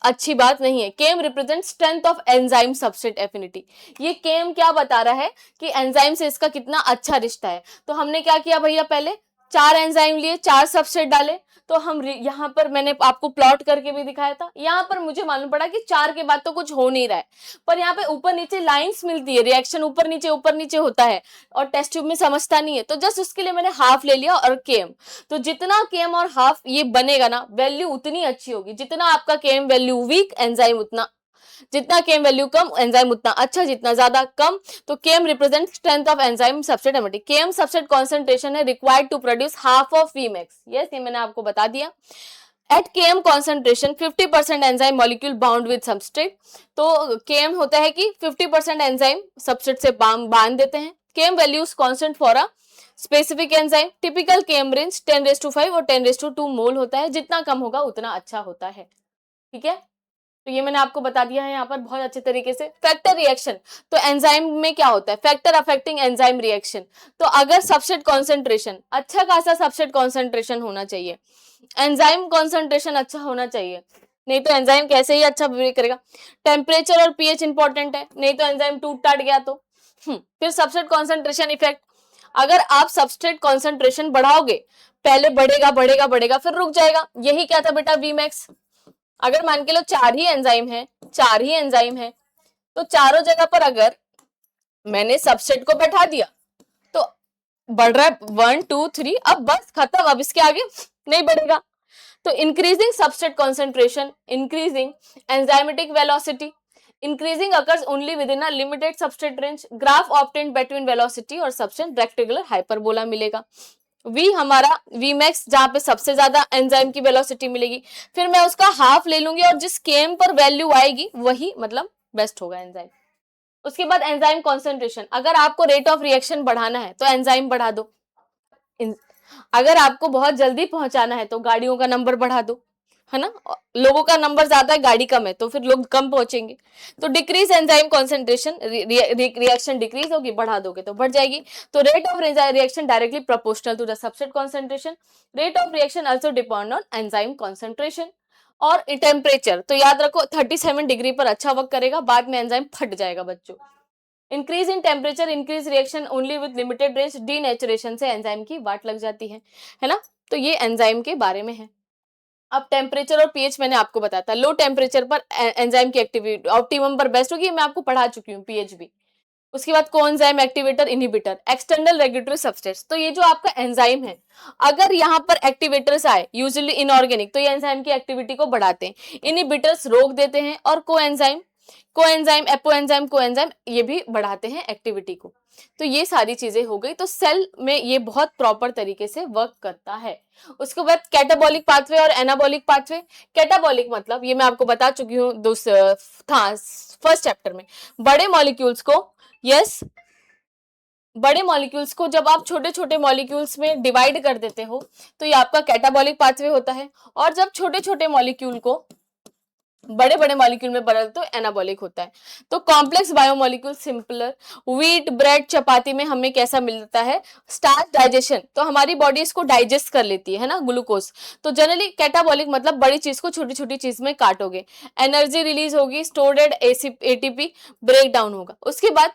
A: अच्छी बात नहीं है। KM represent strength of enzyme substrate affinity, ये केएम क्या बता रहा है कि एंजाइम से इसका कितना अच्छा रिश्ता है। तो हमने क्या किया भैया, पहले 4 एंजाइम लिए, 4 सबस्ट्रेट डाले, तो हम यहाँ पर मैंने आपको प्लॉट करके भी दिखाया था, यहाँ पर मुझे मालूम पड़ा कि 4 के बाद तो कुछ हो नहीं रहा है, पर यहाँ पे ऊपर नीचे लाइंस मिलती है, रिएक्शन ऊपर नीचे होता है, और टेस्ट ट्यूब में समझता नहीं है, तो जस्ट उसके लिए मैंने हाफ ले लिया और केएम। तो जितना केएम और हाफ ये बनेगा ना, वैल्यू उतनी अच्छी होगी, जितना आपका केएम वैल्यू वीक, एंजाइम उतना, जितना केएम वैल्यू कम, एंजाइम उतना अच्छा, जितना ज्यादा कम। तो KM represent strength of enzyme substrate affinity, KM substrate concentration है required to produce half of V max, yes ये मैंने आपको बता दिया। At KM concentration 50% enzyme molecule bound with substrate, तो केएम होता है कि 50% एंजाइम सबस्ट्रेट से बांध देते हैं। KM values constant for a specific enzyme, typical KM range 10⁵ और 10⁵2 मोल होता है, जितना कम होगा उतना अच्छा होता है। ठीक है, तो ये मैंने आपको बता दिया है यहाँ पर बहुत अच्छे तरीके से। फैक्टर रिएक्शन, तो एंजाइम में क्या होता है, फैक्टर अफेक्टिंग एंजाइम रिएक्शन। तो अगर सबस्ट्रेट कॉन्सेंट्रेशन, अच्छा खासा सबस्ट्रेट कॉन्सेंट्रेशन होना चाहिए, एंजाइम कॉन्सेंट्रेशन अच्छा होना चाहिए, नहीं तो एंजाइम कैसे ही अच्छा बिहेव करेगा। टेम्परेचर और पीएच इंपॉर्टेंट है, नहीं तो एंजाइम टूट टाट गया तो। फिर सबस्ट्रेट कॉन्सेंट्रेशन इफेक्ट, अगर आप सबस्ट्रेट कॉन्सेंट्रेशन बढ़ाओगे, पहले बढ़ेगा बढ़ेगा बढ़ेगा फिर रुक जाएगा, यही क्या था बेटा वी मैक्स। अगर मान के लो 4 ही एंजाइम है, 4 ही एंजाइम है, तो चारों जगह पर अगर मैंने सबसेट को बैठा दिया तो बढ़ रहा है 1 2 3, अब बस खत्म, अब इसके आगे नहीं बढ़ेगा। तो increasing substrate concentration, increasing enzymatic velocity, increasing occurs only with in a limited substrate range, graph obtained between velocity और सबस्ट्रेट रेक्टेंगुलर हाइपरबोला मिलेगा। वी हमारा वी मैक्स जहां पे सबसे ज्यादा एंजाइम की वेलोसिटी मिलेगी, फिर मैं उसका हाफ ले लूंगी और जिस केम पर वैल्यू आएगी वही मतलब बेस्ट होगा एंजाइम। उसके बाद एंजाइम कॉन्सेंट्रेशन, अगर आपको रेट ऑफ रिएक्शन बढ़ाना है तो एंजाइम बढ़ा दो, अगर आपको बहुत जल्दी पहुंचाना है तो गाड़ियों का नंबर बढ़ा दो, है ना। लोगों का नंबर ज्यादा है, गाड़ी कम है, तो फिर लोग कम पहुंचेंगे। तो decrease enzyme concentration, reaction decrease होगी, बढ़ा दोगे तो बढ़ जाएगी। तो rate of reaction directly proportional to the substrate concentration, rate of reaction also depend on enzyme concentration. और टेम्परेचर तो याद रखो 37 डिग्री पर अच्छा वर्क करेगा, बाद में एंजाइम फट जाएगा बच्चों। Increase in temperature increase reaction only with limited range, denaturation से एंजाइम की वाट लग जाती है ना। तो ये एंजाइम के बारे में है। अब टेम्परेचर और पीएच मैंने आपको बताया था, लो टेम्परेचर पर एंजाइम की एक्टिविटी ऑप्टिमम पर बेस्ट होगी, मैं आपको पढ़ा चुकी हूँ पीएच भी। उसके बाद coenzyme activator inhibitor external regulatory substance, तो ये जो आपका एंजाइम है अगर यहाँ पर एक्टिवेटर्स आए यूजुअली इनऑर्गेनिक तो ये एंजाइम की एक्टिविटी को बढ़ाते हैं, इनहिबिटर्स रोक देते हैं, और कोएंजाइम एपोएंजाइम कोएंजाइम ये भी बढ़ाते हैं एक्टिविटी को। तो ये सारी चीजें हो गई, तो सेल में ये बहुत प्रॉपर तरीके से वर्क करता है। उसके बाद कैटाबॉलिक पाथवे और एनाबॉलिक पाथवे। कैटाबॉलिक मतलब ये मैं आपको बता चुकी हूँ फर्स्ट चैप्टर में, बड़े मॉलिक्यूल्स को बड़े मॉलिक्यूल्स को जब आप छोटे छोटे मॉलिक्यूल्स में डिवाइड कर देते हो तो ये आपका कैटाबॉलिक पाथवे होता है, और जब छोटे छोटे मॉलिक्यूल को बड़े बड़े मॉलिक्यूल में बदल तो एनाबॉलिक होता है। तो complex biomolecule simpler, wheat bread chapati में हमें कैसा मिलता है, स्टार्च डाइजेशन, तो हमारी बॉडी इसको डाइजेस्ट कर लेती है ना ग्लूकोज। तो जनरली कैटाबॉलिक मतलब बड़ी चीज को छोटी छोटी चीज में काटोगे, एनर्जी रिलीज होगी, स्टोर्ड एटीपी ब्रेक डाउन होगा। उसके बाद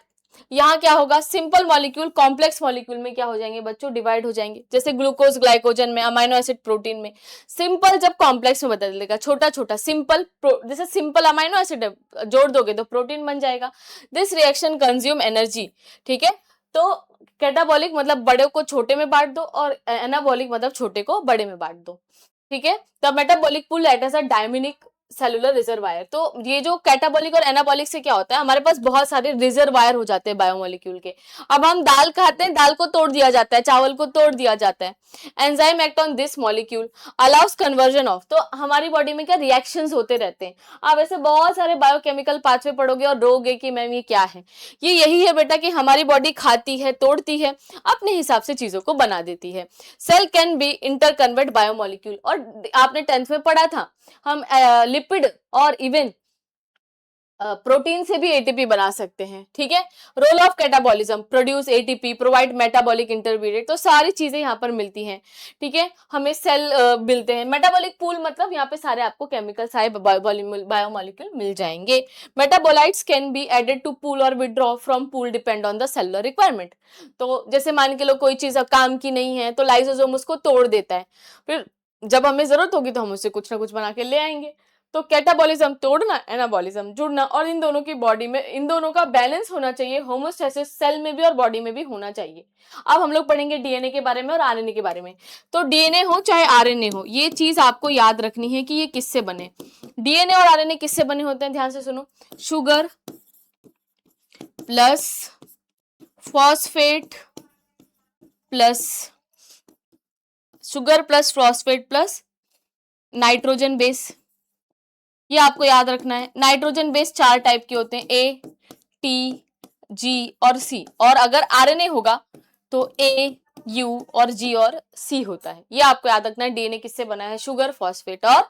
A: यहाँ क्या होगा, सिंपल मॉलिक्यूल कॉम्प्लेक्स मॉलिक्यूल में क्या हो जाएंगे बच्चों, डिवाइड हो जाएंगे, जैसे ग्लूकोज ग्लाइकोजन में, अमाइनो एसिड प्रोटीन में। सिंपल जब कॉम्प्लेक्स में बदल देगा, छोटा छोटा सिंपल जैसे सिंपल अमाइनो एसिड जोड़ दोगे तो प्रोटीन बन जाएगा। दिस रिएक्शन कंज्यूम एनर्जी, ठीक है। तो कैटाबॉलिक मतलब बड़े को छोटे में बांट दो, और एनाबॉलिक मतलब छोटे को बड़े में बांट दो, ठीक है। The metabolic pool act as a dynamic cellular reservoir. तो ये जो कैटाबॉलिक और एनाबॉलिक से क्या होता है, हमारे पास बहुत सारे रिजर्वायर हो जाते हैं बायोमोलिक्यूल के। अब हम दाल खाते हैं, दाल को तोड़ दिया जाता है, चावल को तोड़ दिया जाता है। Enzyme act on this molecule allow us conversion of, तो हमारी बॉडी में क्या रिएक्शंस होते रहते हैं। आप ऐसे बहुत सारे बायोकेमिकल पाथवे पढ़ोगे और रोगे कि मैम ये क्या है, ये यही है बेटा कि हमारी बॉडी खाती है, तोड़ती है, अपने हिसाब से चीजों को बना देती है। Cell can be interconvert biomolecule, और आपने 10th में पढ़ा था हम लिपिड और इवन प्रोटीन से भी एटीपी बना सकते हैं, ठीक है। Role of catabolism produce ATP, provide metabolic intermediate, तो सारी चीजें यहाँ पर मिलती हैं, ठीक है। हमें सेल मिलते हैं। मेटाबॉलिक पूल मतलब यहाँ पे सारे आपको केमिकल सारे बायोमोलिक्यूल मिल जाएंगे। Metabolites can be added to pool और withdraw from pool depend on the cellular requirement. तो जैसे मान के लो कोई चीज काम की नहीं है तो लाइसोसोम उसको तोड़ देता है, फिर जब हमें जरूरत होगी तो हम उससे कुछ ना कुछ बना के ले आएंगे। तो कैटाबॉलिज्म तोड़ना, एनाबॉलिज्म जुड़ना, और इन दोनों की बॉडी में इन दोनों का बैलेंस होना चाहिए, होमोस्टैसिस सेल में भी और बॉडी में भी होना चाहिए। अब हम लोग पढ़ेंगे डीएनए के बारे में और आरएनए के बारे में। तो डीएनए हो चाहे आरएनए हो, ये चीज आपको याद रखनी है कि ये किससे बने। डीएनए और आरएनए किससे बने होते हैं, ध्यान से सुनो। Sugar plus phosphate plus sugar plus phosphate plus nitrogen base, ये आपको याद रखना है। नाइट्रोजन बेस 4 टाइप के होते हैं, ए, टी, जी और सी, और अगर आरएनए होगा तो ए, यू और जी और सी होता है। ये आपको याद रखना है। डीएनए किससे बना है, शुगर फॉस्फेट और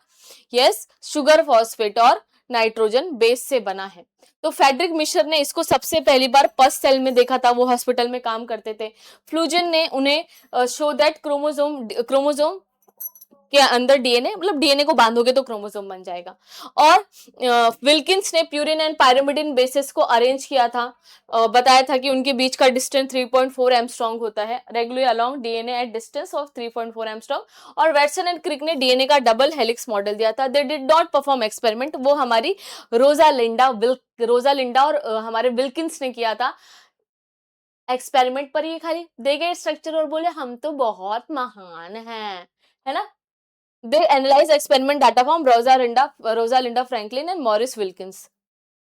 A: शुगर फॉस्फेट और नाइट्रोजन बेस से बना है। तो फ्रेडरिक मिशर ने इसको सबसे पहली बार पस सेल में देखा था, वो हॉस्पिटल में काम करते थे। फ्लूजन ने उन्हें शो दैट क्रोमोसोम के अंदर डीएनए, मतलब डीएनए को बांधोगे तो क्रोमोसोम बन जाएगा। और विल्किंस ने प्यूरिन एंड पायरिमिडिन बेसिस को अरेंज किया था, बताया था कि उनके बीच का डिस्टेंस 3.4 एंगस्ट्रॉम होता है, regularly along DNA at distance of 3.4 angstrom. और वेटसन एंड क्रिक ने डीएनए का डबल हेलिक्स मॉडल दिया था। They did not perform experiment, वो हमारी रोजालिंडा और हमारे विल्किंस ने किया था। एक्सपेरिमेंट पर ये खाली दे गए स्ट्रक्चर और बोले हम तो बहुत महान हैं, है ना। They analyze experiment data from Rosalind Franklin and Maurice Wilkins.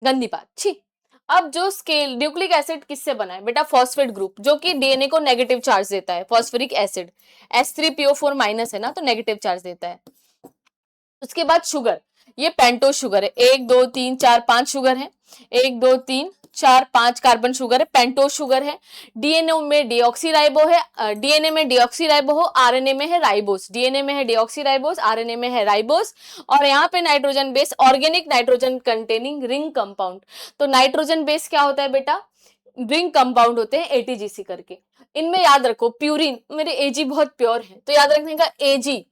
A: गंदी बात, छी। अब जो स्केल न्यूक्लिक एसिड किससे बना है बेटा, फॉस्फेट ग्रुप, जो कि डीएनए को नेगेटिव चार्ज देता है। फॉस्फोरिक एसिड H3PO4 माइनस है ना, तो नेगेटिव चार्ज देता है। उसके बाद शुगर, ये पेंटोज शुगर है, 1 2 3 4 5 शुगर है, 1 2 3 4 5 कार्बन शुगर है, पेंटोज शुगर है। डीएनए में डीऑक्सीराइबो है, डीएनए में डीऑक्सीराइबो हो, आरएनए में है राइबोस। डीएनए में है डीऑक्सीराइबोस, आरएनए में है राइबोस। और यहाँ पे nitrogen base, organic nitrogen containing ring compound. तो नाइट्रोजन बेस क्या होता है बेटा, रिंग कंपाउंड होते हैं एटीजीसी करके। इनमें याद रखो प्यूरिन, मेरे एजी बहुत प्योर है तो याद रखने का एजी,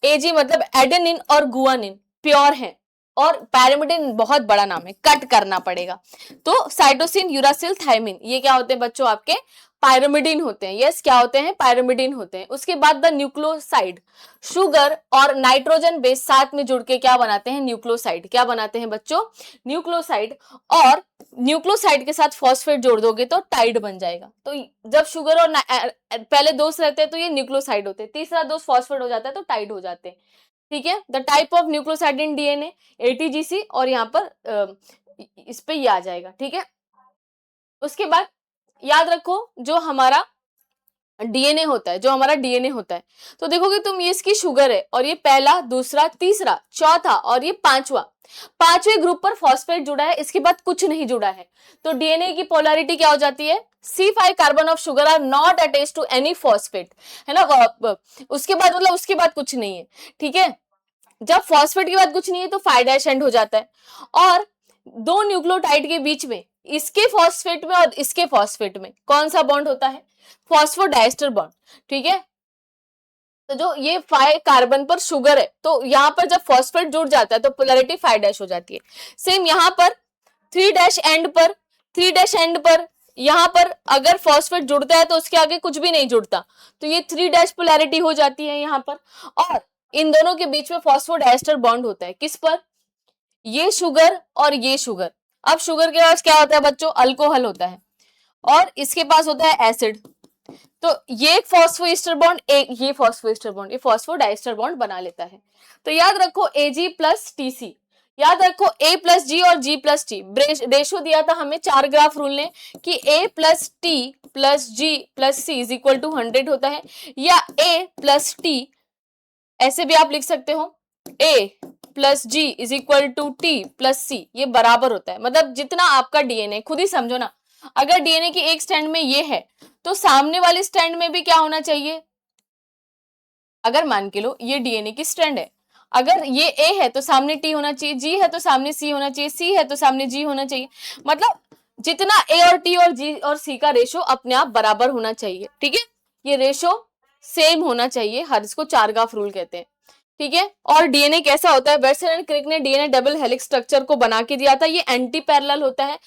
A: एजी मतलब एडेनिन और गुआनिन प्योर है, और पैरामिडिन बहुत बड़ा नाम है, कट करना पड़ेगा। तो साइटोसिन, यूरासिल, थायमिन, ये क्या होते हैं बच्चों आपके पायरामिडिन होते हैं। यस, क्या होते हैं, पायरामिडिन होते हैं। उसके बाद द न्यूक्लियोसाइड, शुगर और नाइट्रोजन बेस साथ में जुड़ के क्या बनाते हैं, न्यूक्लियोसाइड। क्या बनाते हैं बच्चों, न्यूक्लियोसाइड। और न्यूक्लियोसाइड के साथ फॉस्फेट जोड़ दोगे तो टाइड बन जाएगा। तो जब शुगर और पहले दोस्त रहते हैं तो ये न्यूक्लियोसाइड होते हैं, तीसरा दोस्त फॉस्फेट हो जाता है तो टाइड हो जाते हैं। ठीक है, the type of nucleoside in DNA ATGC, और यहाँ पर इस पे ये आ जाएगा। ठीक है, उसके बाद याद रखो जो हमारा डीएनए होता है, जो हमारा डीएनए होता है, तो देखोगे तुम ये इसकी शुगर है, और ये पहला, दूसरा, तीसरा, चौथा और ये पांचवें ग्रुप पर फॉस्फेट जुड़ा है, इसके बाद कुछ नहीं जुड़ा है। तो डीएनए की पोलैरिटी क्या हो जाती है, C5 carbon of sugar are not attached to any phosphate, है ना। उसके बाद मतलब उसके बाद कुछ नहीं है। ठीक है, जब फॉस्फेट के बाद कुछ नहीं है तो 5' एंड हो जाता है। और दो न्यूक्लियोटाइड के बीच में, इसके फॉस्फेट में और इसके फॉस्फेट में कौन सा बॉन्ड होता है, फॉस्फोडाइस्टर बॉन्ड। ठीक है, तो जो ये 5 कार्बन पर शुगर है, तो यहाँ पर जब फॉस्फेट जुड़ जाता है तो पोलैरिटी 5' हो जाती है। सेम यहाँ पर 3' एंड पर यहाँ पर अगर फॉस्फेट जुड़ता है तो उसके आगे कुछ भी नहीं जुड़ता, तो ये 3' पोलैरिटी हो जाती है यहाँ पर। और इन दोनों के बीच में फॉस्फोडाइस्टर बॉन्ड होता है, किस पर, ये शुगर और ये शुगर। अब शुगर के पास क्या होता है बच्चों, अल्कोहल होता है, और इसके पास होता है एसिड। तो ये एक फॉस्फोएस्टर बॉन्ड, एक ये फॉस्फोएस्टर बॉन्ड, ये फॉस्फोडाइस्टर बॉन्ड बना लेता है। तो याद रखो Ag प्लस TC, याद रखो A प्लस G और G प्लस T। रेशो दिया था हमें 4 ग्राफ रूल ने कि A plus T plus G plus C is equal to 100 होता है, या A प्लस T ऐसे भी आप लिख सकते हो, A plus G is equal to T plus C, ये बराबर होता है। मतलब जितना आपका डीएनए, खुद ही समझो ना, अगर डीएनए की एक स्टैंड में ये है तो सामने वाले स्टैंड में भी क्या होना चाहिए, अगर मान के लो ये डीएनए की स्ट्रैंड है, अगर ये ए है तो सामने टी होना चाहिए, जी है तो सामने सी होना चाहिए, सी है तो सामने जी होना चाहिए। मतलब जितना ए और टी और जी और सी का रेशो अपने आप बराबर होना चाहिए। ठीक है, ये रेशो सेम होना चाहिए, हर इसको 4 ग्राफ रूल कहते हैं। ठीक है, और डीएनए कैसा होता है, बेटसन एंड क्रिक ने डीएनए डबल हेलिक्स स्ट्रक्चर को बना के दिया था। ये एंटी पैरेलल होता है।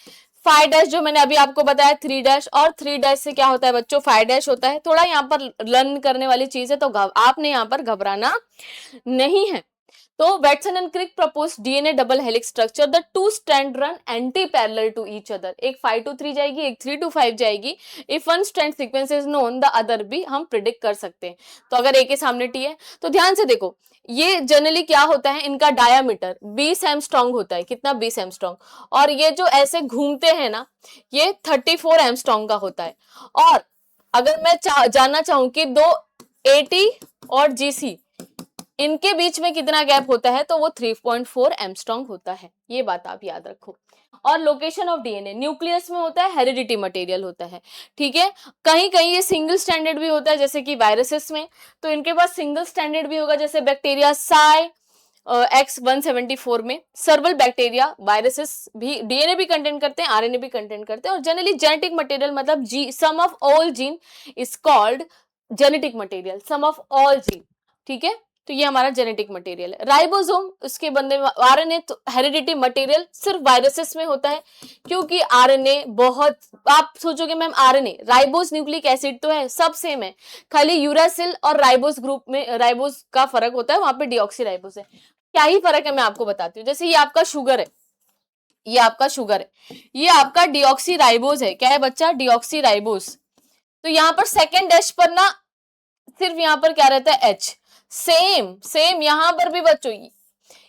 A: 5' जो मैंने अभी आपको बताया 3' और 3' से क्या होता है बच्चों, 5' होता है। थोड़ा यहाँ पर लर्न करने वाली चीज है, तो आपने यहाँ पर घबराना नहीं है। तो Watson and Crick propose DNA double helix structure, the 2 strand run anti parallel to each other. एक 5 to 3 जाएगी, एक 3 to 5 जाएगी। If one strand sequence is known the other भी हम प्रिडिक्ट कर सकते हैं। तो अगर ए के सामने टी है तो ध्यान से देखो, ये जनरली क्या होता है, इनका डायामीटर 20 एमस्ट्रॉन्ग होता है। कितना, 20 एमस्ट्रॉन्ग। और ये जो ऐसे घूमते हैं ना, ये 34 एमस्ट्रॉन्ग का होता है। और अगर मैं जानना चाहूं कि दो एटी और जीसी इनके बीच में कितना गैप होता है, तो वो 3.4 एमस्ट्रॉन्ग होता है। ये बात आप याद रखो। और लोकेशन ऑफ डीएनए, न्यूक्लियस में होता है, हेरिडिटी मटेरियल होता है। ठीक है, कहीं कहीं ये सिंगल स्टैंडर्ड भी होता है, जैसे कि वायरसेस में, तो इनके पास सिंगल स्टैंडर्ड भी होगा, जैसे बैक्टीरिया साई X174 में। सर्वल बैक्टीरिया, वायरसेस भी डीएनए भी कंटेंट करते हैं, आरएनए भी कंटेंट करते हैं। और जनरली जेनेटिक मटेरियल मतलब जी sum of all gene is called genetic material, sum of all gene. ठीक है, तो ये हमारा जेनेटिक मटेरियल है। राइबोसोम, उसके बंदे में आरएनए, तो हेरिडिटी मटेरियल सिर्फ वायरसेस में होता है, क्योंकि आरएनए बहुत, आप सोचोगे ma'am RNA, ribose nucleic acid तो है, सब सेम है, खाली यूरासिल और राइबोस ग्रुप में राइबोस का फर्क होता है, वहां पे डीऑक्सी राइबोस है। क्या ही फर्क है मैं आपको बताती हूँ। जैसे ये आपका शुगर है, ये आपका शुगर है, ये आपका डीऑक्सी राइबोस है। क्या है बच्चा, डीऑक्सी राइबोस। तो यहाँ पर सेकेंड डैश पर ना सिर्फ यहाँ पर क्या रहता है H, सेम यहाँ पर भी बच्चों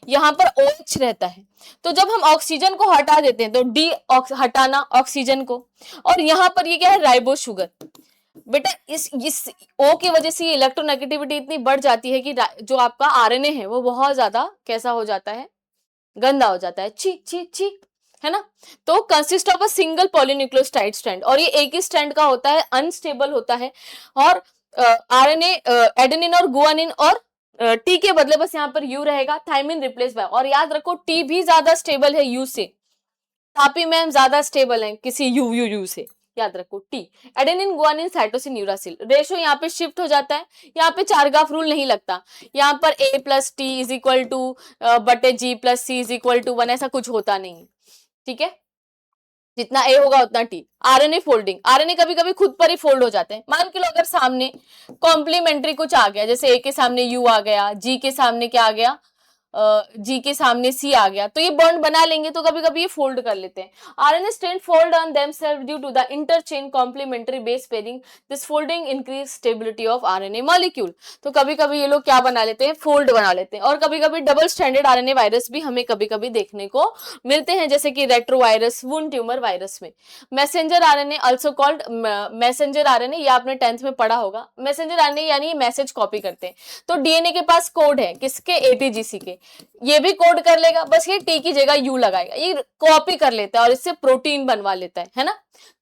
A: यहाँ पर OH रहता है। तो जब हम ऑक्सीजन को हटा देते हैं तो डी हटाना ऑक्सीजन को, और यहाँ पर ये क्या है राइबो शुगर। बेटा इस O की वजह से ये इलेक्ट्रोनेगेटिविटी इतनी बढ़ जाती है कि जो आपका आरएनए है वो बहुत ज्यादा कैसा हो जाता है, गंदा हो जाता है, ची ची ची, है ना। तो consist of a single polynucleotide strand, और ये एक ही स्ट्रैंड का होता है, अनस्टेबल होता है। और आरएनए एडेनिन और गुआनिन और टी के बदले बस यहाँ पर यू रहेगा, थायमिन रिप्लेस बाय। और याद रखो टी भी ज्यादा स्टेबल है यू से, तापी मैम ज्यादा स्टेबल है किसी यू से, याद रखो T. Adenine guanine cytosine uracil ratio यहाँ पे शिफ्ट हो जाता है, यहाँ पे चारगाफ रूल नहीं लगता, यहाँ पर A plus T is equal to बटे G plus C is equal to 1, ऐसा कुछ होता नहीं है, ठीक है। जितना A होगा उतना T। आरएनए फोल्डिंग, आरएनए कभी कभी खुद पर ही फोल्ड हो जाते हैं। मान के लो अगर सामने कॉम्प्लीमेंट्री कुछ आ गया, जैसे A के सामने U आ गया, G के सामने क्या आ गया, जी के सामने सी आ गया, तो ये बॉन्ड बना लेंगे, तो कभी कभी ये फोल्ड कर लेते हैं। RNA strand fold on themselves due to the interchain complementary base pairing, this folding increase stability of RNA molecule. तो कभी कभी ये लोग क्या बना लेते हैं, फोल्ड बना लेते हैं। और कभी कभी डबल स्ट्रैंडेड आरएनए वायरस भी हमें कभी कभी देखने को मिलते हैं, जैसे कि रेट्रोवायरस, वुंड ट्यूमर वायरस में। Messenger RNA also called messenger RNA, ये आपने 10th में पढ़ा होगा। मैसेंजर आरएनए यानी मैसेज कॉपी करते हैं। तो डीएनए के पास कोड है किसके, एटीजीसी के, ये भी कोड कर लेगा, बस ये टी की जगह यू लगाएगा, ये कॉपी कर लेता है और इससे प्रोटीन बनवा लेता है ना।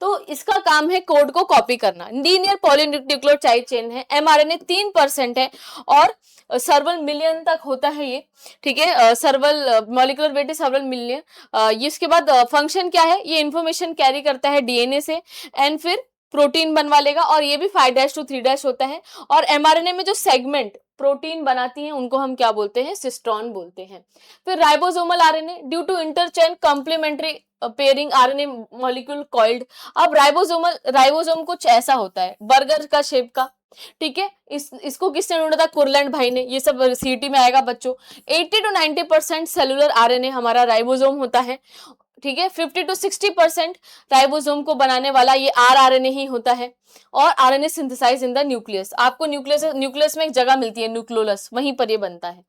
A: तो इसका काम है कोड को कॉपी करना। लीनियर पॉलीन्यूक्लियोटाइड चेन है, एमआरएनए 3% है और सर्वल मिलियन तक होता है ये, ठीक है। Several molecular weight is several million. इसके बाद फंक्शन क्या है, ये इंफॉर्मेशन कैरी करता है डीएनए से एंड फिर प्रोटीन बनवा लेगा, और ये भी 5' to 3' होता है। और एमआरएनए में जो सेगमेंट प्रोटीन बनाती हैं उनको हम क्या बोलते हैं, सिस्ट्रॉन बोलते हैं। फिर ribosomal RNA due to interchain complementary pairing RNA molecule coiled. अब राइबोसोम कुछ ऐसा होता है बर्गर का शेप का, ठीक है। इसको किसने ढूंढा था, कुरलैंड भाई ने। ये सब सीटी में आएगा बच्चों। 80 to 90% सेलुलर आरएनए हमारा राइबोसोम होता है, ठीक है। 50 to 60% राइबोसोम को बनाने वाला ये आरएनए ही होता है। और RNA synthesize in the nucleus, आपको न्यूक्लियस में एक जगह मिलती है न्यूक्लियोलस, वहीं पर ये बनता है।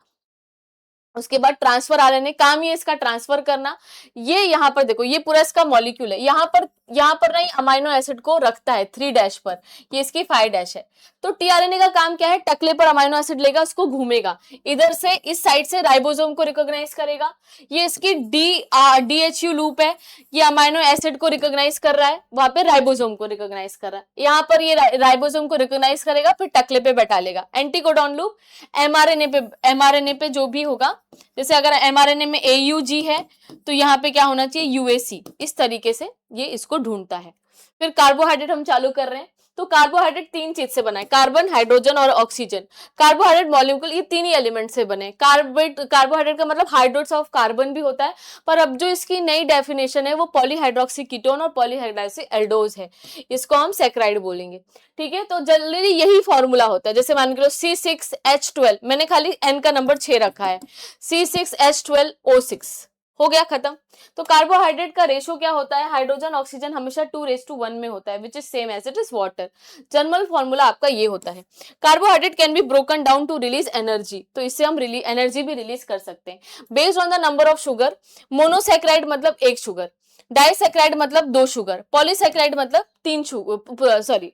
A: उसके बाद ट्रांसफर आरएनए, काम ये इसका ट्रांसफर करना। ये यहाँ पर देखो, ये पूरा इसका मॉलिक्यूल है, यहाँ पर नहीं अमाइनो एसिड को रखता है 3' पर, ये इसकी 5' है। तो टीआरएनए का काम क्या है, टकले पर अमाइनो एसिड लेगा, उसको घूमेगा, इधर से इस साइड से राइबोसोम को रिकॉग्नाइज करेगा। ये इसकी डीएचयू लूप है, ये अमाइनो एसिड को रिकॉग्नाइज कर रहा है, वहां पे राइबोसोम को रिकॉग्नाइज कर रहा है। यहाँ पर ये राइबोसोम को रिकॉग्नाइज करेगा, फिर टकले पे बैठा लेगा। एंटीकोडॉन लूप एमआरएनए पे जो भी होगा, जैसे अगर एमआरएनए में AUG है तो यहाँ पे क्या होना चाहिए, UAC। इस तरीके से ये इसको ढूंढता है। फिर कार्बोहाइड्रेट हम चालू कर रहे हैं। तो कार्बोहाइड्रेट 3 चीज से बना है, कार्बन, हाइड्रोजन और ऑक्सीजन। कार्बोहाइड्रेट मॉलिक्यूल ये 3 ही एलिमेंट से बने। कार्बोहाइड्रेट का मतलब हाइड्रेट्स ऑफ कार्बन भी होता है, पर अब जो इसकी नई डेफिनेशन है वो पॉलीहाइड्रोक्सी कीटोन और पॉलीहाइड्रोक्सी एल्डोज है, इसको हम सैकराइड बोलेंगे, ठीक है। तो जनरली यही फॉर्मूला होता है। जैसे मान के लो C6H12, मैंने खाली N का नंबर 6 रखा है, C6H12O6, हो गया खत्म। तो कार्बोहाइड्रेट का रेशो क्या होता है, हाइड्रोजन ऑक्सीजन हमेशा 2:1 में होता है, which is same as it is water. General formula आपका ये होता है। Carbohydrate can be broken down to release energy, तो इससे हम एनर्जी भी रिलीज कर सकते हैं based on the number of sugar. Monosaccharide मतलब 1 शुगर, डाइसैकेराइड मतलब 2 शुगर, पॉलीसैकेराइड मतलब 3 शुगर, सॉरी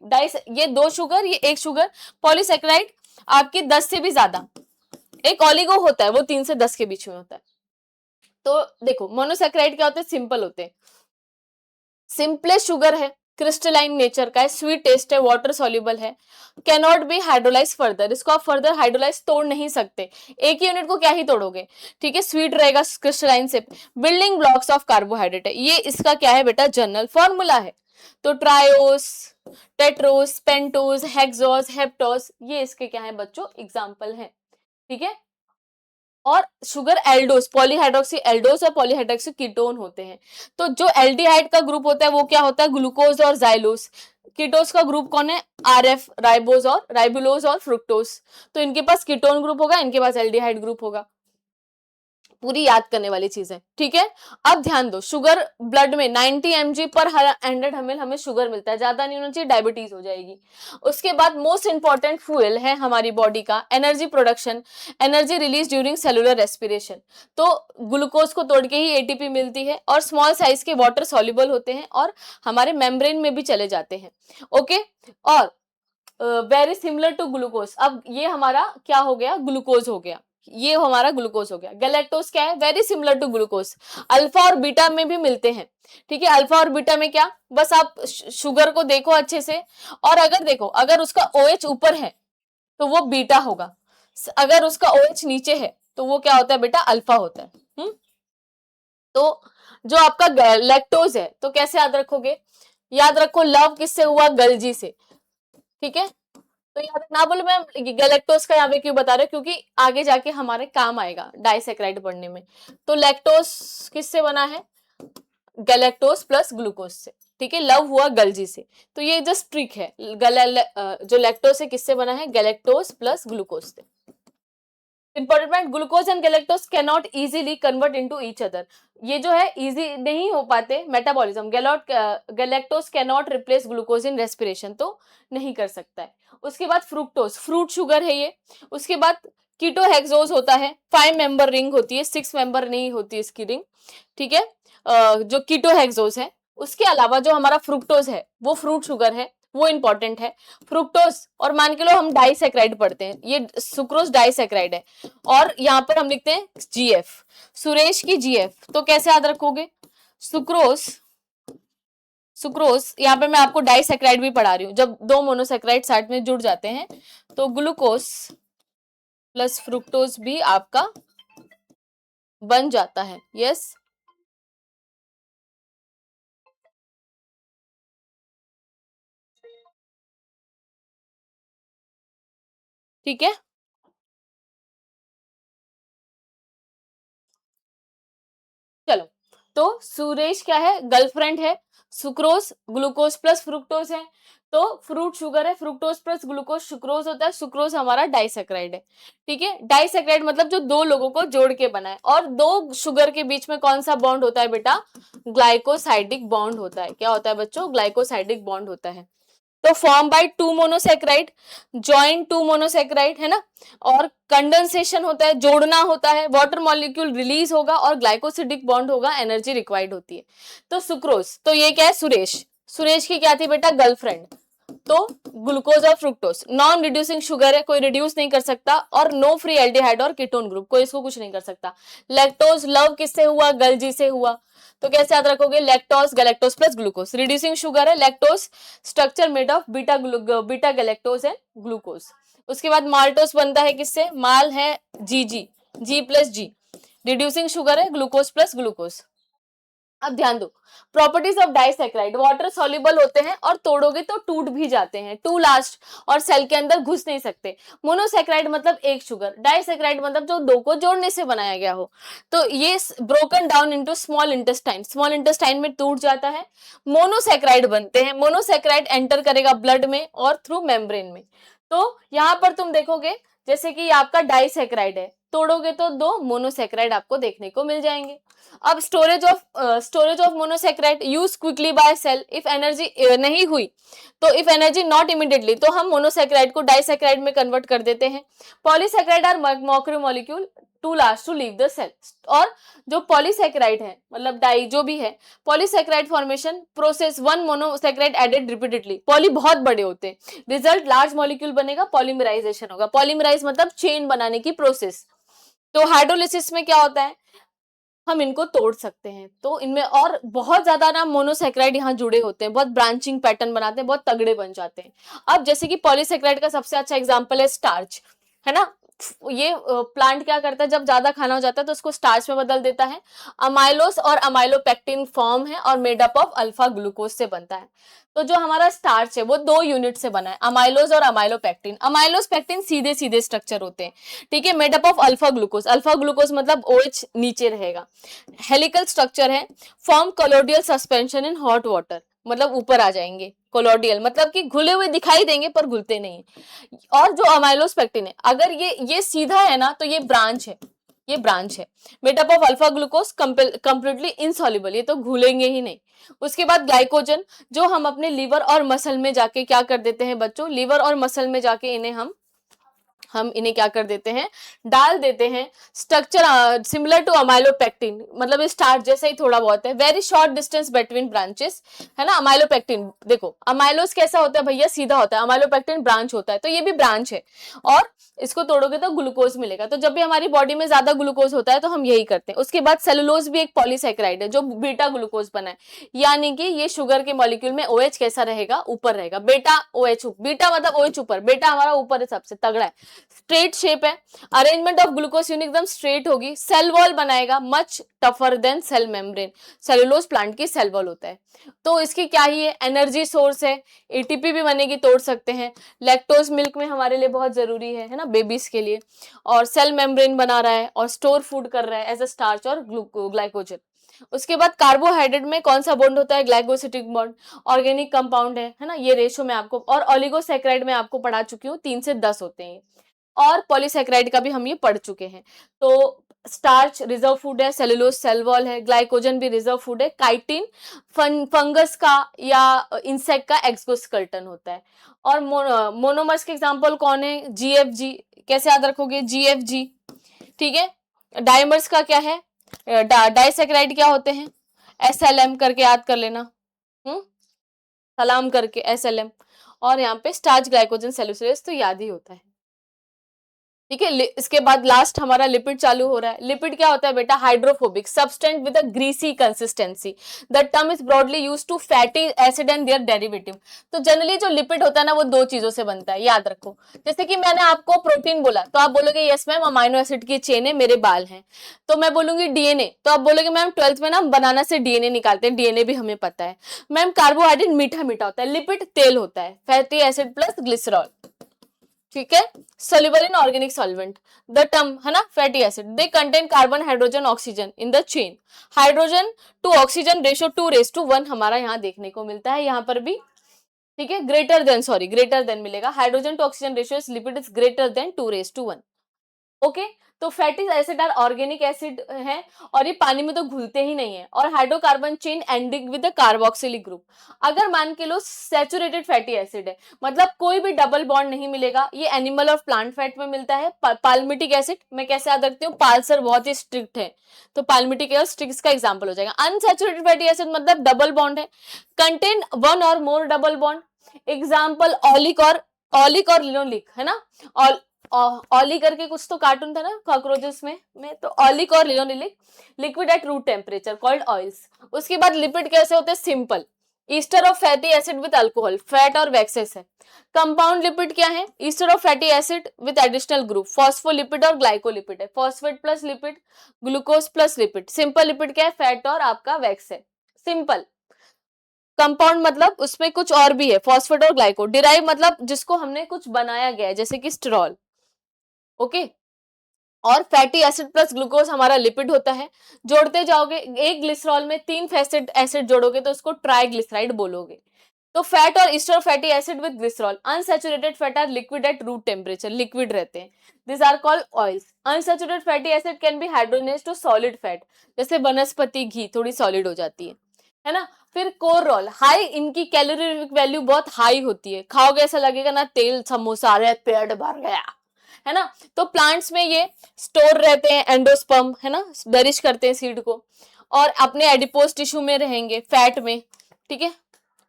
A: ये 2 शुगर, ये 1 शुगर। पॉलीसैकेराइड आपकी 10 से भी ज्यादा। एक ऑलिगो होता है वो 3 से 10 के बीच में होता है। तो देखो मोनोसैकेराइड क्या होते हैं, सिंपल होते हैं, सिंपलेस्ट शुगर है, क्रिस्टलाइन नेचर का है, स्वीट टेस्ट है, वाटर सॉल्युबल है, can not be hydrolyse further, इसको आप फर्दर हाइड्रोलाइज तोड़ नहीं सकते, एक ही यूनिट को क्या ही तोड़ोगे, ठीक है। स्वीट रहेगा क्रिस्टलाइन से। बिल्डिंग ब्लॉक्स ऑफ कार्बोहाइड्रेट है, ये इसका क्या है बेटा, जनरल फॉर्मूला है। तो ट्रायोस, टेट्रोस, पेंटोस, हेक्सोस, हेप्टोस, ये इसके क्या है बच्चों, एग्जाम्पल है, ठीक है। और शुगर एल्डोस, पॉलीहाइड्रोक्सी एल्डोस और पॉलीहाइड्रोक्सी कीटोन होते हैं। तो जो एल्डिहाइड का ग्रुप होता है वो क्या होता है, ग्लूकोज और जाइलोस। कीटोस का ग्रुप कौन है, RF, राइबोलोज और फ्रुक्टोस। तो इनके पास कीटोन ग्रुप होगा, इनके पास एल्डिहाइड ग्रुप होगा। पूरी याद करने वाली चीज है, ठीक है। अब ध्यान दो, शुगर ब्लड में 90 mg पर 100 ml हमें शुगर मिलता है, ज्यादा नहीं होना चाहिए, डायबिटीज हो जाएगी। उसके बाद मोस्ट इंपॉर्टेंट फ्यूल है हमारी बॉडी का energy production, energy release during cellular respiration. तो ग्लूकोज को तोड़ के ही एटीपी मिलती है, और स्मॉल साइज के वाटर सॉल्युबल होते हैं और हमारे मेम्ब्रेन में भी चले जाते हैं। ओके, और वेरी सिमिलर टू ग्लूकोज, अब ये हमारा क्या हो गया, ग्लूकोज हो गया, ये हमारा ग्लूकोज हो गया। गैलेक्टोज क्या है, very similar to glucose, alpha और बीटा में भी मिलते हैं, ठीक है। अल्फा और बीटा में क्या, बस आप शुगर को देखो अच्छे से, और अगर देखो अगर उसका OH ऊपर है तो वो बीटा होगा, अगर उसका OH नीचे है तो वो क्या होता है बेटा, अल्फा होता है। तो जो आपका लैक्टोज है, तो कैसे याद रखोगे, याद रखो लव किससे हुआ, गलजी से, ठीक है। तो याद ना बोलो मैं गैलेक्टोज का यहाँ पे क्यों बता रहे हो, क्योंकि आगे जाके हमारे काम आएगा डाइसैकेराइड पढ़ने में। तो लैक्टोज किससे बना है, गैलेक्टोज प्लस ग्लूकोज से, ठीक है। लव हुआ गलजी से, तो ये जस्ट ट्रिक है। जो लैक्टोज है किससे बना है, गैलेक्टोज प्लस ग्लूकोज से। Important point, glucose and galactose can not easily convert into each other, ये जो है इजी नहीं हो पाते metabolism. Galactose can not replace glucose in respiration, तो नहीं कर सकता है। उसके बाद फ्रुक्टोज, फ्रूट शुगर है ये। उसके बाद कीटोहेक्सोज होता है, 5 मेंबर रिंग होती है, 6 मेंबर नहीं होती इसकी रिंग, ठीक है। जो कीटोहेक्सोज है, उसके अलावा जो हमारा फ्रुक्टोज है वो फ्रूट शुगर है, वो इंपॉर्टेंट है। फ्रुक्टोज, और मान के लो हम डाइसैकेराइड पढ़ते हैं, ये सुक्रोज डाइसैकेराइड है, और यहाँ पर हम लिखते हैं GF, सुरेश की GF, तो कैसे याद रखोगे, सुक्रोज, सुक्रोज यहाँ पे मैं आपको डाइसैकेराइड भी पढ़ा रही हूँ, जब दो मोनोसैकेराइड साथ में जुड़ जाते हैं तो ग्लूकोज प्लस फ्रुक्टोज भी आपका बन जाता है, यस। ठीक है, चलो। तो सुरेश क्या है, गर्लफ्रेंड है, सुक्रोज ग्लूकोज प्लस फ्रुक्टोज है, तो फ्रूट शुगर है, फ्रुक्टोज प्लस ग्लूकोज सुक्रोज होता है, सुक्रोज हमारा डाइसैकेराइड है, ठीक है। डाइसैकेराइड मतलब जो दो लोगों को जोड़ के बना है, और दो शुगर के बीच में कौन सा बॉन्ड होता है बेटा, ग्लाइकोसाइडिक बॉन्ड होता है। क्या होता है बच्चों, ग्लाइकोसाइडिक बॉन्ड होता है। तो form by 2 monosaccharide, join 2 monosaccharide, है ना। और कंडेंसेशन होता है, जोड़ना होता है, वाटर मॉलिक्यूल रिलीज होगा और ग्लाइकोसिडिक बॉन्ड होगा, एनर्जी रिक्वायर्ड होती है। तो सुक्रोज, तो ये क्या है, सुरेश, सुरेश की क्या थी बेटा, गर्लफ्रेंड। तो ग्लूकोज और फ्रुक्टोज नॉन रिड्यूसिंग शुगर है, कोई रिड्यूस नहीं कर सकता, और नो फ्री एल्डिहाइड और कीटोन ग्रुप, कोई इसको कुछ नहीं कर सकता। लैक्टोज, लव किससे हुआ, गलजी से हुआ, तो कैसे याद रखोगे, lactose galactose plus glucose, reducing sugar है, lactose structure made of beta galactose and glucose. उसके बाद माल्टोज बनता है किससे, माल है G plus G, reducing sugar है, ग्लूकोज प्लस ग्लूकोज। अब ध्यान दो, properties of disaccharide, water soluble होते हैं और तोड़ोगे तो टूट भी जाते हैं, टू लास्ट, और सेल के अंदर घुस नहीं सकते। मोनोसैकेराइड मतलब एक शुगर, डाइसैकेराइड मतलब जो दो को जोड़ने से बनाया गया हो। तो ये broken down into small intestine, small intestine में टूट जाता है, मोनोसैकेराइड बनते हैं। मोनोसैकेराइड एंटर करेगा ब्लड में और थ्रू मेम्ब्रेन में। तो यहाँ पर तुम देखोगे जैसे कि आपका डाइसैकेराइड है, तोड़ोगे तो दो मोनोसैकेराइड आपको देखने को मिल जाएंगे। अब storage of monosaccharide use quickly by cell, if energy नहीं हुई तो इफ एनर्जी नॉट इमीडिएटली, तो हम मोनोसैकेराइड को डाइसैकेराइड में कन्वर्ट कर देते हैं। Polysaccharide are macromolecule to last to leave the cell, और जो पॉलीसैकेराइड है मतलब डाई जो भी है, polysaccharide formation process one monosaccharide added repeatedly, poly बहुत बड़े होते हैं, रिजल्ट लार्ज मॉलिक्यूल बनेगा, पॉलीमराइजेशन होगा। पॉलीमराइज मतलब चेन बनाने की प्रोसेस। तो हाइड्रोलिसिस में क्या होता है, हम इनको तोड़ सकते हैं, तो इनमें और बहुत ज्यादा ना मोनोसैकेराइड यहाँ जुड़े होते हैं, बहुत ब्रांचिंग पैटर्न बनाते हैं, बहुत तगड़े बन जाते हैं। अब जैसे कि पॉलीसैकेराइड का सबसे अच्छा एग्जांपल है स्टार्च, है ना। ये प्लांट क्या करता है, जब ज्यादा खाना हो जाता है तो उसको स्टार्च में बदल देता है। अमाइलोस और अमाइलोपेक्टिन फॉर्म है और made up of alpha glucose से बनता है। तो जो हमारा स्टार्च है वो दो यूनिट से बना है, अमाइलोज और अमाइलोपेक्टिन। अमाइलोज पेक्टिन सीधे सीधे स्ट्रक्चर होते हैं, ठीक है, made up of alpha glucose, alpha glucose मतलब OH नीचे रहेगा, हेलिकल स्ट्रक्चर है, form colloidal suspension in hot water, मतलब ऊपर आ जाएंगे, कोलोडियल मतलब कि घुले हुए दिखाई देंगे पर घुलते नहीं। और जो अमाइलोस्पेक्टिन है, अगर ये सीधा है ना तो ये ब्रांच है, ये ब्रांच है। Made up of alpha glucose completely insoluble, ये तो घुलेंगे ही नहीं। उसके बाद ग्लाइकोजन, जो हम अपने लीवर और मसल में जाके क्या कर देते हैं बच्चों, लीवर और मसल में जाके इन्हें हम इन्हें क्या कर देते हैं, डाल देते हैं। स्ट्रक्चर सिमिलर टू अमाइलोपेक्टिन, मतलब स्टार्च जैसा ही थोड़ा बहुत है। Very short distance between branches, है ना। अमाइलोपेक्टिन देखो, अमाइलोस कैसा होता है भैया, सीधा होता है, अमाइलोपेक्टिन ब्रांच होता है, तो ये भी ब्रांच है। और इसको तोड़ोगे तो ग्लूकोज मिलेगा। तो जब भी हमारी बॉडी में ज्यादा ग्लूकोज होता है तो हम यही करते हैं। उसके बाद सेलुलोज भी एक पॉलीसेकेराइड है जो बीटा ग्लूकोज बना है, यानी कि ये शुगर के मॉलिक्यूल में OH कैसा रहेगा, ऊपर रहेगा। बेटा OH, बीटा मतलब OH ऊपर, बेटा हमारा ऊपर है, सबसे तगड़ा है। स्ट्रेट शेप है, अरेंजमेंट ऑफ ग्लूकोज यूनिट एकदम स्ट्रेट होगी। सेल वॉल बनाएगा much tougher than cell membrane, cellulose plant की सेल वॉल होता है। तो इसकी क्या ही है, एनर्जी सोर्स है, ATP भी बनेगी, तोड़ सकते हैं। लैक्टोज मिल्क में हमारे लिए बहुत जरूरी है ना, बेबीज के लिए। और सेल मेम्ब्रेन बना रहा है और स्टोर फूड कर रहा है एज अ स्टार्च और ग्लाइकोजन। उसके बाद कार्बोहाइड्रेट में कौन सा बॉन्ड होता है, ग्लाइकोसिटिक बॉन्ड, ऑर्गेनिक कंपाउंड है ना। ये रेशो में आपको, और ओलिगोसैकेराइड में आपको पढ़ा चुकी हूँ, 3 से 10 होते हैं। और पॉलीसैकेराइड का भी हम ये पढ़ चुके हैं। तो स्टार्च रिजर्व फूड है, सेलुलोज सेल वॉल है, ग्लाइकोजन भी रिजर्व फूड है। काइटिन फंगस का या इंसेक्ट का एक्सोस्केलेटन होता है। और मोनोमर्स के एग्जांपल कौन है, GFG, कैसे याद रखोगे, GFG, ठीक है। डाइमर्स का क्या है, डाइसैकेराइड क्या होते हैं, SLM करके याद कर लेना, सलाम करके SLM। और यहाँ पे स्टार्च ग्लाइकोजन सेलुलोज तो याद ही होता है, ठीक है। इसके बाद लास्ट हमारा लिपिड चालू हो रहा है। लिपिड क्या होता है बेटा, hydrophobic substance with a greasy consistency. The term is broadly used to fatty acid and their derivative. तो जनरली जो लिपिड होता है ना, वो 2 चीजों से बनता है, याद रखो। जैसे कि मैंने आपको प्रोटीन बोला तो आप बोलोगे यस मैम अमाइनो एसिड की चेन है, मेरे बाल हैं। तो मैं बोलूंगी DNA, तो आप बोलोगे मैम 12th में ना बनाना से DNA निकालते हैं, DNA भी हमें पता है। मैम कार्बोहाइड्रेट मीठा मीठा होता है, लिपिड तेल होता है, फैटी एसिड प्लस ग्लिसरॉल, ठीक है। Soluble in organic solvent, the term है ना, fatty acid, they contain carbon hydrogen oxygen in the chain. Hydrogen to oxygen ratio 2:1 हमारा यहाँ देखने को मिलता है, यहाँ पर भी, ठीक है। ग्रेटर देन मिलेगा, hydrogen to oxygen ratio is lipid is greater than 2:1। Okay. तो फैटी एसिड और ऑर्गेनिक एसिड है, और ये पानी में तो घुलते ही नहीं है। और hydrocarbon chain ending with the carboxylic group. अगर मान के लो सैचुरेटेड फैटी एसिड है, मतलब कोई भी डबल बॉन्ड नहीं मिलेगा, ये एनिमल और प्लांट फैट में मिलता है। पाल्मिटिक एसिड मैं कैसे याद रखती हूँ, पालसर बहुत ही स्ट्रिक्ट है, तो पाल्मिटिक एसिड स्ट्रिक्ट का एग्जाम्पल हो जाएगा। अनसैचुरेटेड फैटी एसिड मतलब डबल बॉन्ड है, कंटेन 1 और मोर डबल बॉन्ड, एग्जाम्पल ऑलिक और लिनोलिक, है ना। और ऑली करके कुछ तो कार्टून था ना कॉकरोचेस में तो ऑलिक और linoleic, liquid at room temperature called oils. उसके बाद लिपिड कैसे होते हैं, simple, ester of fatty acid with alcohol, fat और वैक्सेस है। कंपाउंड लिपिड क्या है, ester of fatty acid with additional group, phospholipid और ग्लाइकोलिपिड है, phosphate plus lipid, glucose plus lipid. Simple lipid क्या है, फैट और आपका वैक्स है, सिंपल। कंपाउंड मतलब उसमें कुछ और भी है, फॉस्फेट और ग्लाइको। डिराइव मतलब जिसको हमने कुछ बनाया गया है, जैसे कि स्टेरॉल, ओके। और फैटी एसिड प्लस ग्लूकोज हमारा लिपिड होता है। जोड़ते जाओगे, एक ग्लिसरॉल में 3 फैसेट एसिड जोड़ोगे तो उसको ट्राइग्लिसराइड बोलोगे। तो फैट और ester fatty acid with glycerol, unsaturated fat are liquid at room temperature, liquid रहते हैं, this are called oils. Unsaturated fatty acid can be hydrogenated to solid fat, जैसे वनस्पति घी थोड़ी सॉलिड हो जाती है ना। फिर कोर रोल, हाई, इनकी कैलोरी वैल्यू बहुत हाई होती है, खाओगे ऐसा लगेगा ना तेल समोसा, अरे पेट भर गया, है ना। तो प्लांट्स में ये स्टोर रहते हैं, एंडोस्पर्म, है ना, नरिश करते हैं सीड को, और अपने एडिपोज टिश्यू में रहेंगे, फैट में, ठीक है,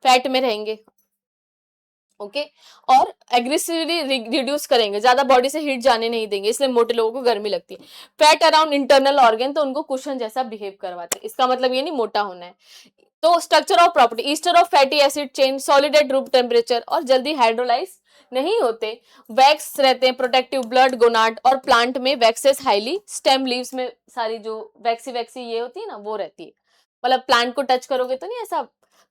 A: फैट में रहेंगे, ओके। और एग्रेसिवली रिड्यूस करेंगे, ज्यादा बॉडी से हीट जाने नहीं देंगे, इसलिए मोटे लोगों को गर्मी लगती है। फैट अराउंड इंटरनल ऑर्गन, तो उनको कुशन जैसा बिहेव करवाते हैं, इसका मतलब ये नहीं मोटा होना है। तो structure of property, Easter of fatty acid chain, solid at room temperature और जल्दी हाइड्रोलाइज नहीं होते। वैक्स रहते हैं, प्रोटेक्टिव ब्लड गोनाड, और प्लांट में वैक्सेस हाईली, स्टेम लीव्स में सारी जो वैक्सी वैक्सी ये होती है ना वो रहती है, मतलब प्लांट को टच करोगे तो नहीं ऐसा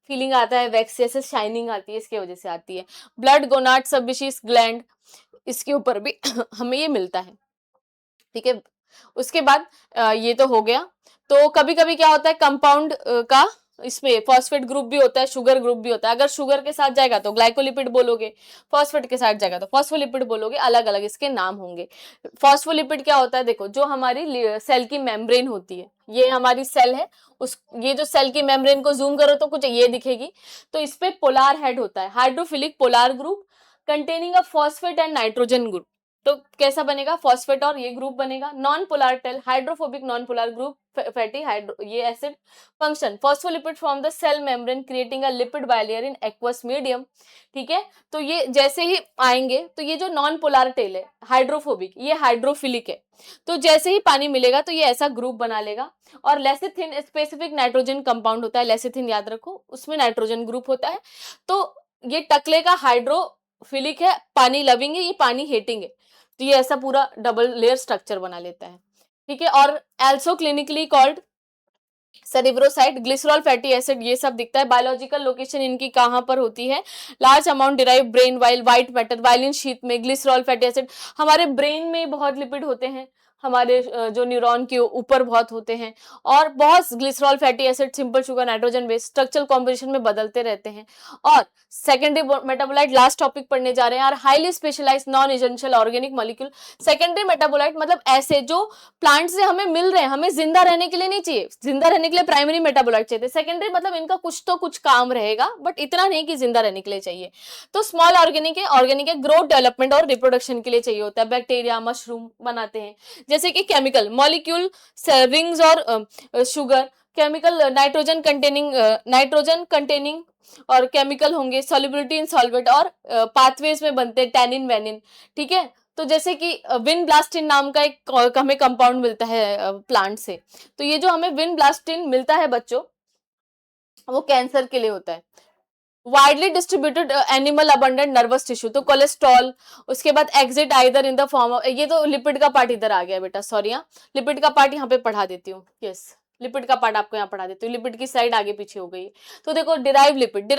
A: फीलिंग आता है, वैक्स ऐसे शाइनिंग आती है, इसके वजह से आती है। ब्लड गोनाड सबविशियस ग्लैंड, इसके ऊपर भी हमें ये मिलता है, ठीक है। उसके बाद ये तो हो गया। तो कभी कभी क्या होता है, कंपाउंड का इसमें फॉस्फेट ग्रुप भी होता है, शुगर ग्रुप भी होता है। अगर शुगर के साथ जाएगा तो ग्लाइकोलिपिड बोलोगे, फॉस्फेट के साथ जाएगा तो फॉस्फोलिपिड बोलोगे, अलग अलग इसके नाम होंगे। फॉस्फोलिपिड क्या होता है, देखो जो हमारी सेल की मेम्ब्रेन होती है, ये हमारी सेल है, उस ये जो सेल की मेम्ब्रेन को जूम करो तो कुछ ये दिखेगी। तो इस पे पोलार हेड होता है, hydrophilic polar group containing a phosphate and nitrogen group. तो कैसा बनेगा, फॉस्फेट और ये ग्रुप बनेगा। Non polar tail hydrophobic non polar group fatty hydro ये acid. Function phospholipid from the cell membrane creating a lipid bilayer in aqueous medium. ठीक है, तो ये जैसे ही आएंगे तो ये जो नॉन पोलार टेल है हाइड्रोफोबिक, ये हाइड्रोफिलिक है, तो जैसे ही पानी मिलेगा तो ये ऐसा ग्रुप बना लेगा। और लेसिथिन स्पेसिफिक नाइट्रोजन कंपाउंड होता है, लेसिथिन याद रखो, उसमें नाइट्रोजन ग्रुप होता है। तो ये टकले का हाइड्रोफिलिक है, पानी लविंग है, ये पानी हेटिंग है, तो ये ऐसा पूरा डबल लेयर स्ट्रक्चर बना लेता है। ठीक है, और also clinically called cerebroside, glycerol fatty acid, ये सब दिखता है। बायोलॉजिकल लोकेशन इनकी कहां पर होती है, large amount derive brain while white matter violin sheath में। ग्लिसरॉल फैटी एसिड हमारे ब्रेन में बहुत लिपिड होते हैं, हमारे जो न्यूरॉन के ऊपर बहुत होते हैं, और बहुत glycerol fatty acid simple sugar nitrogen base structural composition में बदलते रहते हैं। और सेकेंडरी मेटाबोलाइट लास्ट टॉपिक पढ़ने जा रहे हैं, और highly specialised non essential organic molecule. Secondary metabolite मतलब ऐसे जो प्लांट से हमें मिल रहे हैं, हमें जिंदा रहने के लिए नहीं चाहिए, जिंदा रहने के लिए प्राइमरी मेटाबोलाइट चाहिए। सेकेंडरी मतलब इनका कुछ तो कुछ काम रहेगा, बट इतना नहीं कि जिंदा रहने के लिए चाहिए। तो स्मॉल ऑर्गेनिक है ग्रोथ डेवलपमेंट और रिप्रोडक्शन के लिए चाहिए होता है। बैक्टीरिया मशरूम बनाते हैं। जैसे कि केमिकल मॉलिक्यूल रिंग्स और शुगर, केमिकल नाइट्रोजन कंटेनिंग और केमिकल होंगे सॉल्युबिलिटी इन सॉल्वेंट और पाथवेज में बनते हैं, टैनिन वेनिन। ठीक है, तो जैसे कि विन ब्लास्टिन नाम का एक हमें कंपाउंड मिलता है प्लांट से, तो ये जो हमें विन ब्लास्टिन मिलता है बच्चों, वो कैंसर के लिए होता है। Widely distributed animal abundant nervous tissue, तो कोलेस्ट्रॉल, उसके बाद exit either in the form of, ये तो लिपिड का पार्ट इधर आ गया बेटा, सॉरी, यहाँ लिपिड का पार्ट यहाँ पे पढ़ा देती हूँ। यस, लिपिड का पार्ट आपको यहाँ पढ़ा देती हूँ, लिपिड की साइड आगे पीछे हो गई है। तो देखो डिराइव लिपिड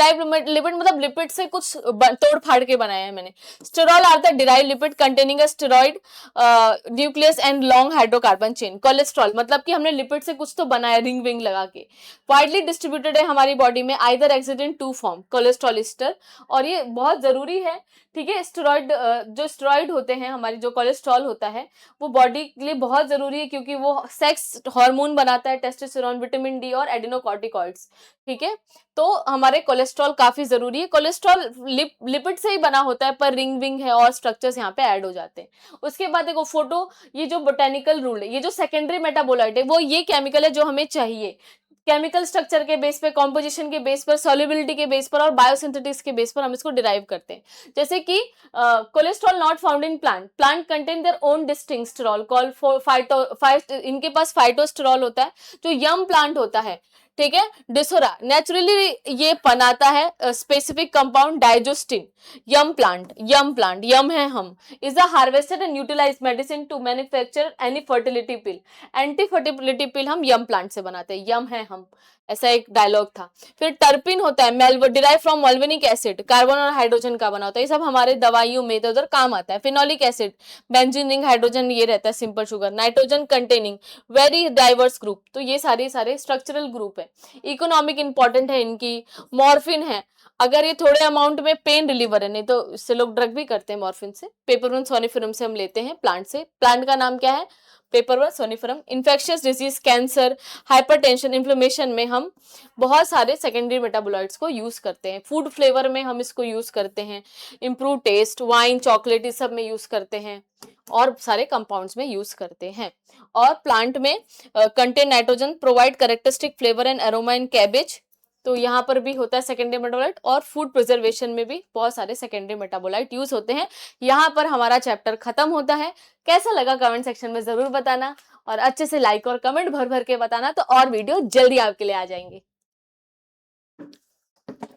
A: मतलब लिपिड से कुछ तोड़ फाड़ के बनाया है मैंने। Sterol are the derived lipid containing a steroid nucleus and long hydrocarbon chain. Cholesterol मतलब कि हमने लिपिड से कुछ तो बनाया रिंग विंग लगा के। वाइडली डिस्ट्रीब्यूटेड है हमारी बॉडी में, either exist in two form cholesterol ester, और ये बहुत जरूरी है। ठीक है, स्टेरॉइड जो स्टेरॉइड होते हैं, हमारी जो कोलेस्ट्रॉल होता है वो बॉडी के लिए बहुत जरूरी है, क्योंकि वो सेक्स हार्मोन बनाता है, टेस्टोस्टेरोन, विटामिन डी और एडिनोकॉर्टिकॉइड्स। ठीक है, तो हमारे कोलेस्ट्रॉल काफी जरूरी है। कोलेस्ट्रॉल लिपिड से ही बना होता है, पर रिंग विंग है और स्ट्रक्चर्स यहाँ पे ऐड हो जाते हैं। उसके बाद देखो फोटो, ये जो बोटेनिकल रूल है, ये जो सेकेंडरी मेटाबोलाइट है वो ये केमिकल है जो हमें चाहिए। केमिकल स्ट्रक्चर के बेस पे, कॉम्पोजिशन के बेस पर, सॉल्युबिलिटी के बेस पर और बायोसिंथेटिक्स के बेस पर हम इसको डिराइव करते हैं। जैसे कि cholesterol not found in plant contain their own distinct sterol called इनके पास फाइटोस्टेरॉल होता है जो यम प्लांट होता है। ठीक है, डिसोरा नेचुरली ये बनाता है स्पेसिफिक कंपाउंड डाइजोस्टिन। यम है हम, is the harvested and utilize medicine to manufacture any fertility pill. Anti fertility pill हम यम प्लांट से बनाते हैं, यम है हम, ऐसा एक डायलॉग था। फिर टर्पिन होता है डिराइव फ्रॉम मेल्वेनिक एसिड, कार्बन और हाइड्रोजन का बना होता है, ये सब हमारे दवाइयों में इधर उधर काम आता है। Phenolic acid, benzene ring hydrogen, ये रहता है simple sugar. Nitrogen containing very diverse group, तो ये सारे स्ट्रक्चरल ग्रुप है। इकोनॉमिक इंपॉर्टेंट है इनकी। मॉर्फिन है, अगर ये थोड़े अमाउंट में पेन रिलीवर है, नहीं तो इससे लोग ड्रग भी करते हैं मॉर्फिन से। पेपरवन सोनिफरम से हम लेते हैं प्लांट से, प्लांट का नाम क्या है, Papaver somniferum. Infectious disease, cancer, hypertension, inflammation में हम बहुत सारे सेकेंडरी मेटाबोलाइट्स को यूज करते हैं। फूड फ्लेवर में हम इसको यूज करते हैं, इम्प्रूव टेस्ट, वाइन, चॉकलेट, इस सब में यूज करते हैं, और सारे कंपाउंड्स में यूज करते हैं। और प्लांट में contain nitrogen, provide characteristic flavour and aroma in cabbage, तो यहाँ पर भी होता है सेकेंडरी मेटाबोलाइट। और फूड प्रिजर्वेशन में भी बहुत सारे सेकेंडरी मेटाबोलाइट यूज होते हैं। यहाँ पर हमारा चैप्टर खत्म होता है। कैसा लगा कमेंट सेक्शन में जरूर बताना, और अच्छे से लाइक और कमेंट भर भर के बताना, तो और वीडियो जल्दी आपके लिए आ जाएंगे।